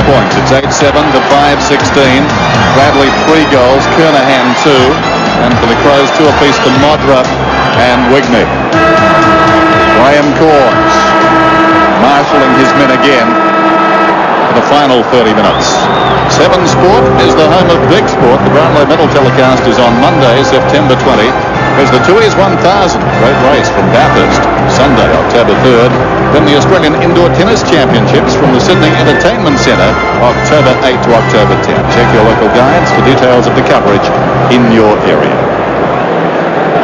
Points. It's 8-7 to 5-16. Bradley 3 goals, Kernahan 2, and for the Crows 2 apiece to Modra and Wigney. Graham Corns marshalling his men again for the final 30 minutes. 7 Sport is the home of Big Sport. The Brownlow medal telecast is on Monday, September 20. There's the Tooheys 1000, great race from Bathurst, Sunday, October 3rd. Then the Australian Indoor Tennis Championships from the Sydney Entertainment Centre, October 8 to October 10. Check your local guides for details of the coverage in your area.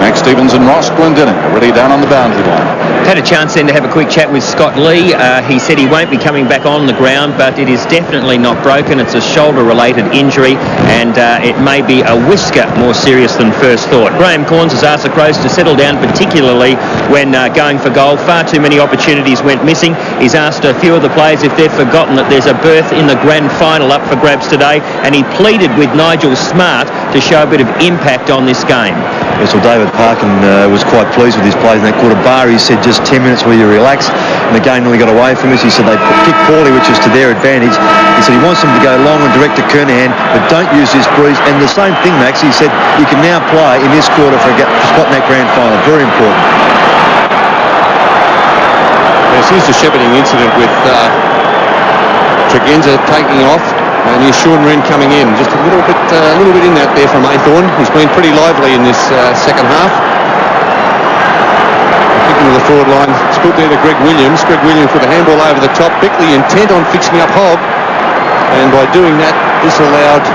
Max Stevens and Ross Glendinning are ready down on the boundary line. Had a chance then to have a quick chat with Scott Lee. He said he won't be coming back on the ground, but it is definitely not broken. It's a shoulder-related injury, and it may be a whisker more serious than first thought. Graham Corns has asked the Crows to settle down, particularly when going for goal. Far too many opportunities went missing. He's asked a few of the players if they've forgotten that there's a berth in the grand final up for grabs today, and he pleaded with Nigel Smart to show a bit of impact on this game. Yes, well, David Parkin was quite pleased with his plays in that quarter. Bar, he said, just 10 minutes where you relax, and the game really got away from us. He said they kicked poorly, which was to their advantage. He said he wants them to go long and direct to Kernahan, but don't use this breeze. And the same thing, Max, he said you can now play in this quarter for a spot in that grand final. Very important. Yes, here's the shepherding incident with Tregenza taking off. And here's Sean Wren coming in. Just a little bit in that there from Aythorne. He's been pretty lively in this second half. Kicking to the forward line. It's put there to Greg Williams. Greg Williams with a handball over the top. Bickley intent on fixing up Hogg. And by doing that, this allowed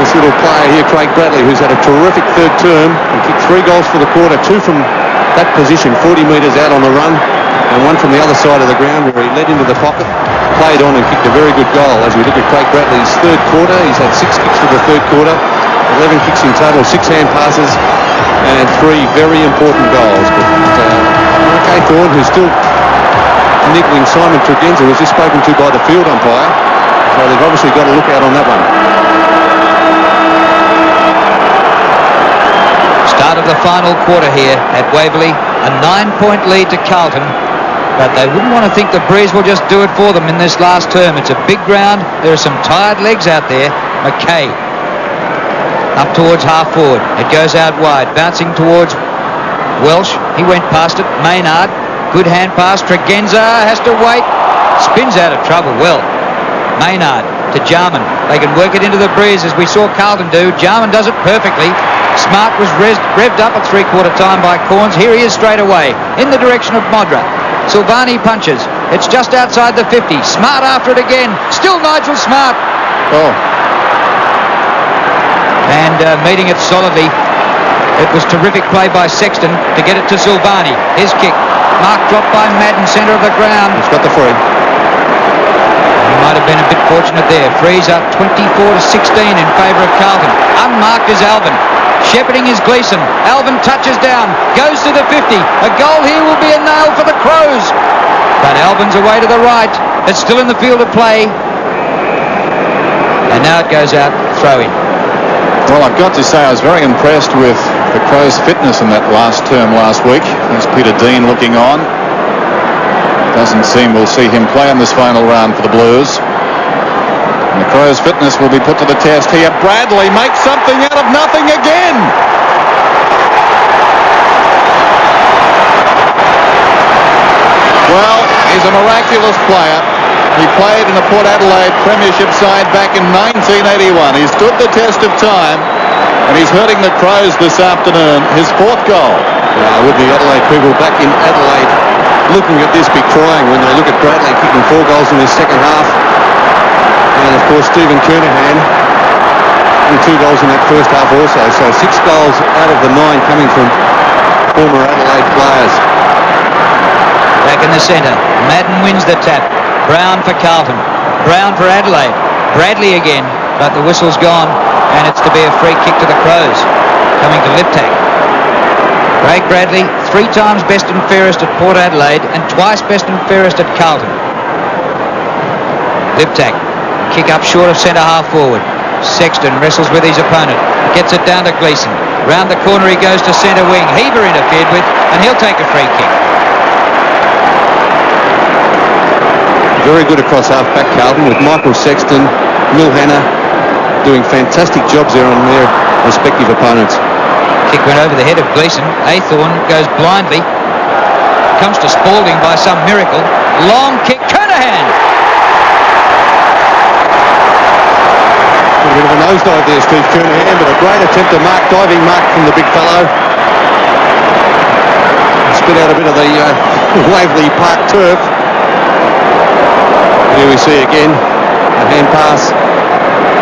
this little player here, Craig Bradley, who's had a terrific third term. He kicked 3 goals for the quarter, 2 from that position, 40 metres out on the run, and 1 from the other side of the ground where he led into the pocket, played on and kicked a very good goal. As we look at Craig Bradley's third quarter, he's had 6 kicks for the third quarter, 11 kicks in total, 6 hand passes, and 3 very important goals. But Mark Aythorne, who's still niggling Simon Tregenza, was just spoken to by the field umpire, so they've obviously got to look out on that one. Start of the final quarter here at Waverley. A 9-point lead to Carlton. But they wouldn't want to think the breeze will just do it for them in this last term. It's a big ground. There are some tired legs out there. McKay up towards half forward. It goes out wide. Bouncing towards Welsh. He went past it. Maynard. Good hand pass. Tregenza has to wait. Spins out of trouble. Well, Maynard to Jarman. They can work it into the breeze as we saw Carlton do. Jarman does it perfectly. Smart was revved up at 3/4 time by Corns. Here he is straight away in the direction of Modra. Silvani punches. It's just outside the 50. Smart after it again. Still Nigel Smart. Oh. And meeting it solidly. It was terrific play by Sexton to get it to Silvani. His kick. Mark dropped by Madden, centre of the ground. He's got the free. He might have been a bit fortunate there. Frees up 24-16 in favour of Carlton. Unmarked is Alvin. Shepherding is Gleeson. Alvin touches down. Goes to the 50. A goal here will be a nail for the Crows. But Alvin's away to the right. It's still in the field of play. And now it goes out. Throw in. Well, I've got to say I was very impressed with the Crows' fitness in that last term last week. There's Peter Dean looking on. Doesn't seem we'll see him play in this final round for the Blues. And the Crows' fitness will be put to the test here. Bradley makes something out of nothing again. Well, he's a miraculous player. He played in the Port Adelaide Premiership side back in 1981. He stood the test of time, and he's hurting the Crows this afternoon. His 4th goal. Would the Adelaide people back in Adelaide looking at this be crying when they look at Bradley kicking 4 goals in this second half. And of course Stephen Kernahan with 2 goals in that first half also. So 6 goals out of the 9 coming from former Adelaide players. Back in the centre. Madden wins the tap. Brown for Carlton. Brown for Adelaide. Bradley again, but the whistle's gone, and it's to be a free kick to the Crows. Coming to Liptak. Craig Bradley, 3 times best and fairest at Port Adelaide and twice best and fairest at Carlton. Liptak, kick up short of centre half forward. Sexton wrestles with his opponent. Gets it down to Gleeson. Round the corner he goes to centre wing. Heber interfered with, and he'll take a free kick. Very good across half-back Carlton with Michael Sexton, Will Hanna doing fantastic jobs there on their respective opponents. Kick went over the head of Gleeson. Aythorne goes blindly. Comes to Spalding by some miracle. Long kick. Kernahan! A bit of a nosedive there, Steve Kernahan, but a great attempt to mark, diving mark from the big fellow. Spit out a bit of the Waverley Park turf. Here we see again a hand pass.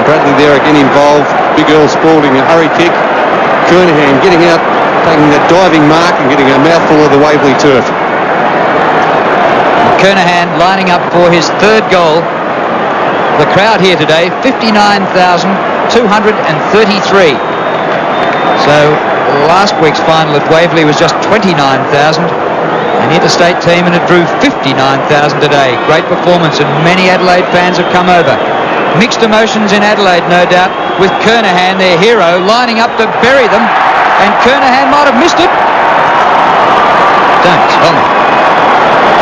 Bradley there again involved. Big Earl Spalding, a hurry kick. Kernahan getting out, taking that diving mark and getting a mouthful of the Waverley turf. Kernahan lining up for his third goal. The crowd here today, 59,233. So last week's final at Waverley was just 29,000. An interstate team, and it drew 59,000 today. Great performance, and many Adelaide fans have come over. Mixed emotions in Adelaide, no doubt, with Kernahan, their hero, lining up to bury them, and Kernahan might have missed it. Don't tell me.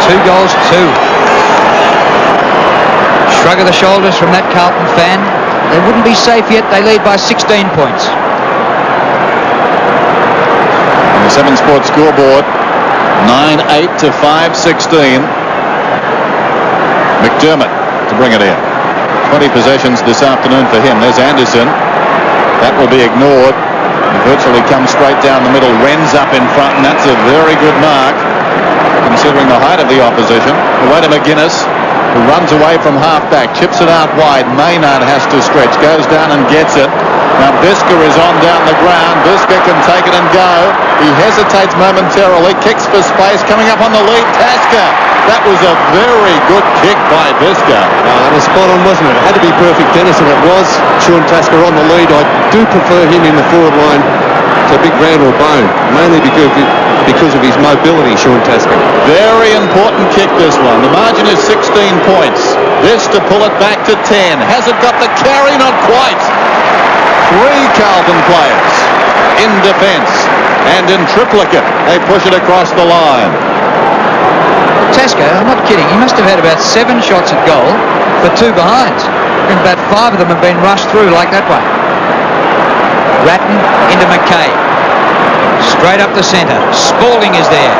2 goals, 2. Shrug of the shoulders from that Carlton fan. They wouldn't be safe yet. They lead by 16 points. On the 7 Sports scoreboard, 9-8 to 5-16. McDermott to bring it in. 20 possessions this afternoon for him. There's Anderson. That will be ignored. He virtually comes straight down the middle. Wren's up in front, and that's a very good mark, considering the height of the opposition. Away to McGuinness, who runs away from half-back, chips it out wide. Maynard has to stretch, goes down and gets it. Now Bisker is on down the ground. Bisker can take it and go. He hesitates momentarily, kicks for space, coming up on the lead. Tasker. That was a very good kick by Bisker. That was spot on, wasn't it? It had to be perfect, Dennis, and it was. Sean Tasker on the lead. I do prefer him in the forward line to Big Randall Bone, mainly because of his mobility, Sean Tasker. Very important kick, this one. The margin is 16 points. This to pull it back to 10. Has it got the carry? Not quite. 3 Carlton players in defence, and in triplicate they push it across the line. Tasker, I'm not kidding, he must have had about 7 shots at goal for 2 behinds, and about 5 of them have been rushed through like that one. Ratton into McKay, straight up the centre. Spalding is there.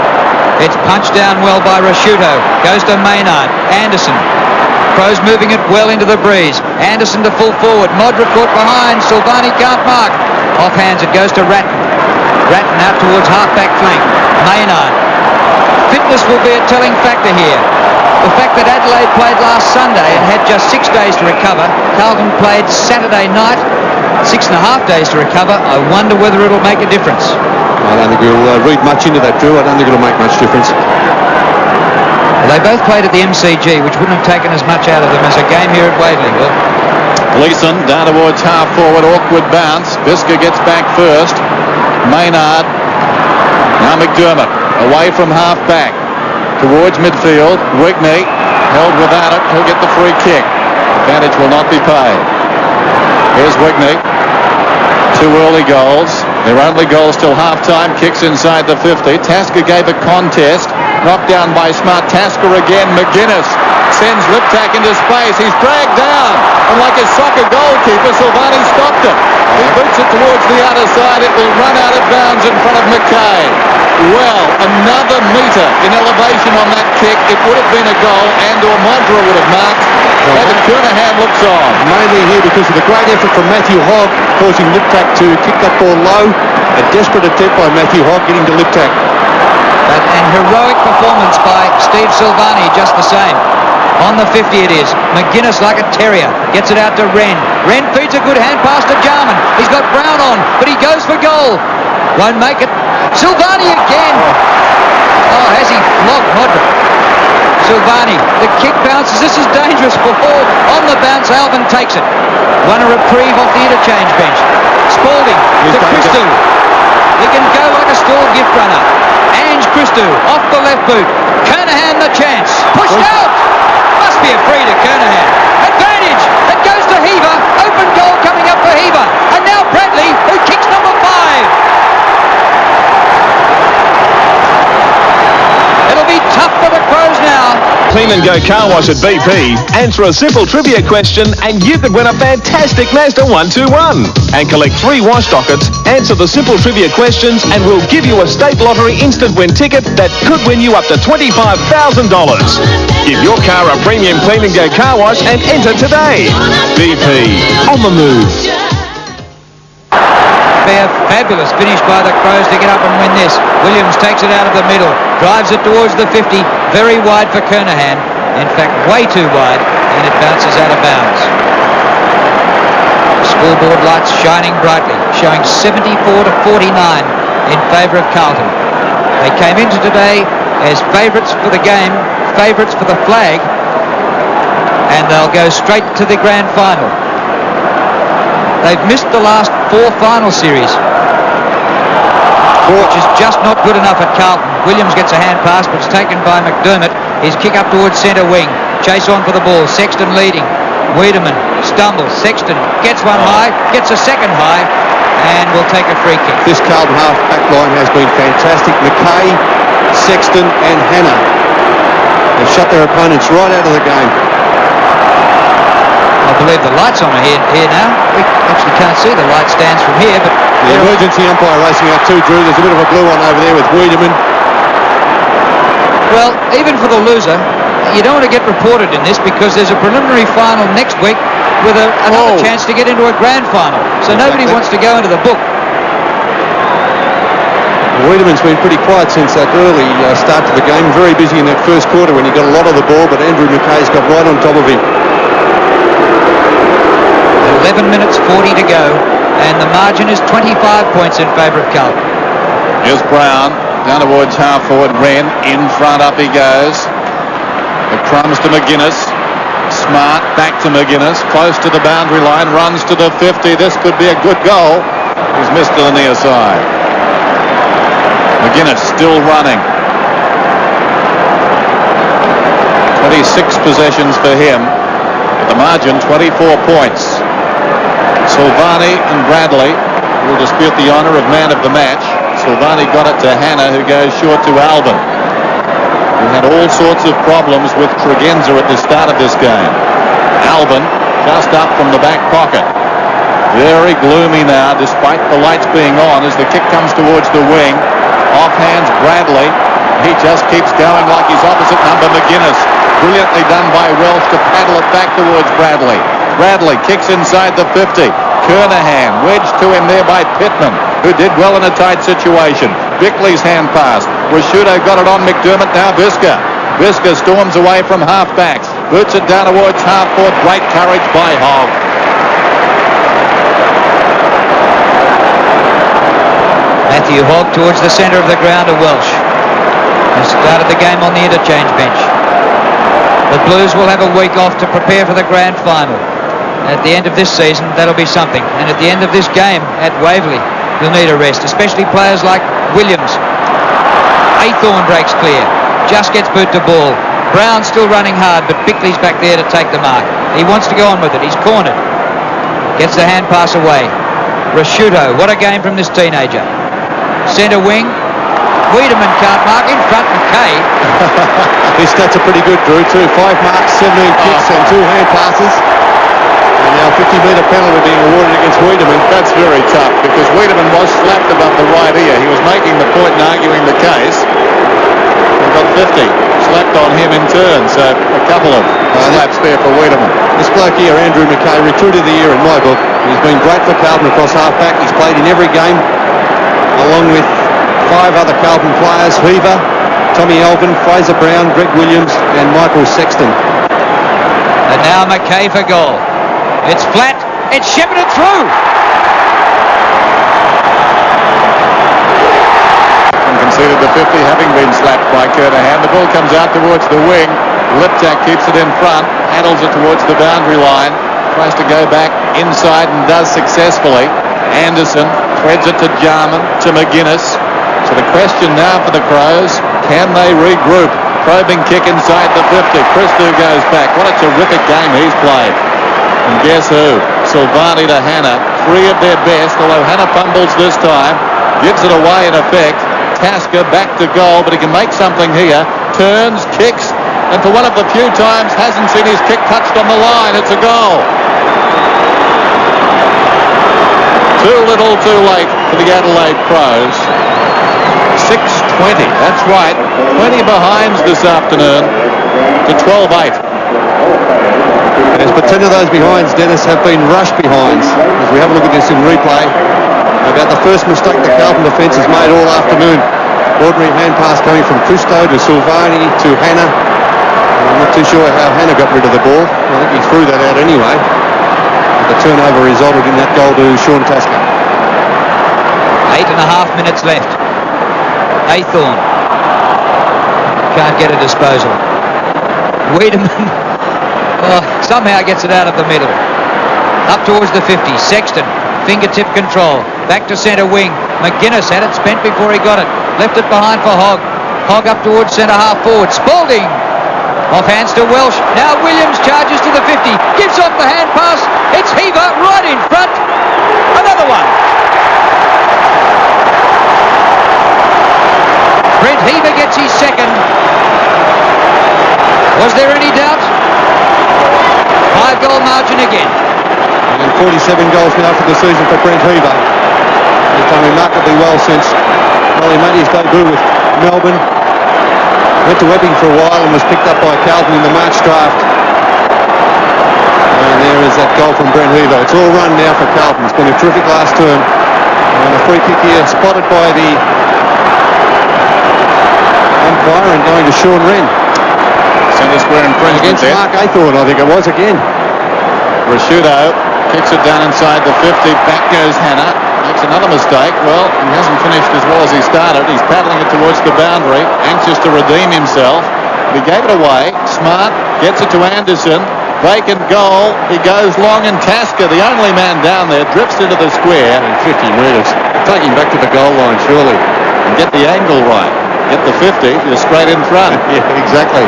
It's punched down well by Rasciuto. Goes to Maynard. Anderson. Crows moving it well into the breeze. Anderson to full forward. Modra caught behind. Silvani can't mark. Off hands it goes to Ratton. Ratton out towards half-back flank. Maynard. Fitness will be a telling factor here. The fact that Adelaide played last Sunday and had just 6 days to recover. Carlton played Saturday night. 6.5 days to recover. I wonder whether it'll make a difference. I don't think we'll read much into that, Drew. I don't think it'll make much difference. They both played at the MCG, which wouldn't have taken as much out of them as a game here at Waverley will. Gleeson down towards half forward, awkward bounce. Bisker gets back first. Maynard. Now McDermott away from half back towards midfield. Wigney held without it. He'll get the free kick. Advantage will not be paid. Here's Wigney. 2 early goals. Their only goals till half-time. Kicks inside the 50. Tasker gave a contest. Knocked down by Smart. Tasker again. McGuinness sends Liptak into space. He's dragged down. And like a soccer goalkeeper, Silvani stopped it. He boots it towards the outer side. It will run out of bounds in front of McKay. Well, another metre in elevation on that kick. It would have been a goal, and or Modra would have marked. David Kernahan looks on. Mainly here because of the great effort from Matthew Hogg, causing Liptak to kick that ball low. A desperate attempt by Matthew Hogg getting to Liptak. An heroic performance by Steve Silvani, just the same. On the 50 it is. McGuinness like a terrier. Gets it out to Wren. Wren feeds a good hand pass to Jarman. He's got Brown on, but he goes for goal. Won't make it. Silvani again. Oh, has he flogged Modra? Silvani. The kick bounces. This is dangerous ball. On the bounce, Alvin takes it. Won a reprieve off the interchange bench. Spalding to Christou. He can go like a stalled gift runner. Ange Christou off the left boot. Kernahan the chance. Pushed out. Must be a free to Kernahan. Advantage. It goes to Heber. Open goal coming up for Heber. And now Bradley, who kicks number 5. Clean and Go Car Wash at BP, answer a simple trivia question and you could win a fantastic Mazda 121. And collect 3 wash dockets, answer the simple trivia questions and we'll give you a State Lottery instant win ticket that could win you up to $25,000. Give your car a premium Clean and Go Car Wash and enter today. BP, on the move. Be a fabulous finish by the Crows to get up and win this. Williams takes it out of the middle, drives it towards the 50, very wide for Kernahan. In fact, way too wide, and it bounces out of bounds. Scoreboard lights shining brightly, showing 74 to 49 in favour of Carlton. They came into today as favourites for the game, favourites for the flag, and they'll go straight to the grand final. They've missed the last 4 final series, which is just not good enough at Carlton. Williams gets a hand pass, but it's taken by McDermott. His kick up towards centre wing. Chase on for the ball. Sexton leading. Wiedemann stumbles. Sexton gets one high, gets a second high, and will take a free kick. This Carlton half-back line has been fantastic. McKay, Sexton and Hannah have shut their opponents right out of the game. I believe the light's on here now. We actually can't see the light stands from here, but the emergency umpire racing out too, Drew. There's a bit of a blue one over there with Wiedemann. Well, even for the loser, you don't want to get reported in this because there's a preliminary final next week with another chance to get into a grand final. So nobody wants to go into the book. Wiedemann's been pretty quiet since that early start to the game. Very busy in that first quarter when he got a lot of the ball, but Andrew McKay's got right on top of him. 11 minutes 40 to go, and the margin is 25 points in favour of Carlton. Here's Brown, down towards half forward. Wren, in front, up he goes. The crumbs to McGuinness. Smart, back to McGuinness. Close to the boundary line, runs to the 50. This could be a good goal. He's missed to the near side. McGuinness still running. 26 possessions for him. At the margin, 24 points. Silvani and Bradley will dispute the honour of man of the match. Silvani got it to Hannah, who goes short to Alvin, who had all sorts of problems with Tregenza at the start of this game. Alvin just up from the back pocket. Very gloomy now, despite the lights being on, as the kick comes towards the wing. Offhands Bradley. He just keeps going like his opposite number, McGuinness. Brilliantly done by Welsh to paddle it back towards Bradley. Bradley kicks inside the 50. Kernahan wedged to him there by Pittman, who did well in a tight situation. Bickley's hand pass. Rashudo got it on McDermott, now Visca. Visca storms away from half-backs. Boots it down towards half-forward. Great courage by Hogg. Matthew Hogg towards the centre of the ground of Welsh. Has started the game on the interchange bench. The Blues will have a week off to prepare for the grand final. At the end of this season, that'll be something. And at the end of this game at Waverley, you'll need a rest, especially players like Williams. Aythorne breaks clear. Just gets boot to ball. Brown still running hard, but Bickley's back there to take the mark. He wants to go on with it. He's cornered. Gets the hand pass away. Rashudo, what a game from this teenager. Centre wing. Wiedemann can't mark. In front, McKay. His stats are pretty good, Drew, too. 5 marks, 17 kicks and 2 hand passes. And now 50-metre penalty being awarded against Wiedemann. That's very tough, because Wiedemann was slapped above the right ear. He was making the point and arguing the case. He got 50. Slapped on him in turn, so a couple of slaps there for Wiedemann. This bloke here, Andrew McKay, recruit of the year in my book. He's been great for Carlton across half-back. He's played in every game, along with 5 other Carlton players: Heaver, Tommy Alvin, Fraser Brown, Greg Williams and Michael Sexton. And now McKay for goal. It's flat. It's shepherded through. And conceded the 50, having been slapped by Kernahan. The ball comes out towards the wing. Liptak keeps it in front, handles it towards the boundary line, tries to go back inside and does successfully. Anderson threads it to Jarman, to McGuinness. So the question now for the Crows, can they regroup? Probing kick inside the 50. Christou goes back. What a terrific game he's played. And guess who? Silvani to Hannah. 3 of their best, although Hannah fumbles this time. Gives it away in effect. Tasker back to goal, but he can make something here. Turns, kicks, and for one of the few times hasn't seen his kick touched on the line. It's a goal. Too little, too late for the Adelaide Crows. 6:20, that's right. 20 behinds this afternoon to 12-8. Yes, but 10 of those behinds, Dennis, have been rush behinds. As we have a look at this in replay, about the first mistake the Carlton defence has made all afternoon. Ordinary hand pass coming from Custo to Silvani to Hannah. I'm not too sure how Hannah got rid of the ball. I think he threw that out anyway. The turnover resulted in that goal to Sean Tasker. 8.5 minutes left. Aythorne can't get a disposal. Wiedemann somehow gets it out of the middle. Up towards the 50. Sexton, fingertip control. Back to centre wing. McGuinness had it spent before he got it. Left it behind for Hogg. Hogg up towards centre half forward. Spalding. Off hands to Welsh. Now Williams charges to the 50. Gives off the hand pass. It's Heaver right in front. Another one. Brent Heaver gets his second. Was there any doubt? 5-goal margin again. And 47 goals now for the season for Brent Heaver. He's done remarkably well since he made his debut with Melbourne. Went to Epping for a while and was picked up by Carlton in the March draft. And there is that goal from Brent Heaver. It's all run now for Carlton. It's been a terrific last term. And a free kick here spotted by the umpire and going to Sean Wren. Centre square infringement against there. Mark Aythorne, I think it was again. Rashudo kicks it down inside the 50. Back goes Hannah. Makes another mistake. Well, he hasn't finished as well as he started. He's paddling it towards the boundary, anxious to redeem himself. He gave it away. Smart gets it to Anderson. Vacant goal. He goes long, and Tasker, the only man down there, drifts into the square. In 50 metres. Take him back to the goal line, surely. And get the angle right. Get the 50. You're straight in front. Yeah, exactly.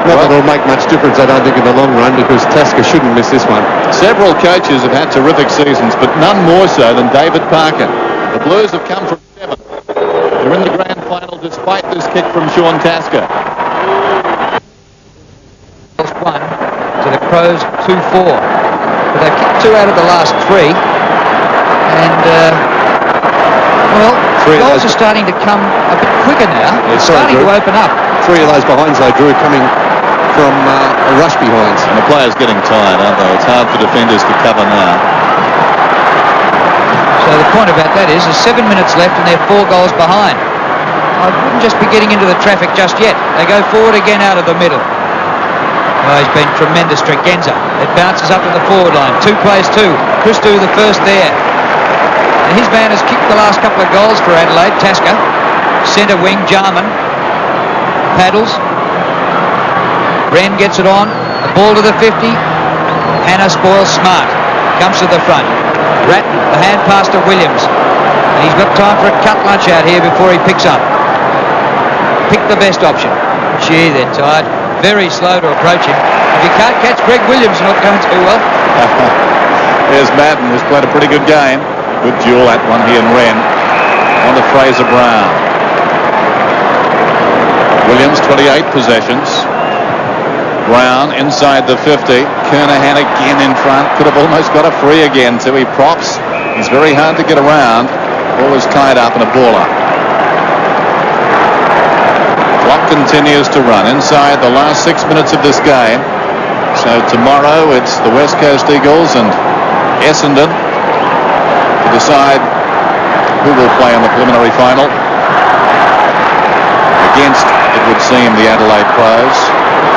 Not that it'll make much difference, I don't think, in the long run, because Tasker shouldn't miss this one. Several coaches have had terrific seasons, but none more so than David Parker. The Blues have come from 7. They're in the grand final despite this kick from Sean Tasker. 1 to the Crows 2-4. But they've kicked 2 out of the last 3. And, goals are starting to come a bit quicker now. It's starting to open up. 3 of those behinds, though, Drew, coming from rush behinds. And the players getting tired, aren't they? It's hard for defenders to cover now. So the point about that is there's 7 minutes left and they're 4 goals behind. I wouldn't just be getting into the traffic just yet. They go forward again out of the middle. Oh, he's been tremendous, Tregenza. It bounces up to the forward line. 2 plays 2. Christou the first there. And his man has kicked the last couple of goals for Adelaide. Tasker. Centre wing, Jarman. Paddles. Wren gets it on. A ball to the 50. Hannah spoils Smart. Comes to the front. Ratton, the hand pass to Williams. And he's got time for a cut lunch out here before he picks up. Pick the best option. Gee, they're tired. Very slow to approach him. If you can't catch Greg Williams, you're not going too well. There's Madden, who's played a pretty good game. Good duel, that one, he and Wren. On to Fraser Brown. Williams, 28 possessions. Brown inside the 50. Kernahan again in front. Could have almost got a free again, so he props. He's very hard to get around. Ball is tied up and a ball up. Clock continues to run inside the last 6 minutes of this game. So tomorrow it's the West Coast Eagles and Essendon to decide who will play in the preliminary final. Against, it would seem, the Adelaide Crows.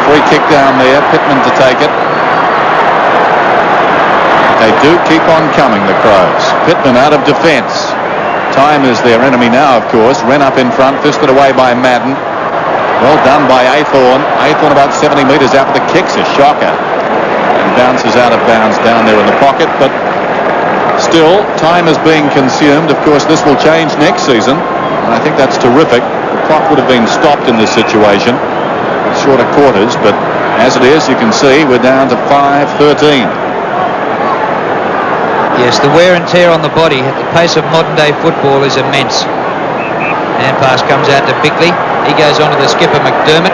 Free kick down there, Pittman to take it. They do keep on coming, the Crows. Pittman out of defence. Time is their enemy now, of course. Wren up in front, fisted away by Madden. Well done by Aythorne. Aythorne about 70 metres out, but the kick's a shocker. And bounces out of bounds down there in the pocket, but still, time is being consumed. Of course, this will change next season, and I think that's terrific. The clock would have been stopped in this situation. Shorter quarters, but as it is, you can see we're down to 5:13. Yes, the wear and tear on the body at the pace of modern day football is immense. Hand pass comes out to Bickley. He goes on to the skipper McDermott.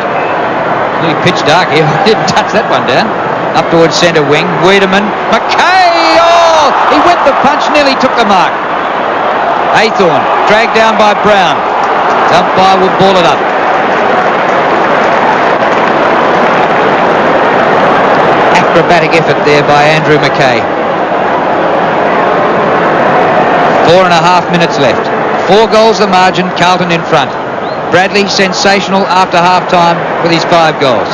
Nearly pitch dark here. Didn't touch that one down. Up towards centre wing. Wiedemann. McKay! Oh! He went the punch, nearly took the mark. Aythorne dragged down by Brown. The umpire will ball it up. Acrobatic effort there by Andrew McKay. 4.5 minutes left. 4 goals the margin, Carlton in front. Bradley sensational after half-time with his 5 goals.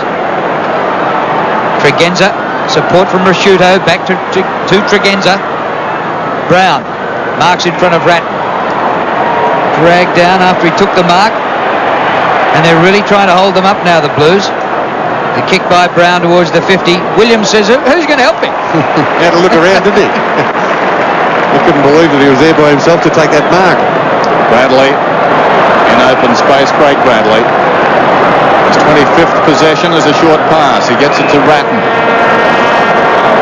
Tregenza, support from Rasciuto, back to Tregenza. Brown marks in front of Ratton. Dragged down after he took the mark. And they're really trying to hold them up now, the Blues. The kick by Brown towards the 50. Williams says, who's going to help me? He had to look around, didn't he? He couldn't believe that he was there by himself to take that mark. Bradley in open space. Craig Bradley. His 25th possession is a short pass. He gets it to Ratton.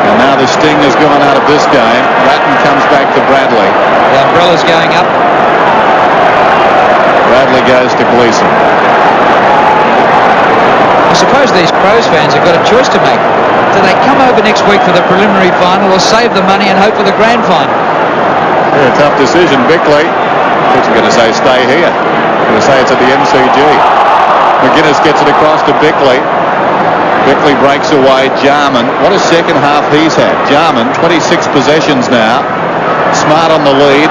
And now the sting has gone out of this game. Ratton comes back to Bradley. The umbrella's going up. Bradley goes to Gleeson. I suppose these Crows fans have got a choice to make. Do they come over next week for the preliminary final or save the money and hope for the grand final? Yeah, tough decision. Bickley. I thought you were going to say stay here. I'm going to say it's at the MCG. McGuinness gets it across to Bickley. Bickley breaks away. Jarman. What a second half he's had. Jarman, 26 possessions now. Smart on the lead.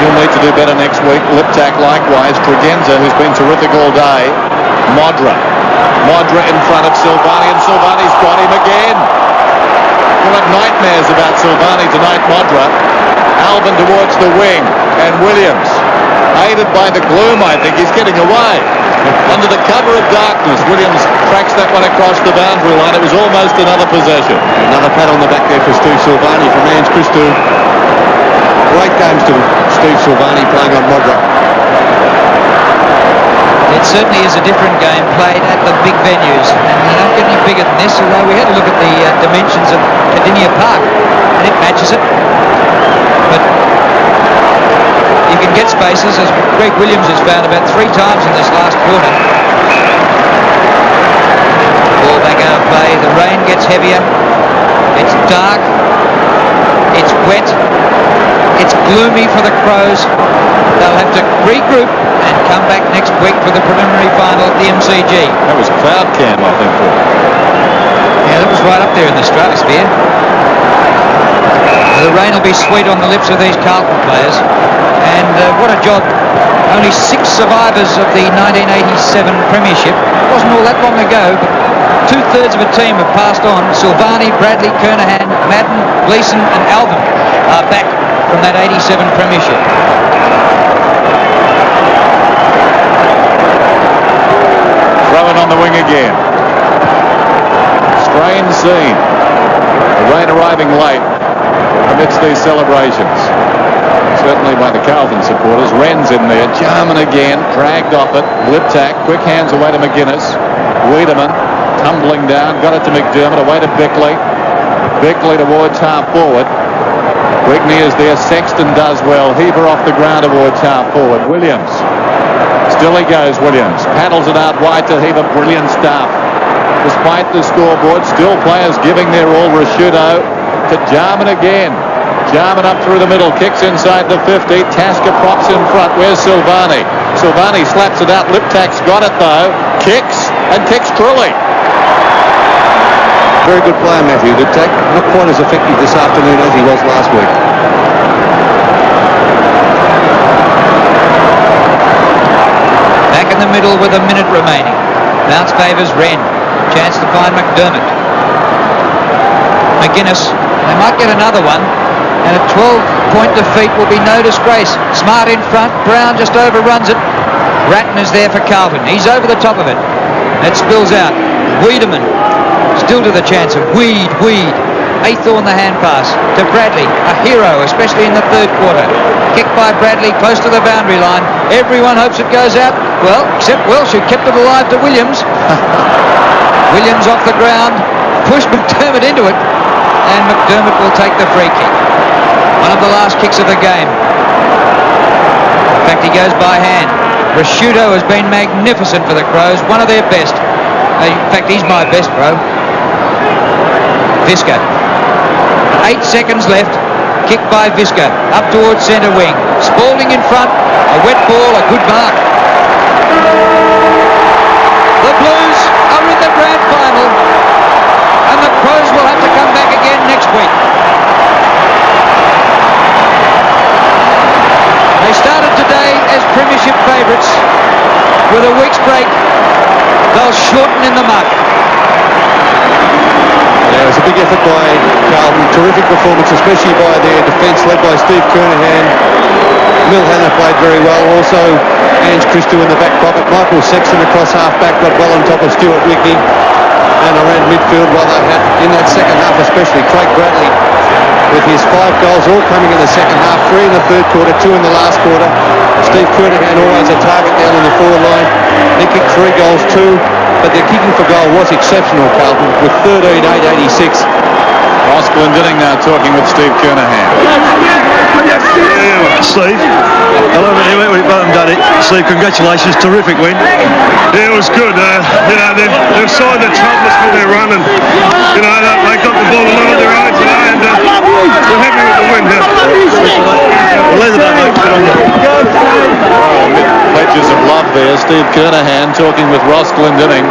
He'll need to do better next week. Liptak likewise. Tregenza, who's been terrific all day. Modra in front of Silvani, and Silvani's got him again. We'll have nightmares about Silvani tonight. Modra. Alvin towards the wing, and Williams, aided by the gloom, I think, he's getting away. Under the cover of darkness, Williams tracks that one across the boundary line. It was almost another possession. Another pat on the back there for Steve Silvani from Ange Christou. Great games to Steve Silvani playing on Modra. It certainly is a different game played at the big venues, and they don't get any bigger than this, although we had a look at the dimensions of Cardinia Park, and it matches it. But you can get spaces, as Greg Williams has found about 3 times in this last quarter. Ball back out of play, the rain gets heavier, it's dark, it's wet, it's gloomy for the Crows. They'll have to regroup and come back next week for the preliminary final at the MCG. That was cloud cam, I think. Yeah, that was right up there in the stratosphere. The rain will be sweet on the lips of these Carlton players. And what a job. Only 6 survivors of the 1987 Premiership. It wasn't all that long ago, but 2/3 of a team have passed on. Silvani, Bradley, Kernahan, Madden, Gleeson and Alvin are back from that 87 Premiership. Throw-in on the wing again. Strange scene. The rain arriving late amidst these celebrations. Certainly by the Carlton supporters. Wren's in there. Jarman again. Dragged off it. Liptak. Quick hands away to McGuinness. Wiedemann tumbling down. Got it to McDermott. Away to Bickley. Bickley towards half forward. Wigney is there. Sexton does well. Heaver off the ground towards half forward. Williams. Still he goes, Williams. Paddles it out wide to Heaver. Brilliant stuff. Despite the scoreboard, still players giving their all. Rasciuto to Jarman again. Jarman up through the middle. Kicks inside the 50. Tasker props in front. Where's Silvani? Silvani slaps it out. Liptak's got it though. Kicks and kicks truly. Very good player, Matthew Liptak. Not quite as effective this afternoon as he was last week. Back in the middle with a minute remaining. Bounce favours Wren. Chance to find McDermott. McGuinness. They might get another one. And a 12-point defeat will be no disgrace. Smart in front. Brown just overruns it. Ratton is there for Carlton. He's over the top of it. It spills out. Wiedemann. Still to the chance of Weed. Aythorne the hand pass to Bradley. A hero, especially in the 3rd quarter. Kicked by Bradley close to the boundary line. Everyone hopes it goes out. Well, except Welsh, who kept it alive to Williams. Williams off the ground. Pushed McDermott into it. And McDermott will take the free kick. One of the last kicks of the game. In fact, he goes by hand. Rasciuto has been magnificent for the Crows. One of their best. In fact, he's my best pro. Visca. 8 seconds left. Kick by Visca. Up towards centre wing. Spalding in front. A wet ball, a good mark. The Blues are in the grand final. And the Crows will have to come back again next week. They started today as premiership favourites. With a week's break, they'll shorten in the mud. Yeah, it was a big effort by Carlton. Terrific performance, especially by their defence, led by Steve Kernahan. Milhana played very well. Also, Ange Christou in the back pocket. Michael Sexton across half-back got well on top of Stuart Wigney. And around midfield, while they had, in that second half especially, Craig Bradley with his 5 goals all coming in the second half, 3 in the third quarter, 2 in the last quarter. Steve Kernahan always a target down on the forward line. He kicked 3 goals too, but their kicking for goal was exceptional, Carlton, with 13-8-86. Ross Glendinning now talking with Steve Kernahan. Yeah, Steve. Hello, we've done it. Steve, congratulations, terrific win. Yeah, it was good. They've signed the troublous with their run, and they got the ball a lot of their own today, and we're happy with the win. Well, leave it up, mate. Good on you. Pledges of love there. Steve Kernahan talking with Ross Glendinning.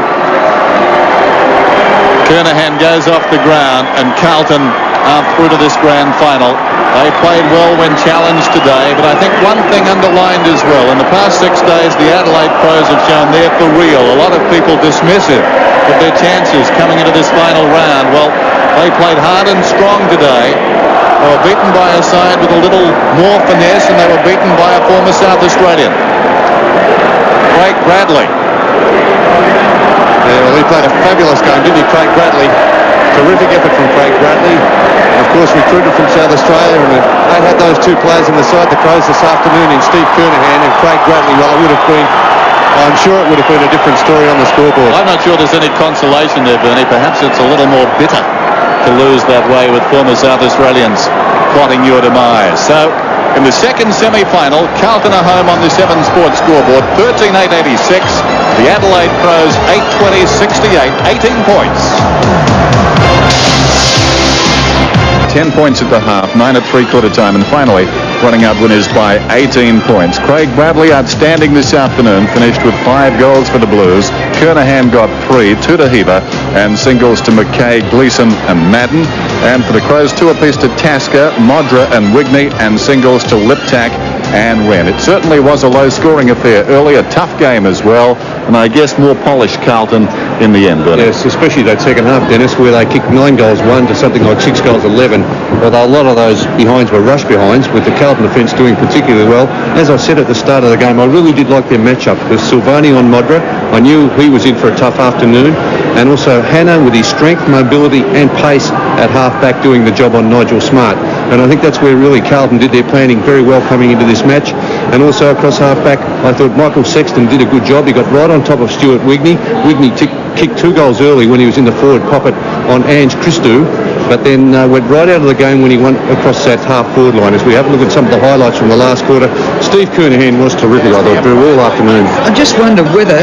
Kernahan goes off the ground, and Carlton are through to this grand final. They played well when challenged today, but I think one thing underlined as well, in the past 6 days the Adelaide Crows have shown they're for real. A lot of people dismissive of their chances coming into this final round. Well, they played hard and strong today. They were beaten by a side with a little more finesse, and they were beaten by a former South Australian. Craig Bradley. Yeah, well, he played a fabulous game, didn't he, Craig Bradley? Terrific effort from Craig Bradley. And of course, recruited from South Australia, and they had those 2 players in the side, the Crows, this afternoon in Steve Kernahan and Craig Bradley. Well, I'm sure it would have been a different story on the scoreboard. I'm not sure there's any consolation there, Bernie. Perhaps it's a little more bitter to lose that way with former South Australians plotting your demise. So, in the second semi-final, Carlton are home on the 7 Sports scoreboard, 13-8-86. The Adelaide Crows, 8-20-68, 18 points. 10 points at the half, 9 at three-quarter time, and finally running out winners by 18 points. Craig Bradley outstanding this afternoon, finished with 5 goals for the Blues. Kernahan got 3, 2 to Heber, and singles to McKay, Gleeson and Madden. And for the Crows, 2 apiece to Tasker, Modra and Wigney, and singles to Liptak and Wren. It certainly was a low-scoring affair early, a tough game as well, and I guess more polished Carlton in the end, Bernie. Yes, especially that second half, Dennis, where they kicked 9 goals 1 to something like 6 goals 11. Although a lot of those behinds were rush behinds, with the Carlton defence doing particularly well. As I said at the start of the game, I really did like their matchup. With Silvani on Modra, I knew he was in for a tough afternoon, and also Hannah with his strength, mobility and pace at half-back doing the job on Nigel Smart. And I think that's where really Carlton did their planning very well coming into this match. And also across half-back, I thought Michael Sexton did a good job. He got right on top of Stuart Wigney. Wigney kicked 2 goals early when he was in the forward pocket on Ange Christou, but then went right out of the game when he went across that half-forward line. As we have a look at some of the highlights from the last quarter, Steve Kernahan was terrific, I thought, through all afternoon. I just wonder whether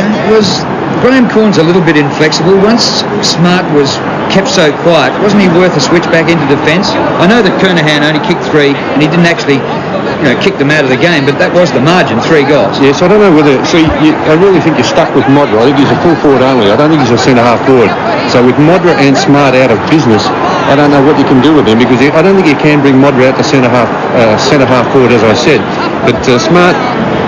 Graham Corn's a little bit inflexible. Once Smart was kept so quiet, wasn't he worth a switch back into defence? I know that Kernahan only kicked 3 and he didn't actually kick them out of the game, but that was the margin, 3 goals. Yes, I don't know whether... I really think you're stuck with Modra. I think he's a full forward only. I don't think he's a centre-half forward. So with Modra and Smart out of business, I don't know what you can do with him, because I don't think you can bring Modra out to centre-half forward, as I said. But Smart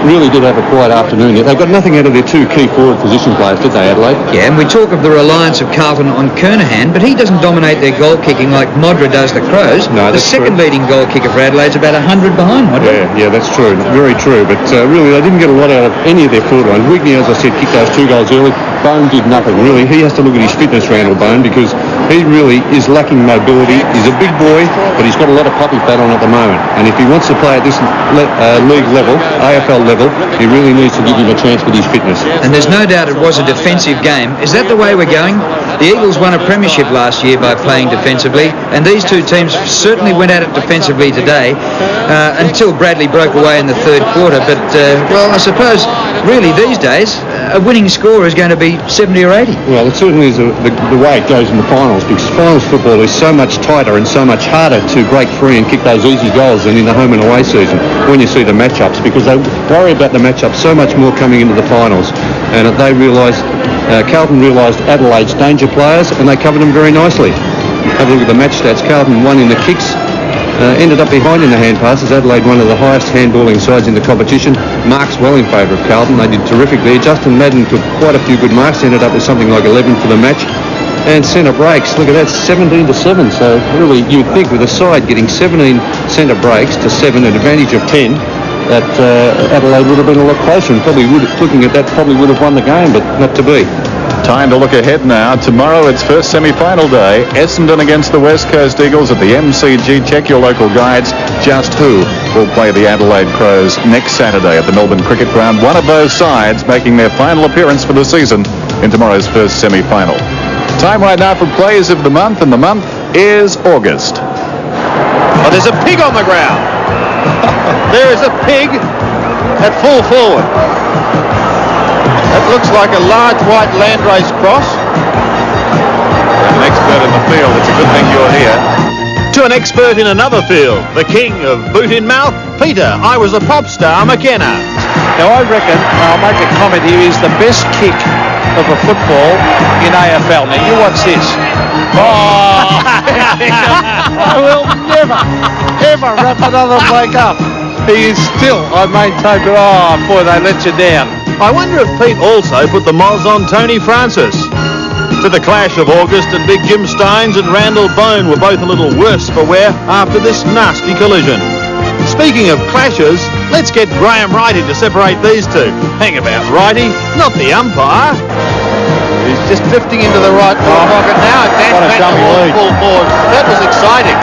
really did have a quiet afternoon yet. They've got nothing out of their 2 key forward position players, did they, Adelaide? Yeah, and we talk of the reliance of Carlton on Kernahan, but he doesn't dominate their goal kicking like Modra does the Crows. No, the second leading goal kicker for Adelaide's about 100 behind Modra. Yeah, that's true. Very true. But really, they didn't get a lot out of any of their forward line. Wigney, as I said, kicked those 2 goals early. Bone did nothing, really. He has to look at his fitness, Randall Bone, because he really is lacking mobility. He's a big boy, but he's got a lot of puppy fat on at the moment. And if he wants to play at this league level, AFL level, he really needs to give him a chance with his fitness. And there's no doubt it was a defensive game. Is that the way we're going? The Eagles won a premiership last year by playing defensively, and these 2 teams certainly went at it defensively today until Bradley broke away in the third quarter. But, well, I suppose really these days a winning score is going to be 70 or 80. Well, it certainly is the way it goes in the finals, because finals football is so much tighter and so much harder to break free and kick those easy goals than in the home and away season when you see the matchups, because they worry about the matchups so much more coming into the finals. And they Carlton realised Adelaide's danger players, and they covered them very nicely. Have a look at the match stats. Carlton won in the kicks. Ended up behind in the hand passes. Adelaide, one of the highest handballing sides in the competition. Marks well in favour of Carlton. They did terrific there. Justin Madden took quite a few good marks. Ended up with something like 11 for the match. And centre breaks, look at that, 17-7. So really, you'd think with a side getting 17 centre breaks to 7, an advantage of 10, that Adelaide would have been a lot closer, and looking at that, probably would have won the game, but not to be. Time to look ahead now. Tomorrow it's first semi-final day. Essendon against the West Coast Eagles at the MCG. Check your local guides. Just who will play the Adelaide Crows next Saturday at the Melbourne Cricket Ground? One of those sides making their final appearance for the season in tomorrow's first semi-final. Time right now for Plays of the Month, and the month is August. Oh, there's a pig on the ground. There is a pig at full forward. That looks like a large white landrace cross. An expert in the field. It's a good thing you're here. To an expert in another field, the king of boot in mouth, Peter, I was a pop star, McKenna. Now I reckon, I'll make a comment here, is the best kick of a football in AFL. Now you watch this. Oh! I will never, ever wrap another bloke up. He is still, I maintain, but oh boy, they let you down. I wonder if Pete also put the moz on Tony Francis. To the clash of August, and Big Jim Steins and Randall Bone were both a little worse for wear after this nasty collision. Speaking of clashes, let's get Graham Righty to separate these two. Hang about, Righty, not the umpire. He's just drifting into the right pocket now. That's full forward. That was exciting.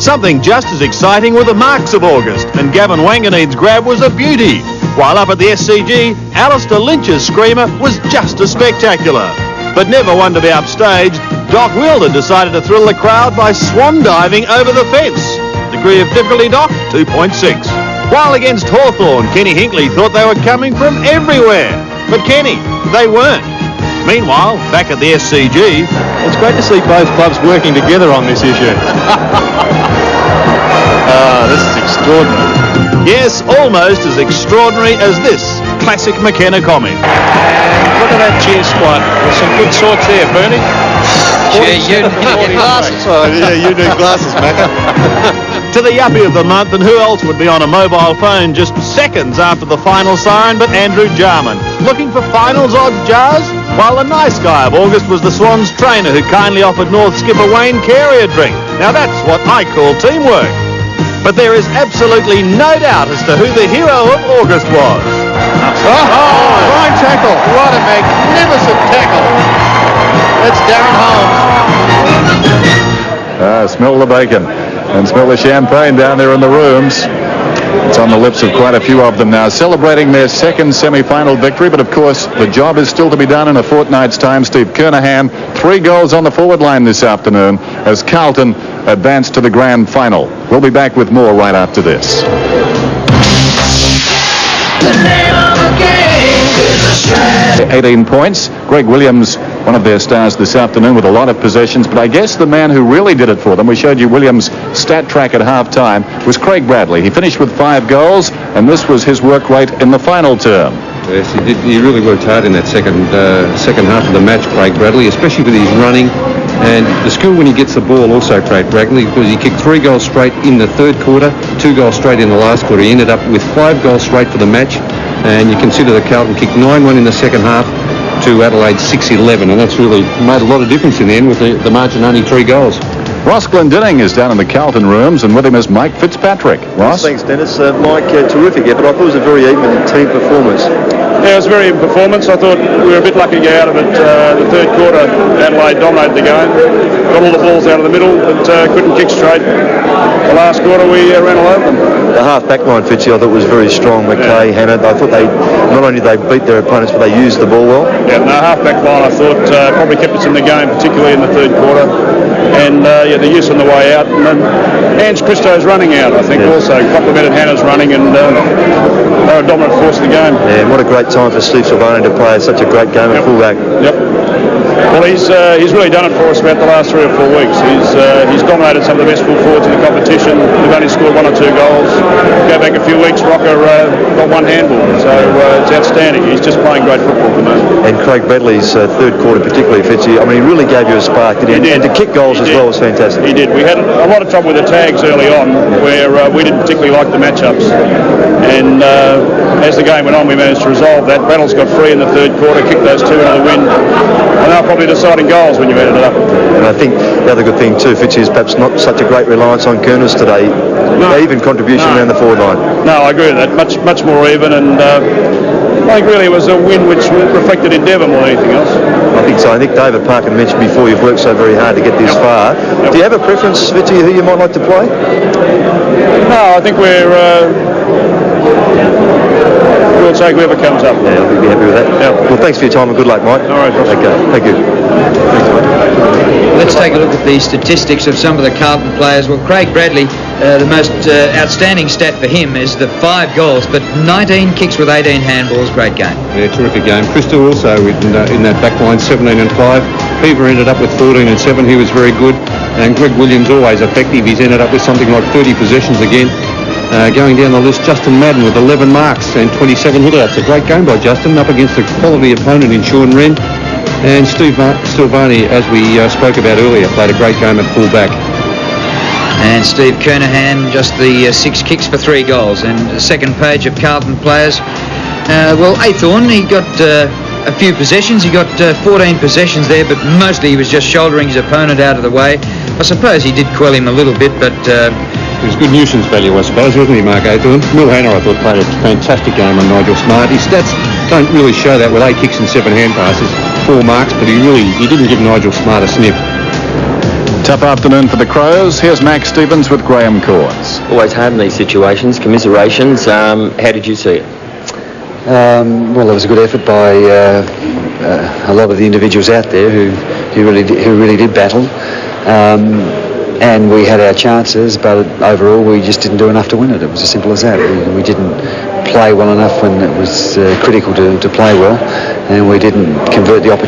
Something just as exciting were the marks of August, and Gavin Wanganeed's grab was a beauty. While up at the SCG, Alistair Lynch's screamer was just as spectacular. But never one to be upstaged, Doc Wilder decided to thrill the crowd by swan diving over the fence. Degree of difficulty, Doc, 2.6. While against Hawthorn, Kenny Hinkley thought they were coming from everywhere. But Kenny, they weren't. Meanwhile, back at the SCG... It's great to see both clubs working together on this issue. This is extraordinary. Yes, almost as extraordinary as this classic McKenna comic. And look at that cheer squad. There's some good sorts there, Bernie. Yeah, you need glasses. Oh, yeah, you need glasses, Macca. To the yuppie of the month, and who else would be on a mobile phone just seconds after the final siren but Andrew Jarman. Looking for finals odds, Jars? While the nice guy of August was the Swans trainer who kindly offered North skipper Wayne Carey a drink. Now that's what I call teamwork. But there is absolutely no doubt as to who the hero of August was. Fine tackle. What a magnificent tackle. That's Darren Holmes. Smell the bacon and smell the champagne down there in the rooms. It's on the lips of quite a few of them now, celebrating their second semi-final victory. But of course, the job is still to be done in a fortnight's time. Steve Kernahan, 3 goals on the forward line this afternoon as Carlton advance to the grand final. We'll be back with more right after this. The name of the game is a strand. 18 points. Greg Williams, one of their stars this afternoon with a lot of possessions, but I guess the man who really did it for them, we showed you Williams' stat track at half-time, was Craig Bradley. He finished with 5 goals, and this was his work rate in the final term. Yes, he did. He really worked hard in that second half of the match, Craig Bradley, especially with his running. And the skill when he gets the ball also, Craig Bradley, because he kicked 3 goals straight in the third quarter, 2 goals straight in the last quarter. He ended up with 5 goals straight for the match. And you consider that Carlton kicked 9-1 in the second half to Adelaide 6-11. And that's really made a lot of difference in the end with the margin only 3 goals. Ross Glendinning is down in the Carlton rooms, and with him is Mike Fitzpatrick. Ross? Thanks, Dennis. Mike, terrific effort. I thought it was a very even team performance. Yeah, it was a very even performance. I thought we were a bit lucky to get out of it. The third quarter, Adelaide dominated the game. Got all the balls out of the middle, but couldn't kick straight. The last quarter, we ran all over them. The half-back line, Fitzy, I thought was very strong. McKay, Hannah, I thought they not only they beat their opponents, but they used the ball well. Yeah, the half-back line, I thought, probably kept us in the game, particularly in the third quarter. and the use on the way out. And then Ange Christo's running out, I think, also complemented Hannah's running, and they're a dominant force of the game. Yeah, and what a great time for Steve Silvani to play such a great game at fullback. Well, he's really done it for us about the last 3 or 4 weeks. He's dominated some of the best full forwards in the competition. They've only scored 1 or 2 goals. Go back a few weeks, Rocker got 1 handball, so it's outstanding. He's just playing great football at the moment. And Craig Bradley's third quarter particularly, Fitzy, I mean, he really gave you a spark, didn't he? And to kick goals as well was fantastic. He did. We had a lot of trouble with the tags early on, where we didn't particularly like the matchups. And as the game went on, we managed to resolve that. Reynolds got free in the third quarter, kicked those 2 into the wind. And they're probably deciding goals when you added it up. And I think the other good thing too, Fitzy, is perhaps not such a great reliance on Kerners today. Even contribution around the forward line. No, I agree with that. Much more even, and I think really it was a win which reflected endeavour more than anything else. I think so. I think David Parker mentioned before you've worked so very hard to get this far. Do you have a preference, Fitzy, who you might like to play? No, I think we'll take whoever comes up. Yeah, I'll be happy with that. Yeah. Well, thanks for your time and good luck, Mike. All right, Josh. Okay, thank you. Let's take a look at the statistics of some of the Carlton players. Well, Craig Bradley, the most outstanding stat for him is the 5 goals, but 19 kicks with 18 handballs. Great game. Yeah, terrific game. Christo also in that back line, 17 and 5. Peaver ended up with 14 and 7. He was very good. And Greg Williams always effective. He's ended up with something like 30 possessions again. Going down the list, Justin Madden with 11 marks and 27 hit-outs. A great game by Justin, up against a quality opponent in Sean Wren. And Steve Silvani, as we spoke about earlier, played a great game at full-back. And Steve Kernahan, just the 6 kicks for 3 goals. And the second page of Carlton players. Well, Aythorne, he got a few possessions. He got 14 possessions there, but mostly he was just shouldering his opponent out of the way. I suppose he did quell him a little bit, but... it was good nuisance value, I suppose, wasn't he, Mark Aythorne? Mill Hanna, I thought, played a fantastic game on Nigel Smart. His stats don't really show that with 8 kicks and 7 hand passes, 4 marks, but he didn't give Nigel Smart a sniff. Tough afternoon for the Crows. Here's Max Stevens with Graham Corns. Always hard in these situations. Commiserations. How did you see it? Well, there was a good effort by a lot of the individuals out there who really did battle. And we had our chances, but overall we just didn't do enough to win it. It was as simple as that. We didn't play well enough when it was critical to play well, and we didn't convert enough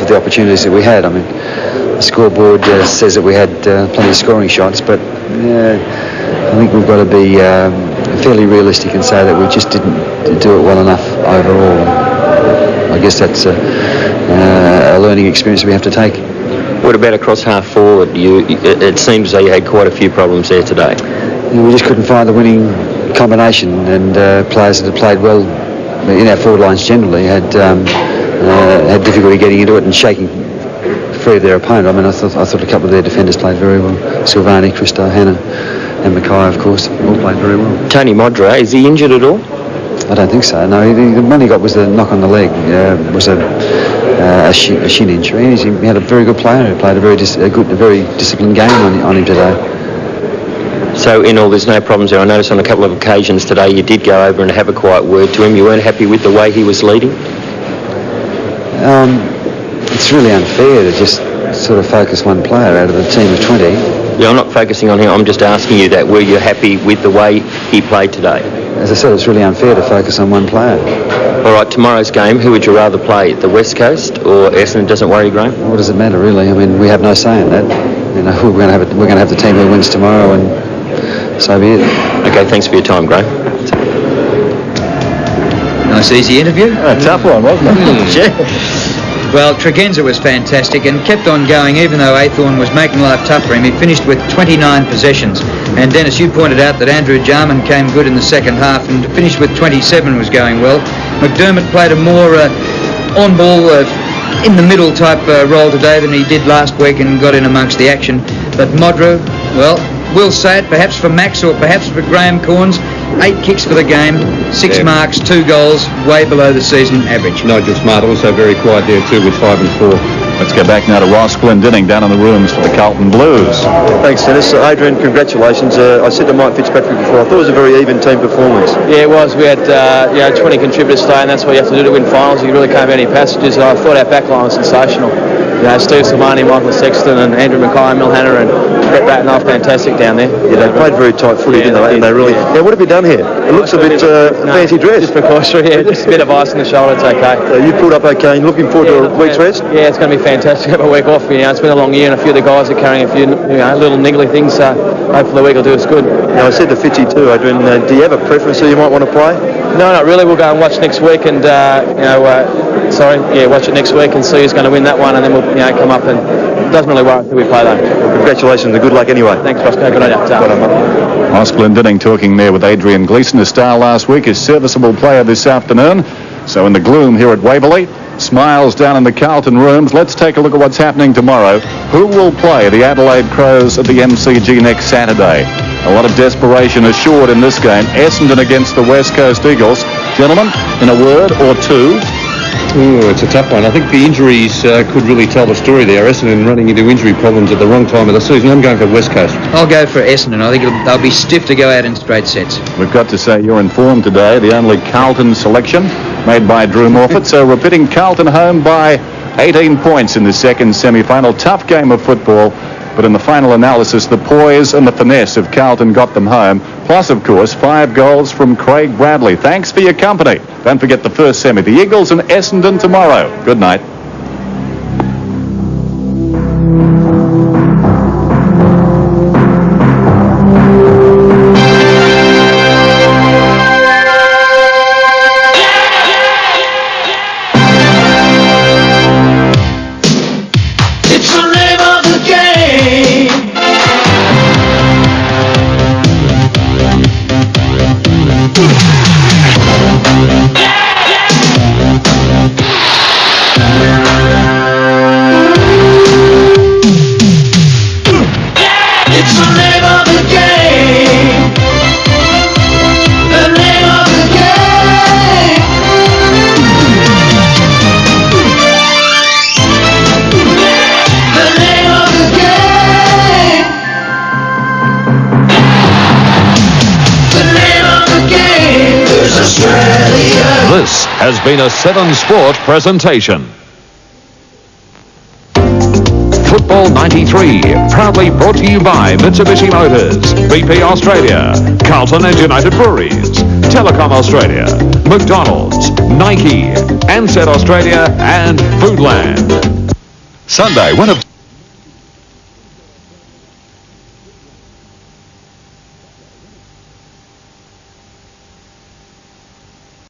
of the opportunities that we had. I mean, the scoreboard says that we had plenty of scoring shots, but I think we've got to be fairly realistic and say that we just didn't do it well enough overall. I guess that's a learning experience we have to take. What about across half forward? It seems as though you had quite a few problems there today. We just couldn't find the winning combination, and players that had played well in our forward lines generally had difficulty getting into it and shaking free of their opponent. I mean, I thought a couple of their defenders played very well. Silvani, Christo, Hanna and Mackay, of course, all played very well. Tony Modra, is he injured at all? I don't think so. No, the one he got was the knock on the leg. Was a shin injury. He had a very good player who played a very disciplined game on him today. So in all, there's no problems there. I noticed on a couple of occasions today you did go over and have a quiet word to him. You weren't happy with the way he was leading? It's really unfair to just sort of focus one player out of a team of 20. Yeah, I'm not focusing on him. I'm just asking you that. Were you happy with the way he played today? As I said, it's really unfair to focus on one player. All right, tomorrow's game, who would you rather play, the West Coast or Essendon? Doesn't worry, Graham? What does it matter, really? I mean, we have no say in that. You know, we're going to have the team who wins tomorrow, and so be it. Okay, thanks for your time, Graham. Nice easy interview. A tough one, wasn't it? Well, Tregenza was fantastic and kept on going even though Aythorne was making life tough for him. He finished with 29 possessions. And Dennis, you pointed out that Andrew Jarman came good in the second half and finished with 27 was going well. McDermott played a more on-ball, in the middle type role today than he did last week and got in amongst the action. But Modra, well, we'll say it, perhaps for Max or perhaps for Graham Corns, 8 kicks for the game, 6 marks, 2 goals, way below the season average. Nigel Smart also very quiet there too with 5 and 4. Let's go back now to Ross Glendinning down in the rooms for the Carlton Blues. Thanks, Dennis. Adrian, congratulations. I said to Mike Fitzpatrick before, I thought it was a very even team performance. Yeah, it was. We had 20 contributors today, and that's what you have to do to win finals. You really can't have any passages. I thought our back line was sensational. Steve Silvani, Michael Sexton and Andrew Mackay, Mil Hanna and Brett Batten are fantastic down there. Yeah, they played very tight footy, didn't they? And they really... Now, what have you done here? It looks a bit fancy dress. Just precautionary, yeah. Just a bit of ice in the shoulder, it's okay. So you pulled up okay and looking forward to a week's rest? Yeah, it's going to be fantastic. Have a week off. It's been a long year and a few of the guys are carrying a few little niggly things, so hopefully the week will do us good. Now, I said to Fitzy too, Adrian, do you have a preference who you might want to play? No, not really. We'll go and watch next week and, watch it next week and see who's going to win that one, and then we'll, come up, and it doesn't really worry who we play though. Well, congratulations and good luck anyway. Thanks, Roscoe. Good on you. Ross Glendinning talking there with Adrian Gleeson, a star last week, a serviceable player this afternoon. So in the gloom here at Waverley, smiles down in the Carlton rooms. Let's take a look at what's happening tomorrow. Who will play the Adelaide Crows at the MCG next Saturday? A lot of desperation assured in this game. Essendon against the West Coast Eagles. Gentlemen, in a word or two. Ooh, it's a tough one. I think the injuries could really tell the story there. Essendon running into injury problems at the wrong time of the season. I'm going for West Coast. I'll go for Essendon. I think they'll be stiff to go out in straight sets. We've got to say you're informed today. The only Carlton selection made by Drew Morfitt. So we're pitting Carlton home by 18 points in the second semi-final. Tough game of football. But in the final analysis, the poise and the finesse of Carlton got them home. Plus, of course, 5 goals from Craig Bradley. Thanks for your company. Don't forget the first semi. The Eagles and Essendon tomorrow. Good night. This has been a 7 Sport presentation. Football 93, proudly brought to you by Mitsubishi Motors, BP Australia, Carlton and United Breweries, Telecom Australia, McDonald's, Nike, Ansett Australia and Foodland. Sunday, one of